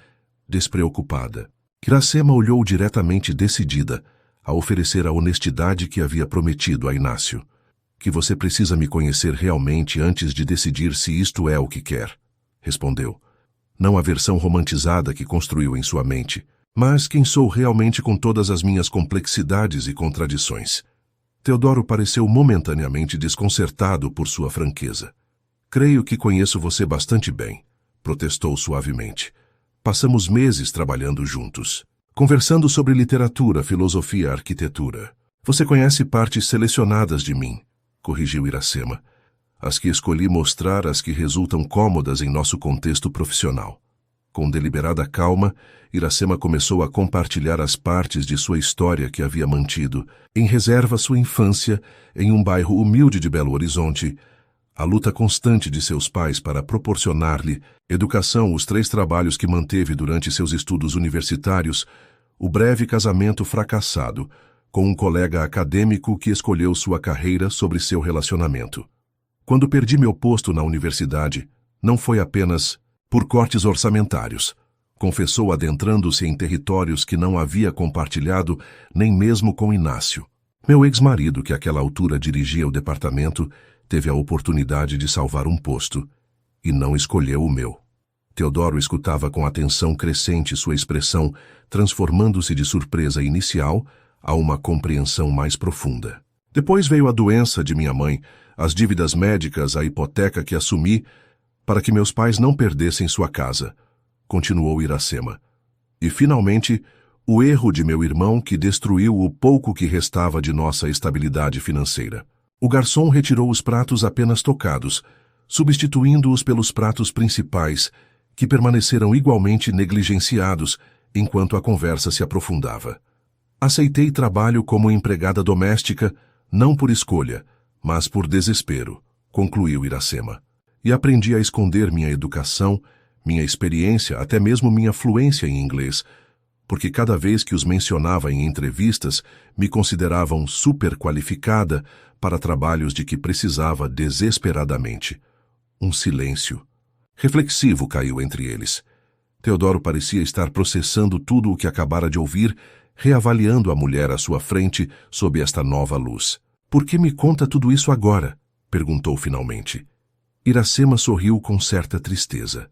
despreocupada. Iracema olhou diretamente, decidida a oferecer a honestidade que havia prometido a Inácio. Que você precisa me conhecer realmente antes de decidir se isto é o que quer, respondeu. Não a versão romantizada que construiu em sua mente, mas quem sou realmente com todas as minhas complexidades e contradições. Teodoro pareceu momentaneamente desconcertado por sua franqueza. Creio que conheço você bastante bem, protestou suavemente. Passamos meses trabalhando juntos, conversando sobre literatura, filosofia, arquitetura. Você conhece partes selecionadas de mim, corrigiu Iracema. As que escolhi mostrar, as que resultam cômodas em nosso contexto profissional. Com deliberada calma, Iracema começou a compartilhar as partes de sua história que havia mantido, em reserva sua infância, em um bairro humilde de Belo Horizonte, a luta constante de seus pais para proporcionar-lhe educação, os 3 trabalhos que manteve durante seus estudos universitários, o breve casamento fracassado, com um colega acadêmico que escolheu sua carreira sobre seu relacionamento. Quando perdi meu posto na universidade, não foi apenas por cortes orçamentários, confessou adentrando-se em territórios que não havia compartilhado nem mesmo com Inácio. Meu ex-marido, que àquela altura dirigia o departamento, teve a oportunidade de salvar um posto e não escolheu o meu. Teodoro escutava com atenção crescente sua expressão, transformando-se de surpresa inicial a uma compreensão mais profunda. Depois veio a doença de minha mãe, as dívidas médicas, a hipoteca que assumi para que meus pais não perdessem sua casa, continuou Iracema. E, finalmente, o erro de meu irmão que destruiu o pouco que restava de nossa estabilidade financeira. O garçom retirou os pratos apenas tocados, substituindo-os pelos pratos principais, que permaneceram igualmente negligenciados enquanto a conversa se aprofundava. Aceitei trabalho como empregada doméstica, não por escolha, mas por desespero, concluiu Iracema. E aprendi a esconder minha educação, minha experiência, até mesmo minha fluência em inglês, porque cada vez que os mencionava em entrevistas, me consideravam superqualificada para trabalhos de que precisava desesperadamente. Um silêncio reflexivo caiu entre eles. Teodoro parecia estar processando tudo o que acabara de ouvir, reavaliando a mulher à sua frente sob esta nova luz. "Por que me conta tudo isso agora?" perguntou finalmente. Iracema sorriu com certa tristeza.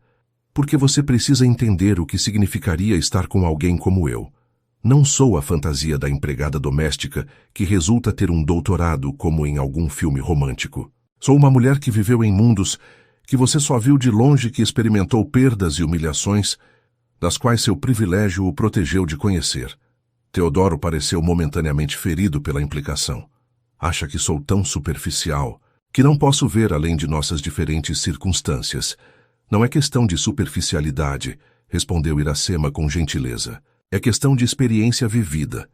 "Porque você precisa entender o que significaria estar com alguém como eu. Não sou a fantasia da empregada doméstica que resulta ter um doutorado como em algum filme romântico. Sou uma mulher que viveu em mundos que você só viu de longe, que experimentou perdas e humilhações, das quais seu privilégio o protegeu de conhecer." Teodoro pareceu momentaneamente ferido pela implicação. "Acha que sou tão superficial, que não posso ver além de nossas diferentes circunstâncias. Não é questão de superficialidade", respondeu Iracema com gentileza. "É questão de experiência vivida.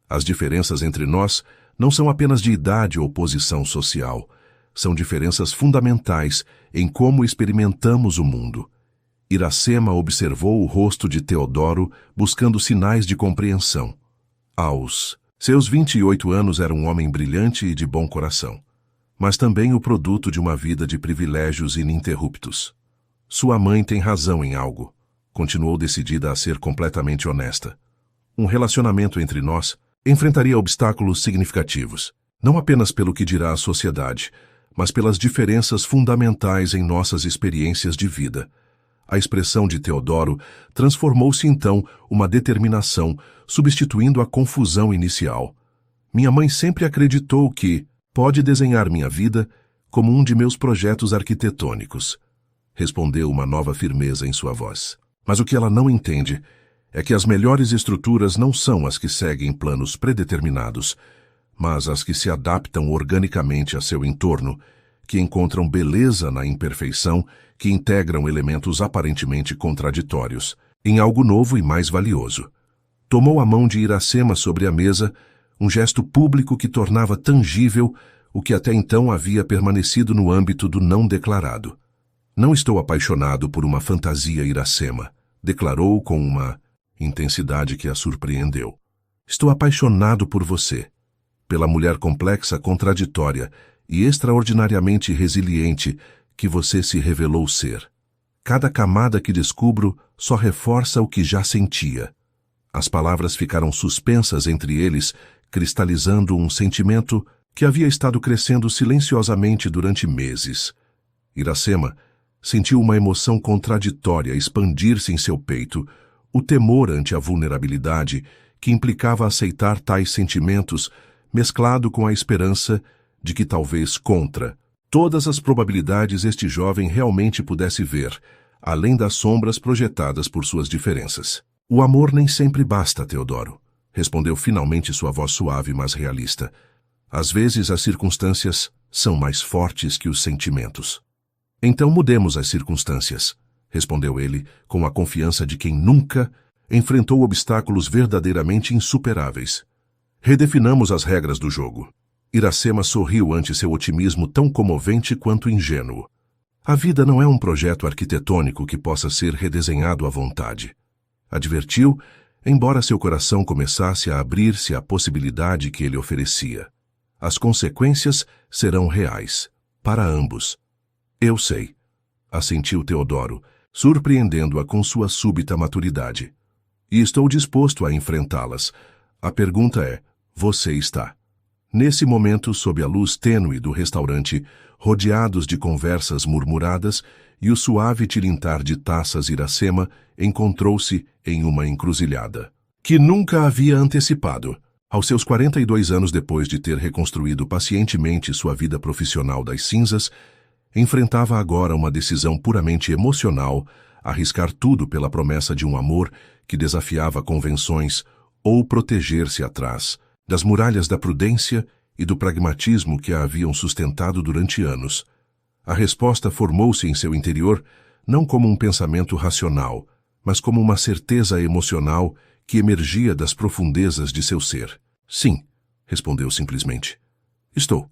As diferenças entre nós não são apenas de idade ou posição social. São diferenças fundamentais em como experimentamos o mundo." Iracema observou o rosto de Teodoro, buscando sinais de compreensão. Aos seus 28 anos era um homem brilhante e de bom coração, mas também o produto de uma vida de privilégios ininterruptos. "Sua mãe tem razão em algo", continuou decidida a ser completamente honesta. "Um relacionamento entre nós enfrentaria obstáculos significativos, não apenas pelo que dirá a sociedade, mas pelas diferenças fundamentais em nossas experiências de vida." A expressão de Teodoro transformou-se então uma determinação, substituindo a confusão inicial. "Minha mãe sempre acreditou que pode desenhar minha vida como um de meus projetos arquitetônicos", respondeu uma nova firmeza em sua voz. "Mas o que ela não entende é que as melhores estruturas não são as que seguem planos predeterminados, mas as que se adaptam organicamente a seu entorno, que encontram beleza na imperfeição, que integram elementos aparentemente contraditórios, em algo novo e mais valioso." Tomou a mão de Iracema sobre a mesa, um gesto público que tornava tangível o que até então havia permanecido no âmbito do não declarado. "Não estou apaixonado por uma fantasia, Iracema", declarou com uma intensidade que a surpreendeu. "Estou apaixonado por você, pela mulher complexa, contraditória e extraordinariamente resiliente que você se revelou ser. Cada camada que descubro só reforça o que já sentia." As palavras ficaram suspensas entre eles, cristalizando um sentimento que havia estado crescendo silenciosamente durante meses. Iracema sentiu uma emoção contraditória expandir-se em seu peito, o temor ante a vulnerabilidade que implicava aceitar tais sentimentos, mesclado com a esperança de que talvez contra todas as probabilidades este jovem realmente pudesse ver, além das sombras projetadas por suas diferenças. "O amor nem sempre basta, Teodoro", respondeu finalmente sua voz suave, mas realista. "Às vezes as circunstâncias são mais fortes que os sentimentos." "Então mudemos as circunstâncias", respondeu ele com a confiança de quem nunca enfrentou obstáculos verdadeiramente insuperáveis. "Redefinamos as regras do jogo." Iracema sorriu ante seu otimismo tão comovente quanto ingênuo. "A vida não é um projeto arquitetônico que possa ser redesenhado à vontade." Advertiu, embora seu coração começasse a abrir-se à possibilidade que ele oferecia. As consequências serão reais, para ambos. Eu sei, assentiu Teodoro, surpreendendo-a com sua súbita maturidade. E estou disposto a enfrentá-las. A pergunta é, você está? Nesse momento, sob a luz tênue do restaurante, rodeados de conversas murmuradas e o suave tilintar de taças Iracema, encontrou-se em uma encruzilhada que nunca havia antecipado. Aos seus 42 anos depois de ter reconstruído pacientemente sua vida profissional das cinzas, enfrentava agora uma decisão puramente emocional, arriscar tudo pela promessa de um amor que desafiava convenções ou proteger-se atrás das muralhas da prudência e do pragmatismo que a haviam sustentado durante anos. A resposta formou-se em seu interior não como um pensamento racional, mas como uma certeza emocional que emergia das profundezas de seu ser. Sim, respondeu simplesmente. Estou.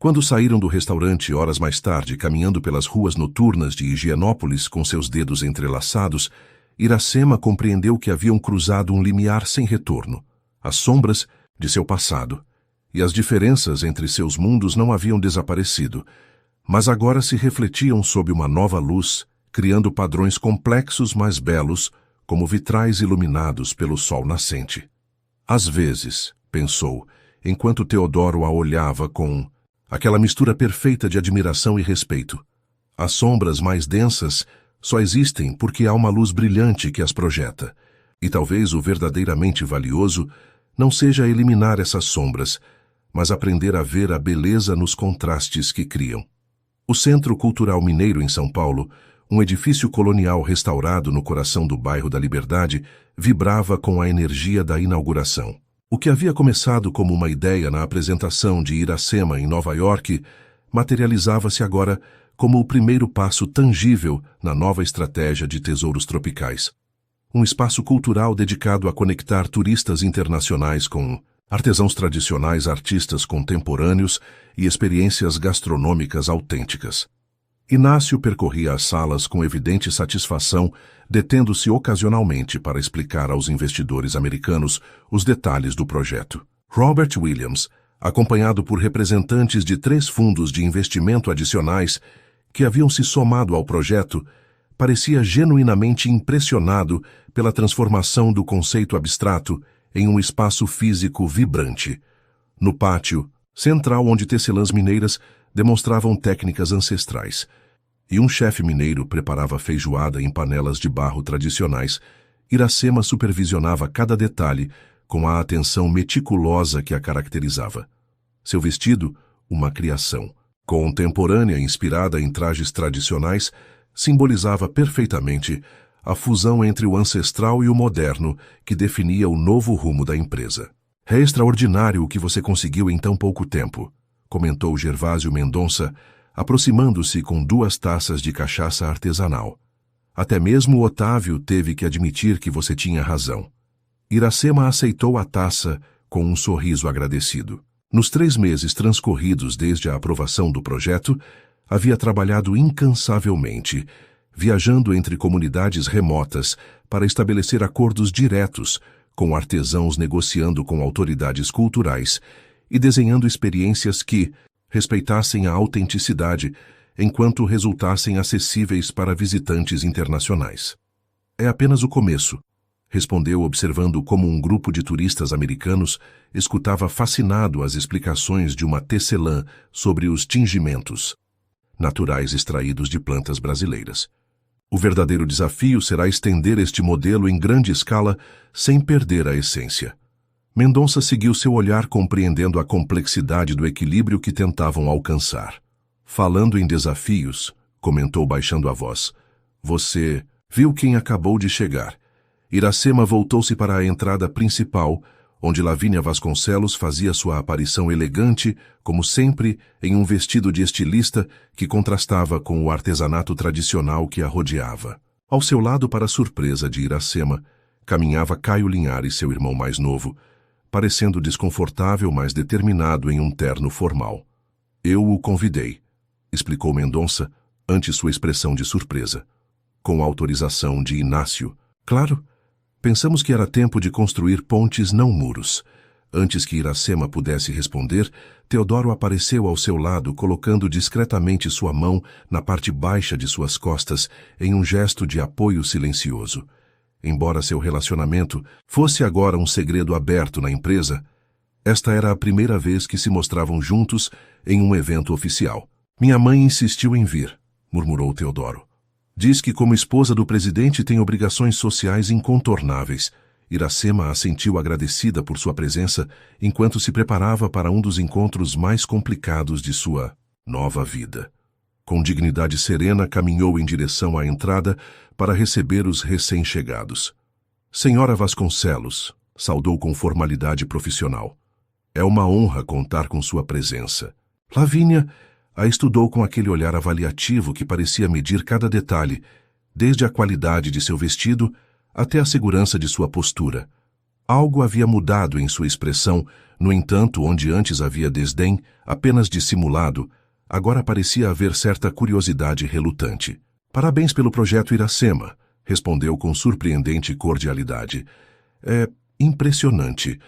Quando saíram do restaurante horas mais tarde, caminhando pelas ruas noturnas de Higienópolis com seus dedos entrelaçados, Iracema compreendeu que haviam cruzado um limiar sem retorno. As sombras de seu passado e as diferenças entre seus mundos não haviam desaparecido, mas agora se refletiam sob uma nova luz, criando padrões complexos mais belos, como vitrais iluminados pelo sol nascente. Às vezes, pensou, enquanto Teodoro a olhava com aquela mistura perfeita de admiração e respeito, as sombras mais densas só existem porque há uma luz brilhante que as projeta, e talvez o verdadeiramente valioso não seja eliminar essas sombras, mas aprender a ver a beleza nos contrastes que criam. O Centro Cultural Mineiro em São Paulo, um edifício colonial restaurado no coração do bairro da Liberdade, vibrava com a energia da inauguração. O que havia começado como uma ideia na apresentação de Iracema em Nova York materializava-se agora como o primeiro passo tangível na nova estratégia de tesouros tropicais. Um espaço cultural dedicado a conectar turistas internacionais com artesãos tradicionais, artistas contemporâneos e experiências gastronômicas autênticas. Inácio percorria as salas com evidente satisfação, detendo-se ocasionalmente para explicar aos investidores americanos os detalhes do projeto. Robert Williams, acompanhado por representantes de 3 fundos de investimento adicionais que haviam se somado ao projeto, parecia genuinamente impressionado pela transformação do conceito abstrato em um espaço físico vibrante. No pátio central, onde tecelãs mineiras demonstravam técnicas ancestrais, e um chefe mineiro preparava feijoada em panelas de barro tradicionais, Iracema supervisionava cada detalhe com a atenção meticulosa que a caracterizava. Seu vestido, uma criação contemporânea inspirada em trajes tradicionais, simbolizava perfeitamente a fusão entre o ancestral e o moderno que definia o novo rumo da empresa. É extraordinário o que você conseguiu em tão pouco tempo, comentou Gervásio Mendonça, aproximando-se com 2 taças de cachaça artesanal. Até mesmo Otávio teve que admitir que você tinha razão. Iracema aceitou a taça com um sorriso agradecido. Nos 3 meses transcorridos desde a aprovação do projeto, havia trabalhado incansavelmente, viajando entre comunidades remotas para estabelecer acordos diretos, com artesãos negociando com autoridades culturais e desenhando experiências que respeitassem a autenticidade enquanto resultassem acessíveis para visitantes internacionais. É apenas o começo, respondeu observando como um grupo de turistas americanos escutava fascinado as explicações de uma tecelã sobre os tingimentos naturais extraídos de plantas brasileiras. O verdadeiro desafio será estender este modelo em grande escala sem perder a essência. Mendonça seguiu seu olhar compreendendo a complexidade do equilíbrio que tentavam alcançar. Falando em desafios, comentou baixando a voz, você viu quem acabou de chegar. Iracema voltou-se para a entrada principal, onde Lavínia Vasconcelos fazia sua aparição elegante, como sempre, em um vestido de estilista que contrastava com o artesanato tradicional que a rodeava. Ao seu lado, para surpresa de Iracema, caminhava Caio Linhares, seu irmão mais novo, parecendo desconfortável, mas determinado em um terno formal. Eu o convidei, explicou Mendonça, ante sua expressão de surpresa. Com autorização de Inácio. Claro, Pensamos que era tempo de construir pontes, não muros. Antes que Iracema pudesse responder, Teodoro apareceu ao seu lado, colocando discretamente sua mão na parte baixa de suas costas, em um gesto de apoio silencioso. Embora seu relacionamento fosse agora um segredo aberto na empresa, esta era a primeira vez que se mostravam juntos em um evento oficial. Minha mãe insistiu em vir, murmurou Teodoro. Diz que como esposa do presidente tem obrigações sociais incontornáveis. Iracema assentiu agradecida por sua presença enquanto se preparava para um dos encontros mais complicados de sua nova vida. Com dignidade serena, caminhou em direção à entrada para receber os recém-chegados. Senhora Vasconcelos, saudou com formalidade profissional. É uma honra contar com sua presença. Lavínia a estudou com aquele olhar avaliativo que parecia medir cada detalhe, desde a qualidade de seu vestido até a segurança de sua postura. Algo havia mudado em sua expressão, no entanto, onde antes havia desdém, apenas dissimulado, agora parecia haver certa curiosidade relutante. Parabéns pelo projeto Iracema, respondeu com surpreendente cordialidade. É impressionante.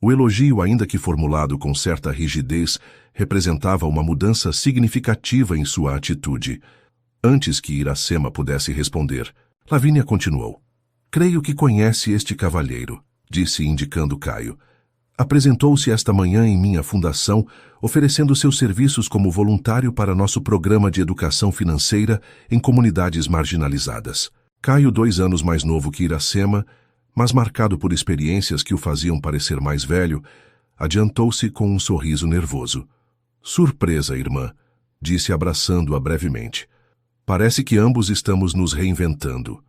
O elogio, ainda que formulado com certa rigidez, representava uma mudança significativa em sua atitude. Antes que Iracema pudesse responder, Lavínia continuou. Creio que conhece este cavalheiro, disse indicando Caio. Apresentou-se esta manhã em minha fundação, oferecendo seus serviços como voluntário para nosso programa de educação financeira em comunidades marginalizadas. Caio, 2 anos mais novo que Iracema, mas marcado por experiências que o faziam parecer mais velho, adiantou-se com um sorriso nervoso. Surpresa, irmã, disse abraçando-a brevemente. Parece que ambos estamos nos reinventando.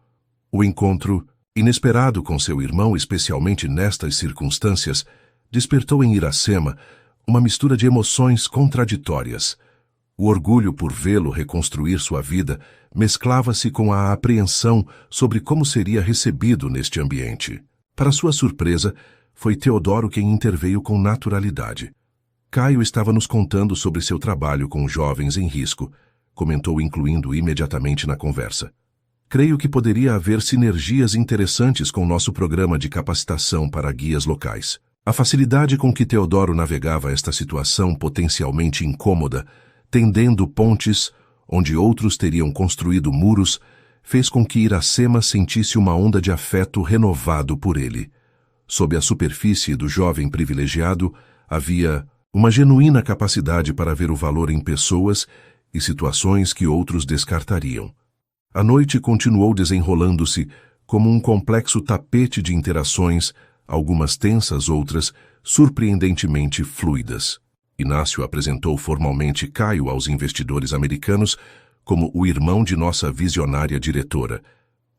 O encontro, inesperado com seu irmão, especialmente nestas circunstâncias, despertou em Iracema uma mistura de emoções contraditórias. O orgulho por vê-lo reconstruir sua vida mesclava-se com a apreensão sobre como seria recebido neste ambiente. Para sua surpresa, foi Teodoro quem interveio com naturalidade. Caio estava nos contando sobre seu trabalho com jovens em risco, comentou incluindo imediatamente na conversa. Creio que poderia haver sinergias interessantes com nosso programa de capacitação para guias locais. A facilidade com que Teodoro navegava esta situação potencialmente incômoda, tendendo pontes onde outros teriam construído muros, fez com que Iracema sentisse uma onda de afeto renovado por ele. Sob a superfície do jovem privilegiado, havia uma genuína capacidade para ver o valor em pessoas e situações que outros descartariam. A noite continuou desenrolando-se como um complexo tapete de interações, algumas tensas, outras surpreendentemente fluidas. Inácio apresentou formalmente Caio aos investidores americanos como o irmão de nossa visionária diretora,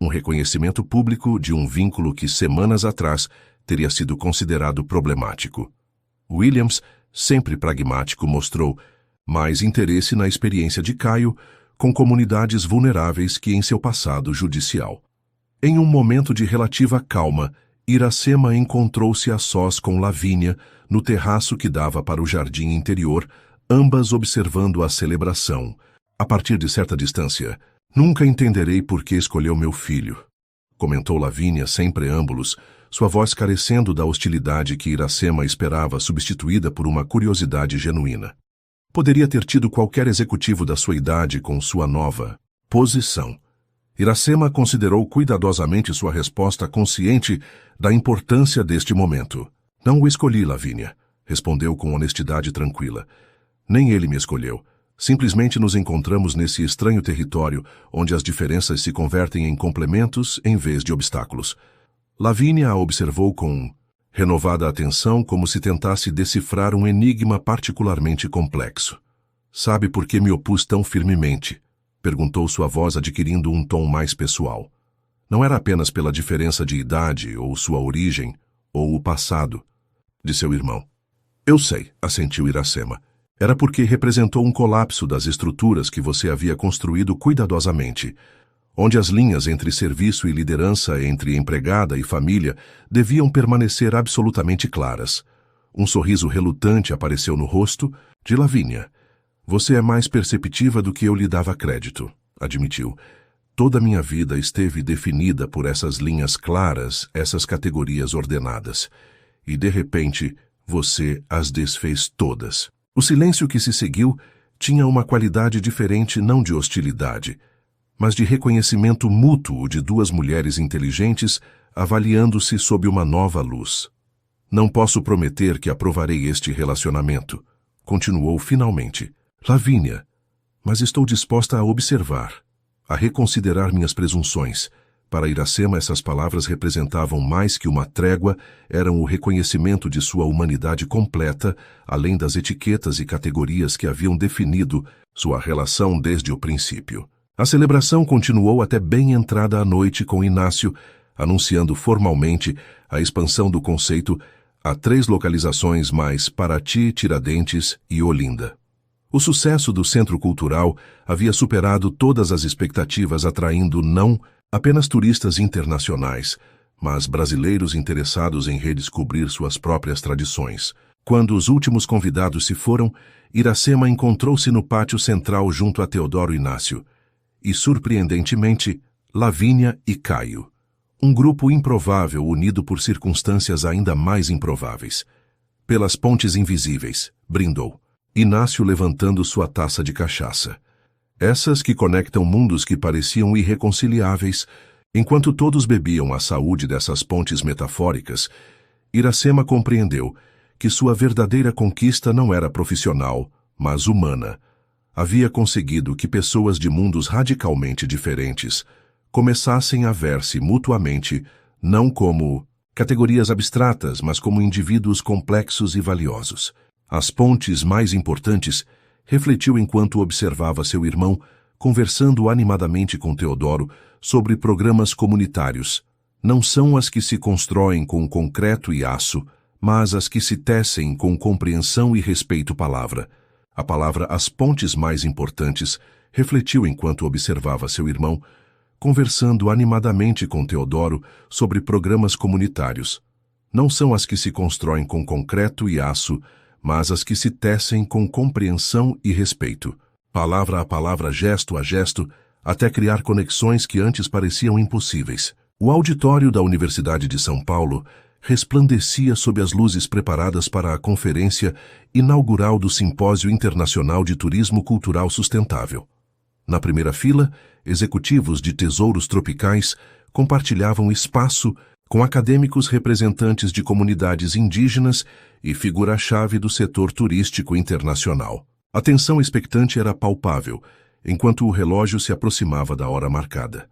um reconhecimento público de um vínculo que semanas atrás teria sido considerado problemático. Williams, sempre pragmático, mostrou mais interesse na experiência de Caio com comunidades vulneráveis que em seu passado judicial. Em um momento de relativa calma, Iracema encontrou-se a sós com Lavínia no terraço que dava para o jardim interior, ambas observando a celebração. A partir de certa distância, nunca entenderei por que escolheu meu filho, comentou Lavínia sem preâmbulos, sua voz carecendo da hostilidade que Iracema esperava, substituída por uma curiosidade genuína. Poderia ter tido qualquer executivo da sua idade com sua nova posição. Iracema considerou cuidadosamente sua resposta, consciente da importância deste momento. Não o escolhi, Lavínia, respondeu com honestidade tranquila. Nem ele me escolheu. Simplesmente nos encontramos nesse estranho território onde as diferenças se convertem em complementos em vez de obstáculos. Lavínia a observou com renovada atenção, como se tentasse decifrar um enigma particularmente complexo. Sabe por que me opus tão firmemente? Perguntou sua voz adquirindo um tom mais pessoal. Não era apenas pela diferença de idade, ou sua origem, ou o passado de seu irmão. Eu sei, assentiu Iracema. Era porque representou um colapso das estruturas que você havia construído cuidadosamente, onde as linhas entre serviço e liderança, entre empregada e família, deviam permanecer absolutamente claras. Um sorriso relutante apareceu no rosto de Lavínia. Você é mais perceptiva do que eu lhe dava crédito, admitiu. Toda minha vida esteve definida por essas linhas claras, essas categorias ordenadas. E, de repente, você as desfez todas. O silêncio que se seguiu tinha uma qualidade diferente, não de hostilidade, mas de reconhecimento mútuo de duas mulheres inteligentes avaliando-se sob uma nova luz. Não posso prometer que aprovarei este relacionamento, continuou finalmente. Lavínia, mas estou disposta a observar, a reconsiderar minhas presunções. Para Iracema, essas palavras representavam mais que uma trégua, eram o reconhecimento de sua humanidade completa, além das etiquetas e categorias que haviam definido sua relação desde o princípio. A celebração continuou até bem entrada a noite com Inácio, anunciando formalmente a expansão do conceito a 3 localizações mais Paraty, Tiradentes e Olinda. O sucesso do Centro Cultural havia superado todas as expectativas, atraindo não apenas turistas internacionais, mas brasileiros interessados em redescobrir suas próprias tradições. Quando os últimos convidados se foram, Iracema encontrou-se no pátio central junto a Teodoro Inácio e, surpreendentemente, Lavínia e Caio. Um grupo improvável unido por circunstâncias ainda mais improváveis. Pelas pontes invisíveis, brindou. Inácio levantando sua taça de cachaça. Essas que conectam mundos que pareciam irreconciliáveis. Enquanto todos bebiam a saúde dessas pontes metafóricas, Iracema compreendeu que sua verdadeira conquista não era profissional, mas humana. Havia conseguido que pessoas de mundos radicalmente diferentes começassem a ver-se mutuamente, não como categorias abstratas, mas como indivíduos complexos e valiosos. As pontes mais importantes, refletiu enquanto observava seu irmão conversando animadamente com Teodoro sobre programas comunitários. Não são as que se constroem com concreto e aço, mas as que se tecem com compreensão e respeito palavra. A palavra as pontes mais importantes, refletiu enquanto observava seu irmão conversando animadamente com Teodoro sobre programas comunitários. Não são as que se constroem com concreto e aço, mas as que se tecem com compreensão e respeito, palavra a palavra, gesto a gesto, até criar conexões que antes pareciam impossíveis. O auditório da Universidade de São Paulo resplandecia sob as luzes preparadas para a conferência inaugural do Simpósio Internacional de Turismo Cultural Sustentável. Na primeira fila, executivos de tesouros tropicais compartilhavam espaço com acadêmicos representantes de comunidades indígenas e figura-chave do setor turístico internacional. A tensão expectante era palpável, enquanto o relógio se aproximava da hora marcada.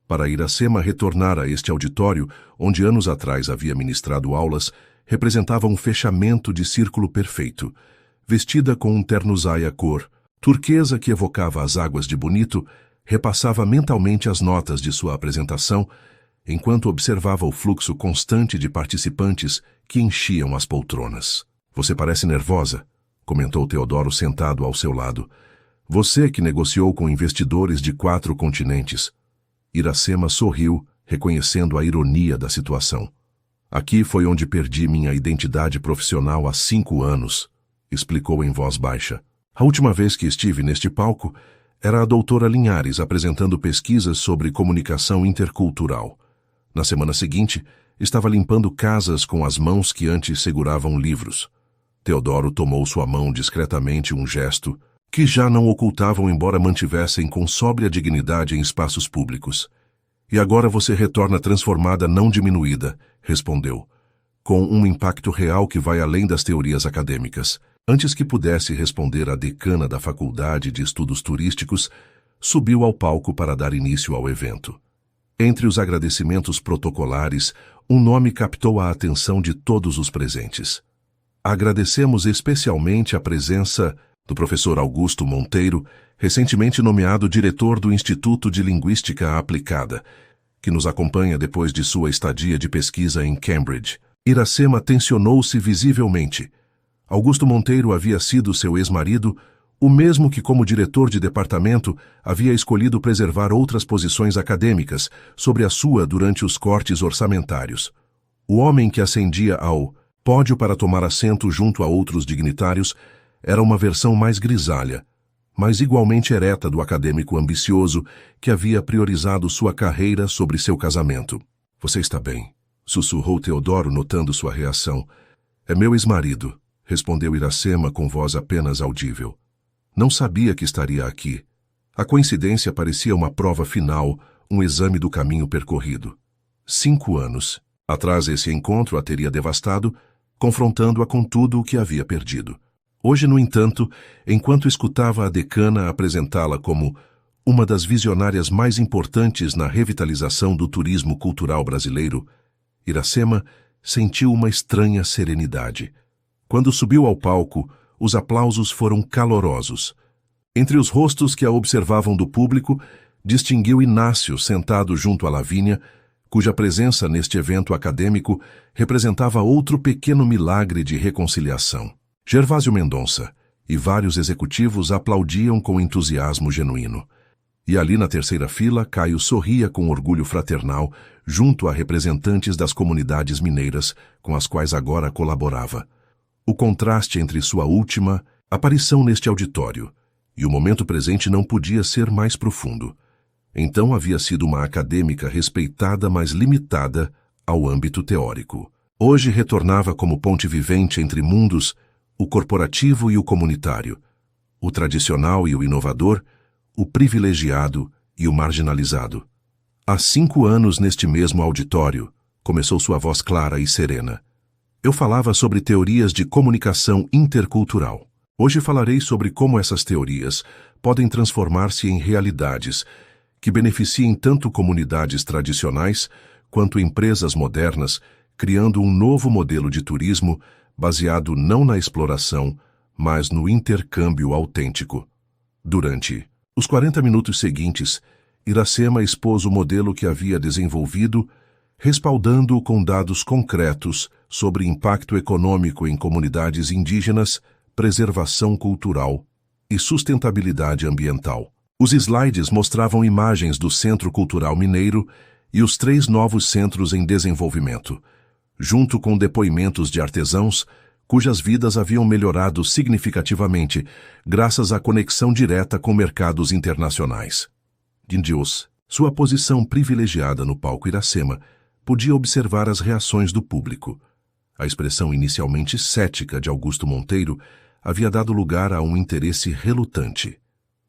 Para Iracema, retornar a este auditório, onde anos atrás havia ministrado aulas, representava um fechamento de círculo perfeito. Vestida com um terno-saia cor turquesa que evocava as águas de Bonito, repassava mentalmente as notas de sua apresentação, enquanto observava o fluxo constante de participantes que enchiam as poltronas. Você parece nervosa, comentou Teodoro sentado ao seu lado. Você que negociou com investidores de 4 continentes. Iracema sorriu, reconhecendo a ironia da situação. Aqui foi onde perdi minha identidade profissional há 5 anos, explicou em voz baixa. A última vez que estive neste palco era a doutora Linhares apresentando pesquisas sobre comunicação intercultural. Na semana seguinte, estava limpando casas com as mãos que antes seguravam livros. Teodoro tomou sua mão discretamente, um gesto que já não ocultavam, embora mantivessem com sóbria dignidade em espaços públicos. E agora você retorna transformada, não diminuída, respondeu, com um impacto real que vai além das teorias acadêmicas. Antes que pudesse responder, a decana da Faculdade de Estudos Turísticos subiu ao palco para dar início ao evento. Entre os agradecimentos protocolares, um nome captou a atenção de todos os presentes. Agradecemos especialmente a presença do professor Augusto Monteiro, recentemente nomeado diretor do Instituto de Linguística Aplicada, que nos acompanha depois de sua estadia de pesquisa em Cambridge. Iracema tensionou-se visivelmente. Augusto Monteiro havia sido seu ex-marido, o mesmo que, como diretor de departamento, havia escolhido preservar outras posições acadêmicas sobre a sua durante os cortes orçamentários. O homem que ascendia ao pódio para tomar assento junto a outros dignitários era uma versão mais grisalha, mas igualmente ereta do acadêmico ambicioso que havia priorizado sua carreira sobre seu casamento. Você está bem? Sussurrou Teodoro, notando sua reação. É meu ex-marido, respondeu Iracema com voz apenas audível. Não sabia que estaria aqui. A coincidência parecia uma prova final, um exame do caminho percorrido. 5 anos. Atrás esse encontro a teria devastado, confrontando-a com tudo o que havia perdido. Hoje, no entanto, enquanto escutava a decana apresentá-la como uma das visionárias mais importantes na revitalização do turismo cultural brasileiro, Iracema sentiu uma estranha serenidade. Quando subiu ao palco, os aplausos foram calorosos. Entre os rostos que a observavam do público, distinguiu Inácio sentado junto a Lavínia, cuja presença neste evento acadêmico representava outro pequeno milagre de reconciliação. Gervásio Mendonça e vários executivos aplaudiam com entusiasmo genuíno. E ali na terceira fila, Caio sorria com orgulho fraternal junto a representantes das comunidades mineiras com as quais agora colaborava. O contraste entre sua última aparição neste auditório e o momento presente não podia ser mais profundo. Então havia sido uma acadêmica respeitada, mas limitada ao âmbito teórico. Hoje retornava como ponte vivente entre mundos, o corporativo e o comunitário, o tradicional e o inovador, o privilegiado e o marginalizado. Há 5 anos neste mesmo auditório, começou sua voz clara e serena. Eu falava sobre teorias de comunicação intercultural. Hoje falarei sobre como essas teorias podem transformar-se em realidades que beneficiem tanto comunidades tradicionais quanto empresas modernas, criando um novo modelo de turismo baseado não na exploração, mas no intercâmbio autêntico. Durante os 40 minutos seguintes, Iracema expôs o modelo que havia desenvolvido, respaldando-o com dados concretos sobre impacto econômico em comunidades indígenas, preservação cultural e sustentabilidade ambiental. Os slides mostravam imagens do Centro Cultural Mineiro e os 3 novos centros em desenvolvimento, junto com depoimentos de artesãos cujas vidas haviam melhorado significativamente graças à conexão direta com mercados internacionais. Dindios, sua posição privilegiada no palco Iracema, podia observar as reações do público. A expressão inicialmente cética de Augusto Monteiro havia dado lugar a um interesse relutante.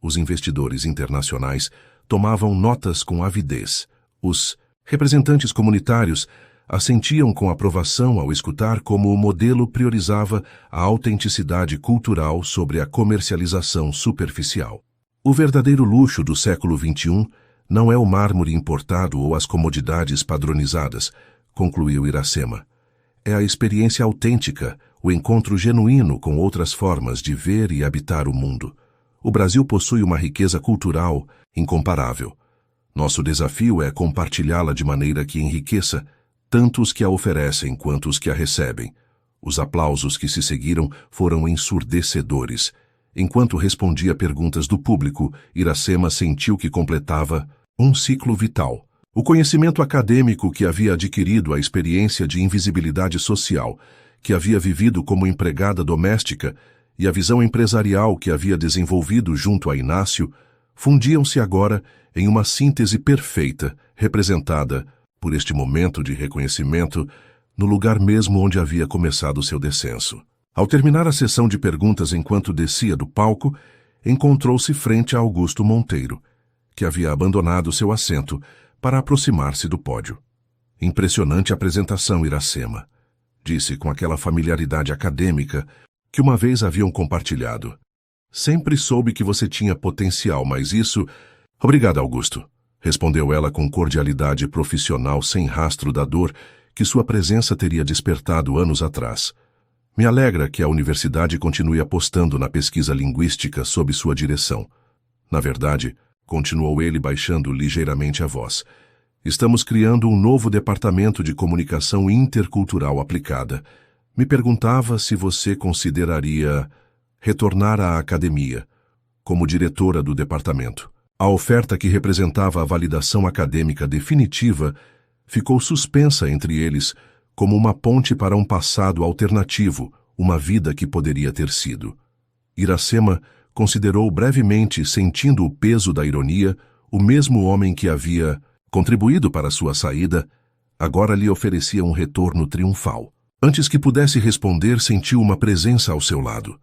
Os investidores internacionais tomavam notas com avidez. Os representantes comunitários assentiam com aprovação ao escutar como o modelo priorizava a autenticidade cultural sobre a comercialização superficial. O verdadeiro luxo do século XXI não é o mármore importado ou as comodidades padronizadas, concluiu Iracema. É a experiência autêntica, o encontro genuíno com outras formas de ver e habitar o mundo. O Brasil possui uma riqueza cultural incomparável. Nosso desafio é compartilhá-la de maneira que enriqueça tanto os que a oferecem quanto os que a recebem. Os aplausos que se seguiram foram ensurdecedores. Enquanto respondia perguntas do público, Iracema sentiu que completava um ciclo vital. O conhecimento acadêmico que havia adquirido, a experiência de invisibilidade social que havia vivido como empregada doméstica e a visão empresarial que havia desenvolvido junto a Inácio fundiam-se agora em uma síntese perfeita, representada por este momento de reconhecimento no lugar mesmo onde havia começado seu descenso. Ao terminar a sessão de perguntas enquanto descia do palco, encontrou-se frente a Augusto Monteiro, que havia abandonado seu assento para aproximar-se do pódio. Impressionante apresentação, Iracema, disse com aquela familiaridade acadêmica que uma vez haviam compartilhado. Sempre soube que você tinha potencial, mas isso... Obrigada, Augusto, respondeu ela com cordialidade profissional sem rastro da dor que sua presença teria despertado anos atrás. Me alegra que a universidade continue apostando na pesquisa linguística sob sua direção. Na verdade, continuou ele baixando ligeiramente a voz, estamos criando um novo departamento de comunicação intercultural aplicada. Me perguntava se você consideraria retornar à academia como diretora do departamento. A oferta que representava a validação acadêmica definitiva ficou suspensa entre eles como uma ponte para um passado alternativo, uma vida que poderia ter sido. Iracema considerou brevemente, sentindo o peso da ironia, o mesmo homem que havia contribuído para sua saída, agora lhe oferecia um retorno triunfal. Antes que pudesse responder, sentiu uma presença ao seu lado.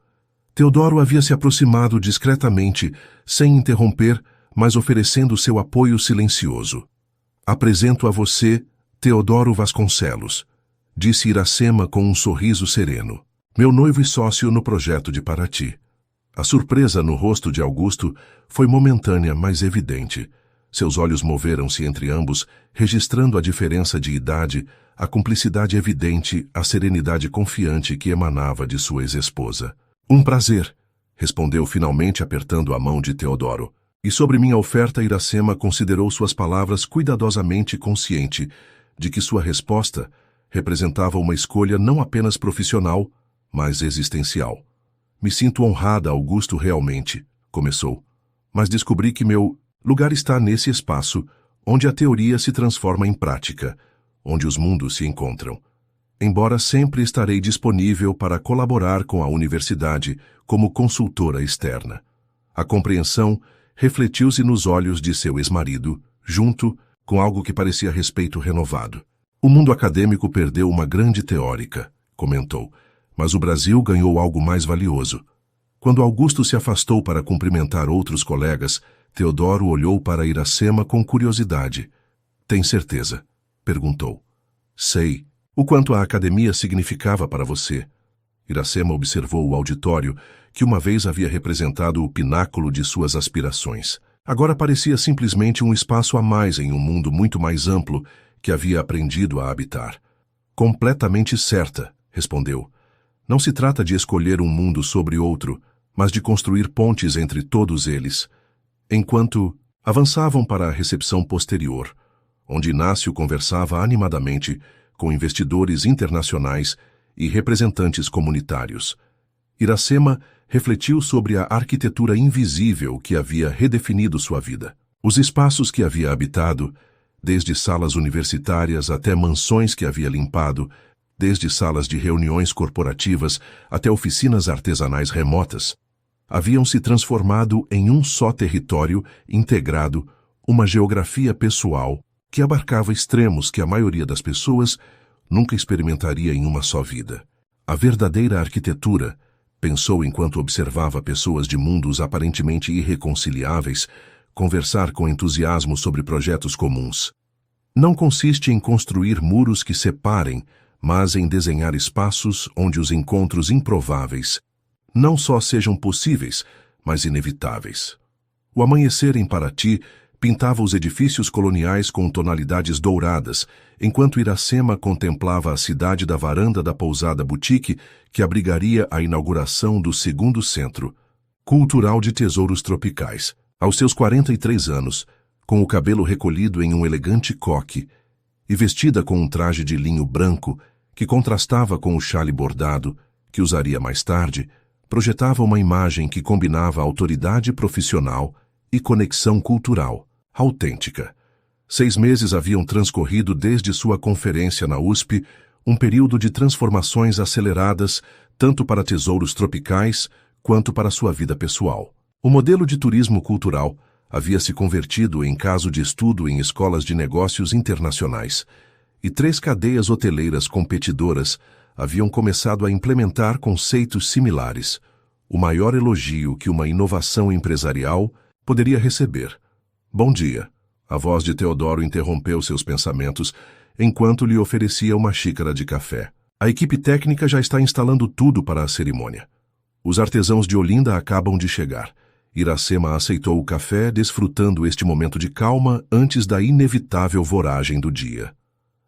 Teodoro havia se aproximado discretamente, sem interromper, mas oferecendo seu apoio silencioso. "Apresento a você Teodoro Vasconcelos", disse Iracema com um sorriso sereno. "Meu noivo e sócio no projeto de Paraty." A surpresa no rosto de Augusto foi momentânea, mas evidente. Seus olhos moveram-se entre ambos, registrando a diferença de idade, a cumplicidade evidente, a serenidade confiante que emanava de sua ex-esposa. "Um prazer", respondeu finalmente apertando a mão de Teodoro. E sobre minha oferta, Iracema considerou suas palavras cuidadosamente, consciente de que sua resposta representava uma escolha não apenas profissional, mas existencial. "Me sinto honrada, Augusto, realmente", começou. "Mas descobri que meu lugar está nesse espaço, onde a teoria se transforma em prática, onde os mundos se encontram. Embora sempre estarei disponível para colaborar com a universidade como consultora externa." A compreensão refletiu-se nos olhos de seu ex-marido, junto com algo que parecia respeito renovado. "O mundo acadêmico perdeu uma grande teórica", comentou, "mas o Brasil ganhou algo mais valioso." Quando Augusto se afastou para cumprimentar outros colegas, Teodoro olhou para Iracema com curiosidade. "Tem certeza?" perguntou. "Sei. O quanto a academia significava para você." Iracema observou o auditório, que uma vez havia representado o pináculo de suas aspirações. Agora parecia simplesmente um espaço a mais em um mundo muito mais amplo que havia aprendido a habitar. "Completamente certa", respondeu. "Não se trata de escolher um mundo sobre outro, mas de construir pontes entre todos eles." Enquanto avançavam para a recepção posterior, onde Inácio conversava animadamente com investidores internacionais e representantes comunitários, Iracema refletiu sobre a arquitetura invisível que havia redefinido sua vida. Os espaços que havia habitado, desde salas universitárias até mansões que havia limpado, desde salas de reuniões corporativas até oficinas artesanais remotas, haviam se transformado em um só território integrado, uma geografia pessoal que abarcava extremos que a maioria das pessoas nunca experimentaria em uma só vida. A verdadeira arquitetura, pensou enquanto observava pessoas de mundos aparentemente irreconciliáveis conversar com entusiasmo sobre projetos comuns, não consiste em construir muros que separem, mas em desenhar espaços onde os encontros improváveis não só sejam possíveis, mas inevitáveis. O amanhecer em Paraty pintava os edifícios coloniais com tonalidades douradas, enquanto Iracema contemplava a cidade da varanda da pousada boutique que abrigaria a inauguração do segundo centro cultural de tesouros tropicais. Aos seus 43 anos, com o cabelo recolhido em um elegante coque e vestida com um traje de linho branco que contrastava com o chale bordado que usaria mais tarde, projetava uma imagem que combinava autoridade profissional e conexão cultural, autêntica. 6 meses haviam transcorrido desde sua conferência na USP, um período de transformações aceleradas tanto para tesouros tropicais quanto para sua vida pessoal. O modelo de turismo cultural havia se convertido em caso de estudo em escolas de negócios internacionais, e 3 cadeias hoteleiras competidoras haviam começado a implementar conceitos similares, o maior elogio que uma inovação empresarial poderia receber. "Bom dia." A voz de Teodoro interrompeu seus pensamentos enquanto lhe oferecia uma xícara de café. "A equipe técnica já está instalando tudo para a cerimônia. Os artesãos de Olinda acabam de chegar." Iracema aceitou o café, desfrutando este momento de calma antes da inevitável voragem do dia.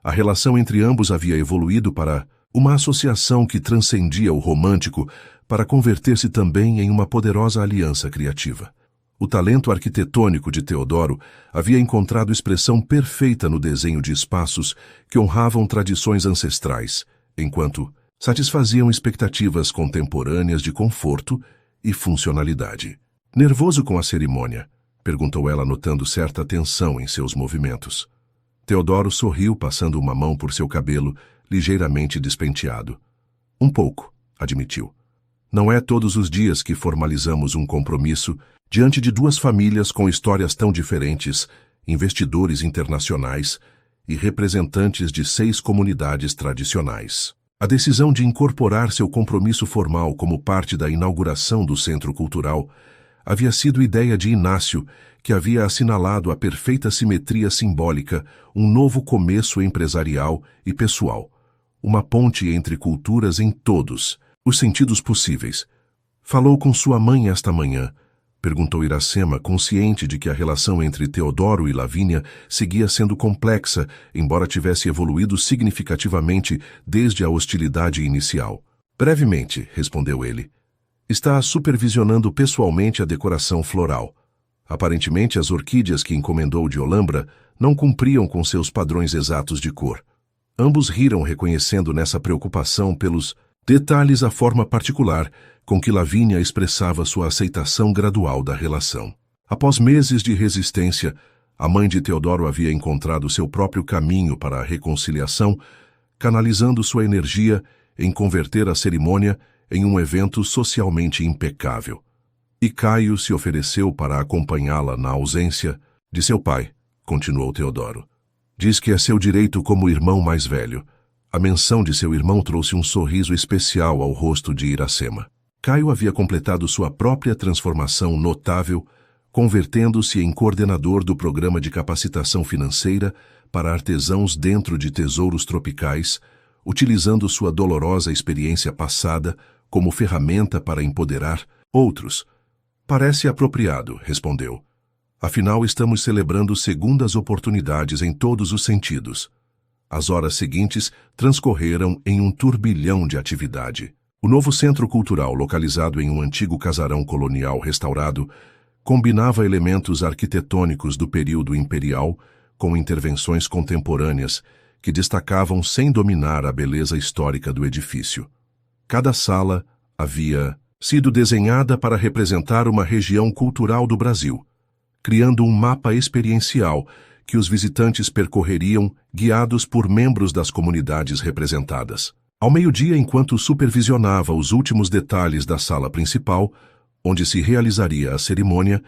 A relação entre ambos havia evoluído para uma associação que transcendia o romântico para converter-se também em uma poderosa aliança criativa. O talento arquitetônico de Teodoro havia encontrado expressão perfeita no desenho de espaços que honravam tradições ancestrais, enquanto satisfaziam expectativas contemporâneas de conforto e funcionalidade. "Nervoso com a cerimônia?" perguntou ela, notando certa tensão em seus movimentos. Teodoro sorriu, passando uma mão por seu cabelo, ligeiramente despenteado. "Um pouco", admitiu. Não é todos os dias que formalizamos um compromisso diante de duas famílias com histórias tão diferentes, investidores internacionais e representantes de 6 comunidades tradicionais. A decisão de incorporar seu compromisso formal como parte da inauguração do Centro Cultural havia sido ideia de Inácio, que havia assinalado a perfeita simetria simbólica, um novo começo empresarial e pessoal, uma ponte entre culturas em todos os sentidos possíveis. Falou com sua mãe esta manhã, perguntou Iracema, consciente de que a relação entre Teodoro e Lavínia seguia sendo complexa, embora tivesse evoluído significativamente desde a hostilidade inicial. Brevemente, respondeu ele. Está supervisionando pessoalmente a decoração floral. Aparentemente, as orquídeas que encomendou de Olambra não cumpriam com seus padrões exatos de cor. Ambos riram, reconhecendo nessa preocupação pelos detalhes a forma particular com que Lavínia expressava sua aceitação gradual da relação. Após meses de resistência, a mãe de Teodoro havia encontrado seu próprio caminho para a reconciliação, canalizando sua energia em converter a cerimônia em um evento socialmente impecável. E Caio se ofereceu para acompanhá-la na ausência de seu pai, continuou Teodoro. Diz que é seu direito como irmão mais velho. A menção de seu irmão trouxe um sorriso especial ao rosto de Iracema. Caio havia completado sua própria transformação notável, convertendo-se em coordenador do programa de capacitação financeira para artesãos dentro de tesouros tropicais, utilizando sua dolorosa experiência passada como ferramenta para empoderar outros. Parece apropriado, respondeu. Afinal, estamos celebrando segundas oportunidades em todos os sentidos. As horas seguintes transcorreram em um turbilhão de atividade. O novo centro cultural, localizado em um antigo casarão colonial restaurado, combinava elementos arquitetônicos do período imperial com intervenções contemporâneas que destacavam sem dominar a beleza histórica do edifício. Cada sala havia sido desenhada para representar uma região cultural do Brasil, criando um mapa experiencial que os visitantes percorreriam guiados por membros das comunidades representadas. Ao meio-dia, enquanto supervisionava os últimos detalhes da sala principal, onde se realizaria a cerimônia,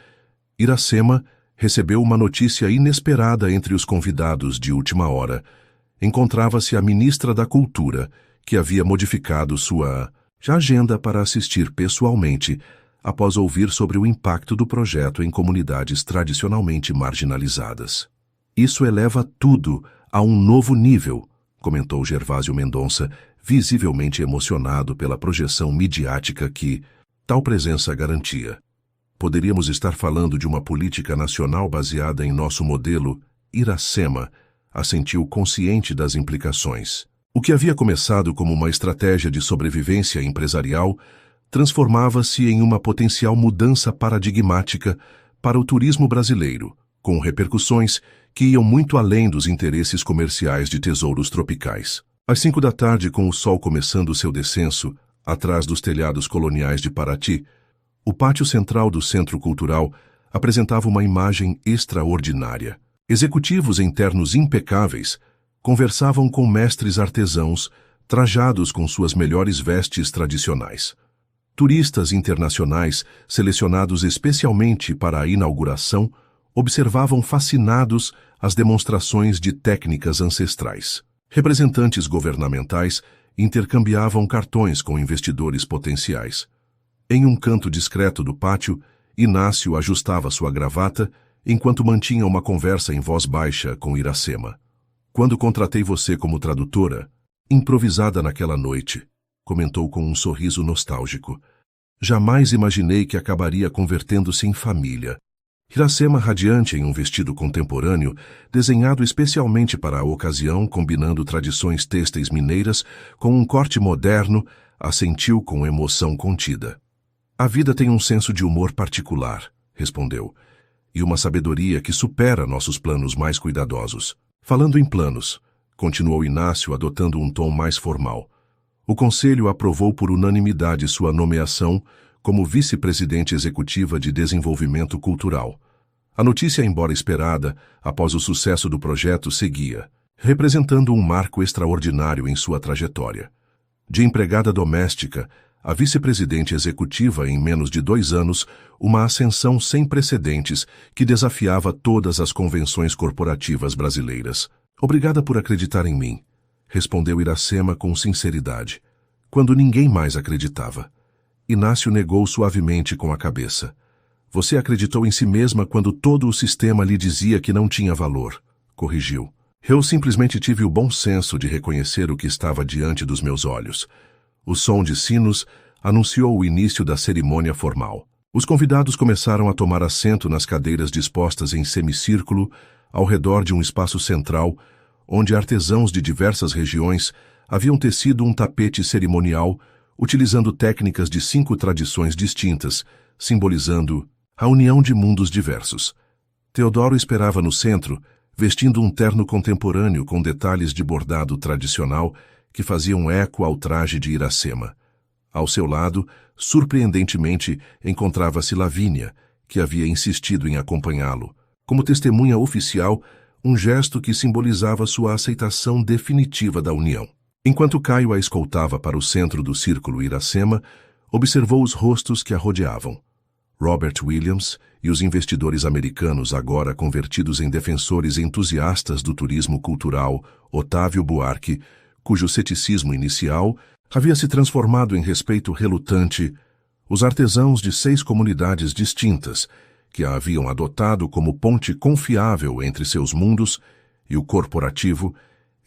Iracema recebeu uma notícia inesperada entre os convidados de última hora. Encontrava-se a ministra da Cultura, que havia modificado sua agenda para assistir pessoalmente, após ouvir sobre o impacto do projeto em comunidades tradicionalmente marginalizadas. Isso eleva tudo a um novo nível, comentou Gervásio Mendonça, visivelmente emocionado pela projeção midiática que tal presença garantia. Poderíamos estar falando de uma política nacional baseada em nosso modelo. Iracema assentiu consciente das implicações. O que havia começado como uma estratégia de sobrevivência empresarial transformava-se em uma potencial mudança paradigmática para o turismo brasileiro, com repercussões que iam muito além dos interesses comerciais de tesouros tropicais. Às 5 da tarde, com o sol começando seu descenso, atrás dos telhados coloniais de Paraty, o pátio central do Centro Cultural apresentava uma imagem extraordinária. Executivos em ternos impecáveis conversavam com mestres artesãos trajados com suas melhores vestes tradicionais. Turistas internacionais, selecionados especialmente para a inauguração, observavam fascinados as demonstrações de técnicas ancestrais. Representantes governamentais intercambiavam cartões com investidores potenciais. Em um canto discreto do pátio, Inácio ajustava sua gravata enquanto mantinha uma conversa em voz baixa com Iracema. Quando contratei você como tradutora, improvisada naquela noite, comentou com um sorriso nostálgico. Jamais imaginei que acabaria convertendo-se em família. Iracema, radiante em um vestido contemporâneo, desenhado especialmente para a ocasião, combinando tradições têxteis mineiras com um corte moderno, assentiu com emoção contida. A vida tem um senso de humor particular, respondeu, e uma sabedoria que supera nossos planos mais cuidadosos. Falando em planos, continuou Inácio adotando um tom mais formal. O Conselho aprovou por unanimidade sua nomeação como vice-presidente executiva de Desenvolvimento Cultural. A notícia, embora esperada, após o sucesso do projeto, seguia, representando um marco extraordinário em sua trajetória. De empregada doméstica a vice-presidente executiva em menos de 2 anos, uma ascensão sem precedentes que desafiava todas as convenções corporativas brasileiras. Obrigada por acreditar em mim, respondeu Iracema com sinceridade, quando ninguém mais acreditava. Inácio negou suavemente com a cabeça. Você acreditou em si mesma quando todo o sistema lhe dizia que não tinha valor, corrigiu. Eu simplesmente tive o bom senso de reconhecer o que estava diante dos meus olhos. O som de sinos anunciou o início da cerimônia formal. Os convidados começaram a tomar assento nas cadeiras dispostas em semicírculo ao redor de um espaço central, onde artesãos de diversas regiões haviam tecido um tapete cerimonial utilizando técnicas de 5 tradições distintas, simbolizando a união de mundos diversos. Teodoro esperava no centro, vestindo um terno contemporâneo com detalhes de bordado tradicional que faziam eco ao traje de Iracema. Ao seu lado, surpreendentemente, encontrava-se Lavínia, que havia insistido em acompanhá-lo. Como testemunha oficial, um gesto que simbolizava sua aceitação definitiva da união. Enquanto Caio a escoltava para o centro do círculo Iracema, observou os rostos que a rodeavam. Robert Williams e os investidores americanos agora convertidos em defensores entusiastas do turismo cultural, Otávio Buarque, cujo ceticismo inicial havia se transformado em respeito relutante, os artesãos de 6 comunidades distintas, que a haviam adotado como ponte confiável entre seus mundos e o corporativo,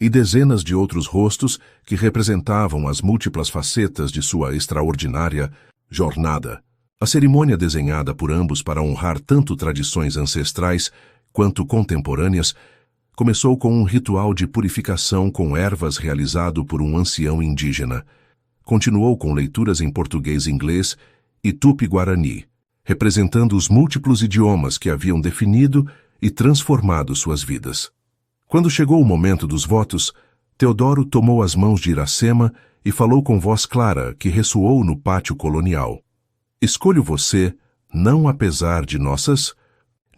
e dezenas de outros rostos que representavam as múltiplas facetas de sua extraordinária jornada. A cerimônia desenhada por ambos para honrar tanto tradições ancestrais quanto contemporâneas começou com um ritual de purificação com ervas realizado por um ancião indígena. Continuou com leituras em português e inglês e tupi-guarani, representando os múltiplos idiomas que haviam definido e transformado suas vidas. Quando chegou o momento dos votos, Teodoro tomou as mãos de Iracema e falou com voz clara que ressoou no pátio colonial. Escolho você, não apesar de nossas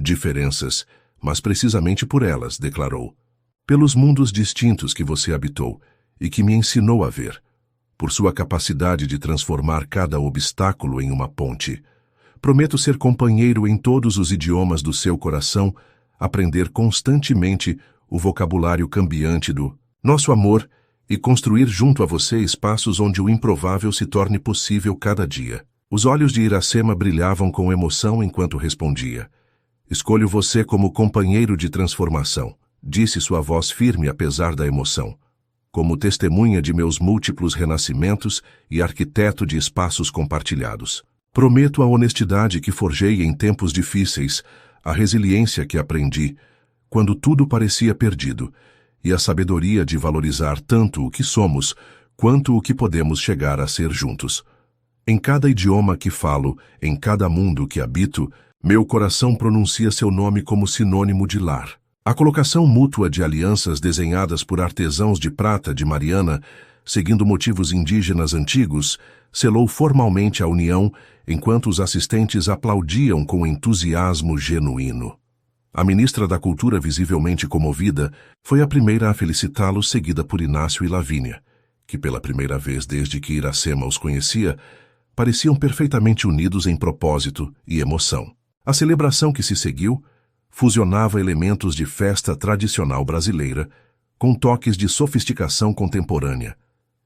diferenças, mas precisamente por elas, declarou. Pelos mundos distintos que você habitou e que me ensinou a ver. Por sua capacidade de transformar cada obstáculo em uma ponte. Prometo ser companheiro em todos os idiomas do seu coração, aprender constantemente o vocabulário cambiante do nosso amor e construir junto a você espaços onde o improvável se torne possível cada dia. Os olhos de Iracema brilhavam com emoção enquanto respondia. Escolho você como companheiro de transformação, disse sua voz firme apesar da emoção. Como testemunha de meus múltiplos renascimentos e arquiteto de espaços compartilhados. Prometo a honestidade que forjei em tempos difíceis, a resiliência que aprendi, quando tudo parecia perdido, e a sabedoria de valorizar tanto o que somos, quanto o que podemos chegar a ser juntos. Em cada idioma que falo, em cada mundo que habito, meu coração pronuncia seu nome como sinônimo de lar. A colocação mútua de alianças desenhadas por artesãos de prata de Mariana, seguindo motivos indígenas antigos, selou formalmente a união, enquanto os assistentes aplaudiam com entusiasmo genuíno. A ministra da Cultura, visivelmente comovida, foi a primeira a felicitá-lo, seguida por Inácio e Lavínia, que pela primeira vez desde que Iracema os conhecia, pareciam perfeitamente unidos em propósito e emoção. A celebração que se seguiu fusionava elementos de festa tradicional brasileira com toques de sofisticação contemporânea.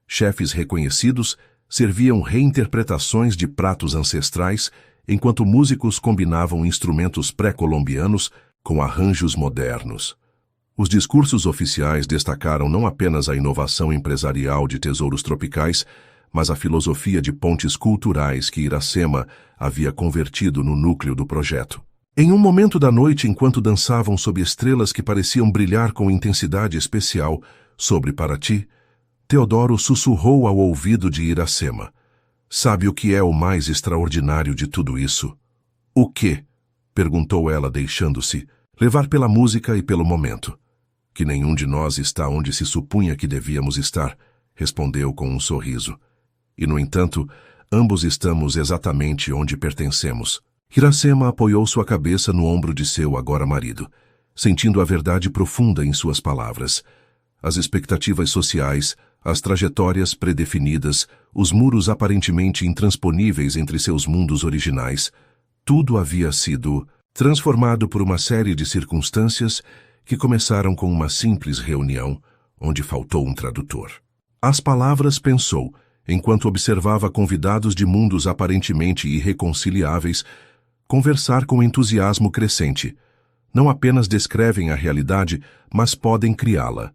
Chefes reconhecidos serviam reinterpretações de pratos ancestrais, enquanto músicos combinavam instrumentos pré-colombianos com arranjos modernos. Os discursos oficiais destacaram não apenas a inovação empresarial de tesouros tropicais, mas a filosofia de pontes culturais que Iracema havia convertido no núcleo do projeto. Em um momento da noite, enquanto dançavam sob estrelas que pareciam brilhar com intensidade especial sobre Paraty, Teodoro sussurrou ao ouvido de Iracema. Sabe o que é o mais extraordinário de tudo isso? O quê? Perguntou ela, deixando-se levar pela música e pelo momento. Que nenhum de nós está onde se supunha que devíamos estar, respondeu com um sorriso. E, no entanto, ambos estamos exatamente onde pertencemos. Iracema apoiou sua cabeça no ombro de seu agora marido, sentindo a verdade profunda em suas palavras. As expectativas sociais, as trajetórias predefinidas, os muros aparentemente intransponíveis entre seus mundos originais, tudo havia sido transformado por uma série de circunstâncias que começaram com uma simples reunião, onde faltou um tradutor. As palavras, pensou, enquanto observava convidados de mundos aparentemente irreconciliáveis conversar com entusiasmo crescente. Não apenas descrevem a realidade, mas podem criá-la.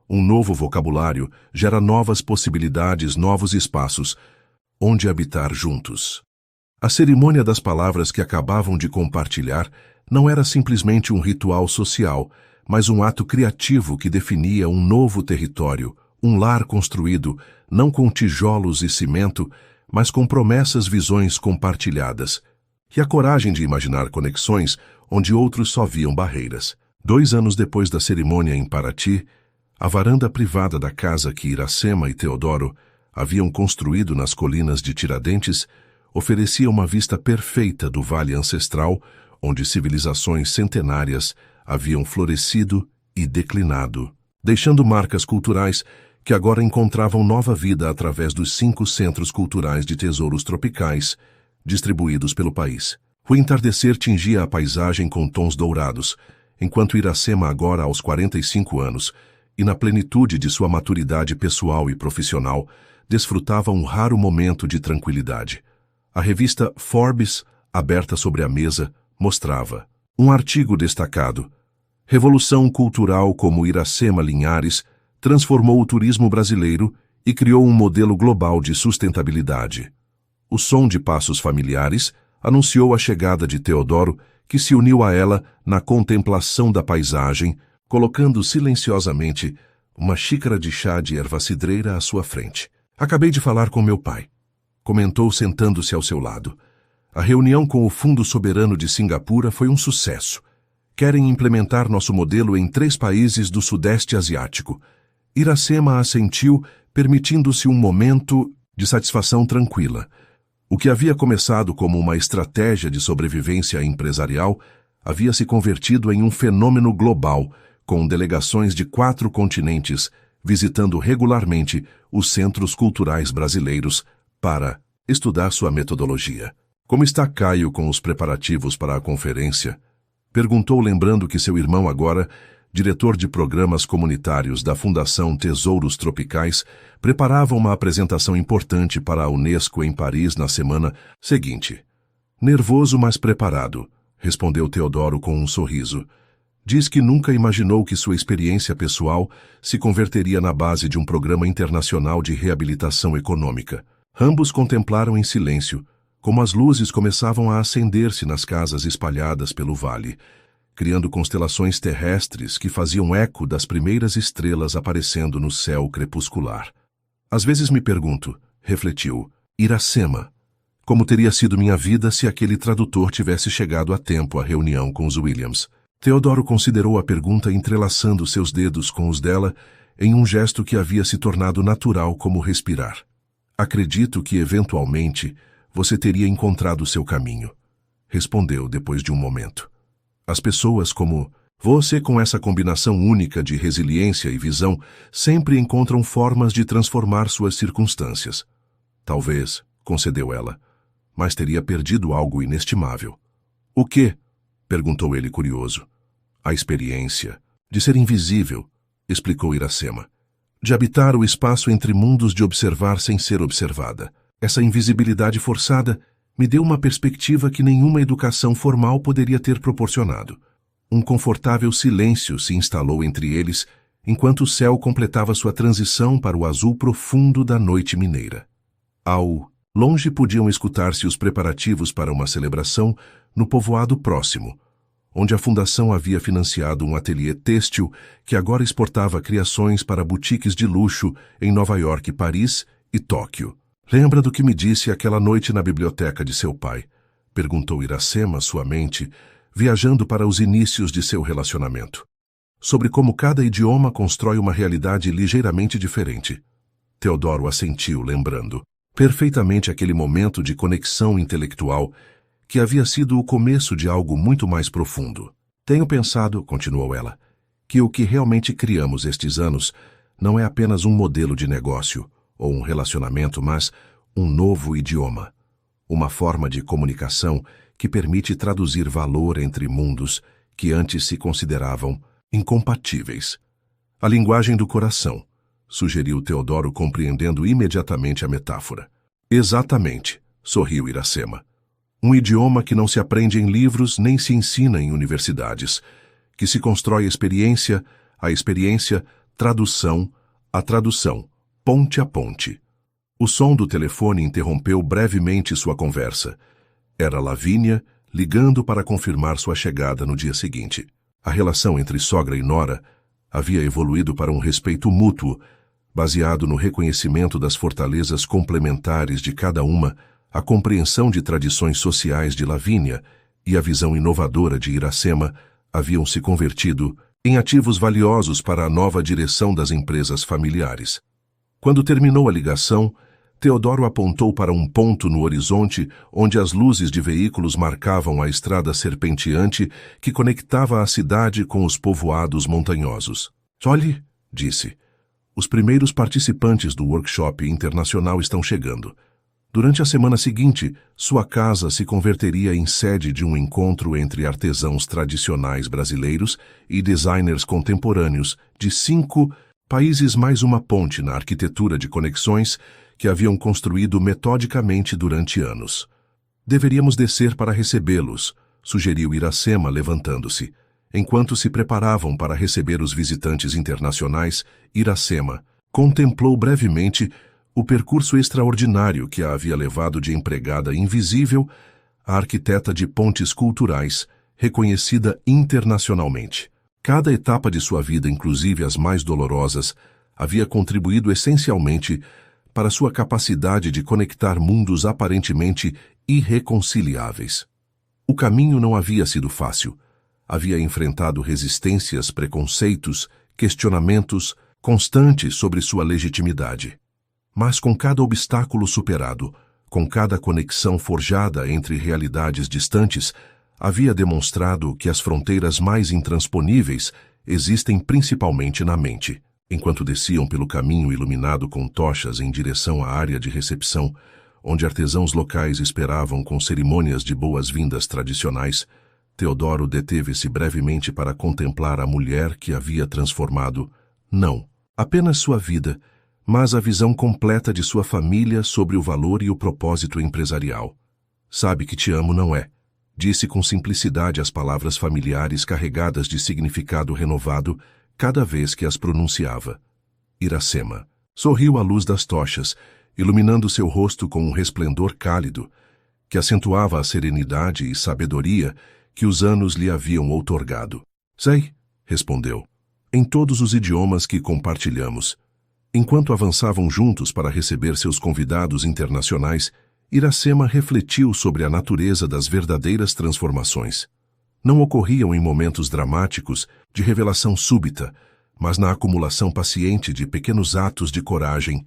Um novo vocabulário gera novas possibilidades, novos espaços, onde habitar juntos. A cerimônia das palavras que acabavam de compartilhar não era simplesmente um ritual social, mas um ato criativo que definia um novo território, um lar construído, não com tijolos e cimento, mas com promessas, visões compartilhadas, e a coragem de imaginar conexões onde outros só viam barreiras. 2 anos depois da cerimônia em Paraty, a varanda privada da casa que Iracema e Teodoro haviam construído nas colinas de Tiradentes oferecia uma vista perfeita do vale ancestral, onde civilizações centenárias haviam florescido e declinado, deixando marcas culturais que agora encontravam nova vida através dos 5 centros culturais de tesouros tropicais distribuídos pelo país. O entardecer tingia a paisagem com tons dourados, enquanto Iracema, agora aos 45 anos, e na plenitude de sua maturidade pessoal e profissional, desfrutava um raro momento de tranquilidade. A revista Forbes, aberta sobre a mesa, mostrava um artigo destacado: Revolução cultural como Iracema Linhares transformou o turismo brasileiro e criou um modelo global de sustentabilidade. O som de passos familiares anunciou a chegada de Teodoro, que se uniu a ela na contemplação da paisagem, colocando silenciosamente uma xícara de chá de erva cidreira à sua frente. Acabei de falar com meu pai, comentou sentando-se ao seu lado. A reunião com o Fundo Soberano de Singapura foi um sucesso. Querem implementar nosso modelo em 3 países do Sudeste Asiático. Iracema assentiu, permitindo-se um momento de satisfação tranquila. O que havia começado como uma estratégia de sobrevivência empresarial havia se convertido em um fenômeno global, com delegações de 4 continentes visitando regularmente os centros culturais brasileiros para estudar sua metodologia. Como está Caio com os preparativos para a conferência? Perguntou, lembrando que seu irmão, agora diretor de programas comunitários da Fundação Tesouros Tropicais, preparava uma apresentação importante para a Unesco em Paris na semana seguinte. Nervoso, mas preparado, respondeu Teodoro com um sorriso. Diz que nunca imaginou que sua experiência pessoal se converteria na base de um programa internacional de reabilitação econômica. Ambos contemplaram em silêncio, como as luzes começavam a acender-se nas casas espalhadas pelo vale, criando constelações terrestres que faziam eco das primeiras estrelas aparecendo no céu crepuscular. Às vezes me pergunto, refletiu, Iracema, como teria sido minha vida se aquele tradutor tivesse chegado a tempo à reunião com os Williams. Teodoro considerou a pergunta, entrelaçando seus dedos com os dela em um gesto que havia se tornado natural, como respirar. Acredito que, eventualmente, você teria encontrado seu caminho, respondeu depois de um momento. As pessoas como você, com essa combinação única de resiliência e visão, sempre encontram formas de transformar suas circunstâncias. Talvez, concedeu ela, mas teria perdido algo inestimável. O quê? Perguntou ele, curioso. A experiência de ser invisível, explicou Iracema. De habitar o espaço entre mundos, de observar sem ser observada. Essa invisibilidade forçada me deu uma perspectiva que nenhuma educação formal poderia ter proporcionado. Um confortável silêncio se instalou entre eles, enquanto o céu completava sua transição para o azul profundo da noite mineira. Ao longe podiam escutar-se os preparativos para uma celebração no povoado próximo, onde a fundação havia financiado um ateliê têxtil que agora exportava criações para boutiques de luxo em Nova York, Paris e Tóquio. Lembra do que me disse aquela noite na biblioteca de seu pai? Perguntou Iracema, sua mente viajando para os inícios de seu relacionamento. Sobre como cada idioma constrói uma realidade ligeiramente diferente. Teodoro assentiu, lembrando perfeitamente aquele momento de conexão intelectual que havia sido o começo de algo muito mais profundo. Tenho pensado, continuou ela, que o que realmente criamos estes anos não é apenas um modelo de negócio ou um relacionamento, mas um novo idioma, uma forma de comunicação que permite traduzir valor entre mundos que antes se consideravam incompatíveis. A linguagem do coração, sugeriu Teodoro, compreendendo imediatamente a metáfora. Exatamente, sorriu Iracema. Um idioma que não se aprende em livros nem se ensina em universidades, que se constrói a experiência, tradução, a tradução, ponte a ponte. O som do telefone interrompeu brevemente sua conversa. Era Lavínia ligando para confirmar sua chegada no dia seguinte. A relação entre sogra e nora havia evoluído para um respeito mútuo, baseado no reconhecimento das fortalezas complementares de cada uma, a compreensão de tradições sociais de Lavínia e a visão inovadora de Iracema haviam se convertido em ativos valiosos para a nova direção das empresas familiares. Quando terminou a ligação, Teodoro apontou para um ponto no horizonte onde as luzes de veículos marcavam a estrada serpenteante que conectava a cidade com os povoados montanhosos. Olhe, disse, os primeiros participantes do workshop internacional estão chegando. Durante a semana seguinte, sua casa se converteria em sede de um encontro entre artesãos tradicionais brasileiros e designers contemporâneos de 5 países, mais uma ponte na arquitetura de conexões que haviam construído metodicamente durante anos. Deveríamos descer para recebê-los, sugeriu Iracema, levantando-se. Enquanto se preparavam para receber os visitantes internacionais, Iracema contemplou brevemente o percurso extraordinário que a havia levado de empregada invisível a arquiteta de pontes culturais, reconhecida internacionalmente. Cada etapa de sua vida, inclusive as mais dolorosas, havia contribuído essencialmente para sua capacidade de conectar mundos aparentemente irreconciliáveis. O caminho não havia sido fácil. Havia enfrentado resistências, preconceitos, questionamentos constantes sobre sua legitimidade. Mas com cada obstáculo superado, com cada conexão forjada entre realidades distantes, havia demonstrado que as fronteiras mais intransponíveis existem principalmente na mente. Enquanto desciam pelo caminho iluminado com tochas em direção à área de recepção, onde artesãos locais esperavam com cerimônias de boas-vindas tradicionais, Teodoro deteve-se brevemente para contemplar a mulher que havia transformado, não apenas sua vida, mas a visão completa de sua família sobre o valor e o propósito empresarial. Sabe que te amo, não é? Disse com simplicidade as palavras familiares carregadas de significado renovado cada vez que as pronunciava. Iracema sorriu à luz das tochas, iluminando seu rosto com um resplendor cálido, que acentuava a serenidade e sabedoria que os anos lhe haviam outorgado. Sei, respondeu, em todos os idiomas que compartilhamos. Enquanto avançavam juntos para receber seus convidados internacionais, Iracema refletiu sobre a natureza das verdadeiras transformações. Não ocorriam em momentos dramáticos de revelação súbita, mas na acumulação paciente de pequenos atos de coragem,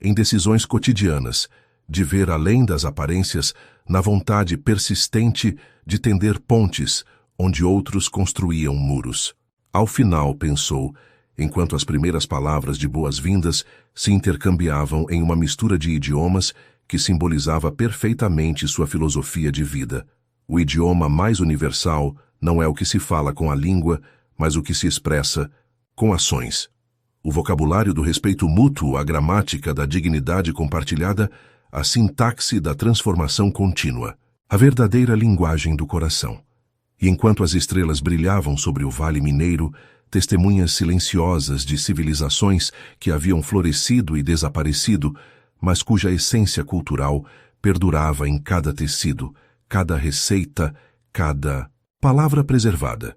em decisões cotidianas, de ver além das aparências, na vontade persistente de tender pontes onde outros construíam muros. Ao final, pensou, enquanto as primeiras palavras de boas-vindas se intercambiavam em uma mistura de idiomas que simbolizava perfeitamente sua filosofia de vida. O idioma mais universal não é o que se fala com a língua, mas o que se expressa com ações. O vocabulário do respeito mútuo, a gramática da dignidade compartilhada, a sintaxe da transformação contínua, a verdadeira linguagem do coração. E enquanto as estrelas brilhavam sobre o Vale Mineiro, testemunhas silenciosas de civilizações que haviam florescido e desaparecido, mas cuja essência cultural perdurava em cada tecido, cada receita, cada palavra preservada.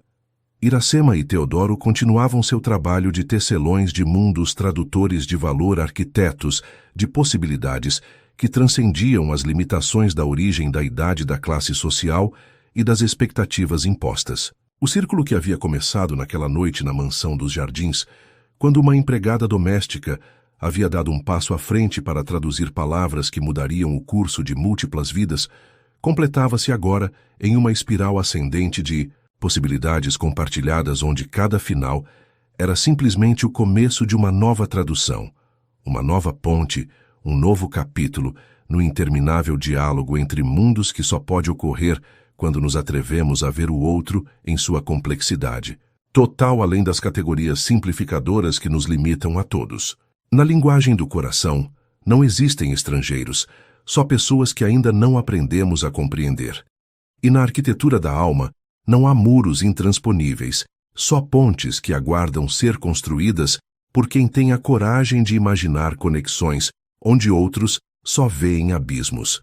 Iracema e Teodoro continuavam seu trabalho de tecelões de mundos, tradutores de valor, arquitetos de possibilidades que transcendiam as limitações da origem, da idade, da classe social e das expectativas impostas. O círculo que havia começado naquela noite na mansão dos Jardins, quando uma empregada doméstica havia dado um passo à frente para traduzir palavras que mudariam o curso de múltiplas vidas, completava-se agora em uma espiral ascendente de possibilidades compartilhadas onde cada final era simplesmente o começo de uma nova tradução, uma nova ponte, um novo capítulo no interminável diálogo entre mundos que só pode ocorrer quando nos atrevemos a ver o outro em sua complexidade, total além das categorias simplificadoras que nos limitam a todos. Na linguagem do coração, não existem estrangeiros, só pessoas que ainda não aprendemos a compreender. E na arquitetura da alma, não há muros intransponíveis, só pontes que aguardam ser construídas por quem tem a coragem de imaginar conexões onde outros só veem abismos.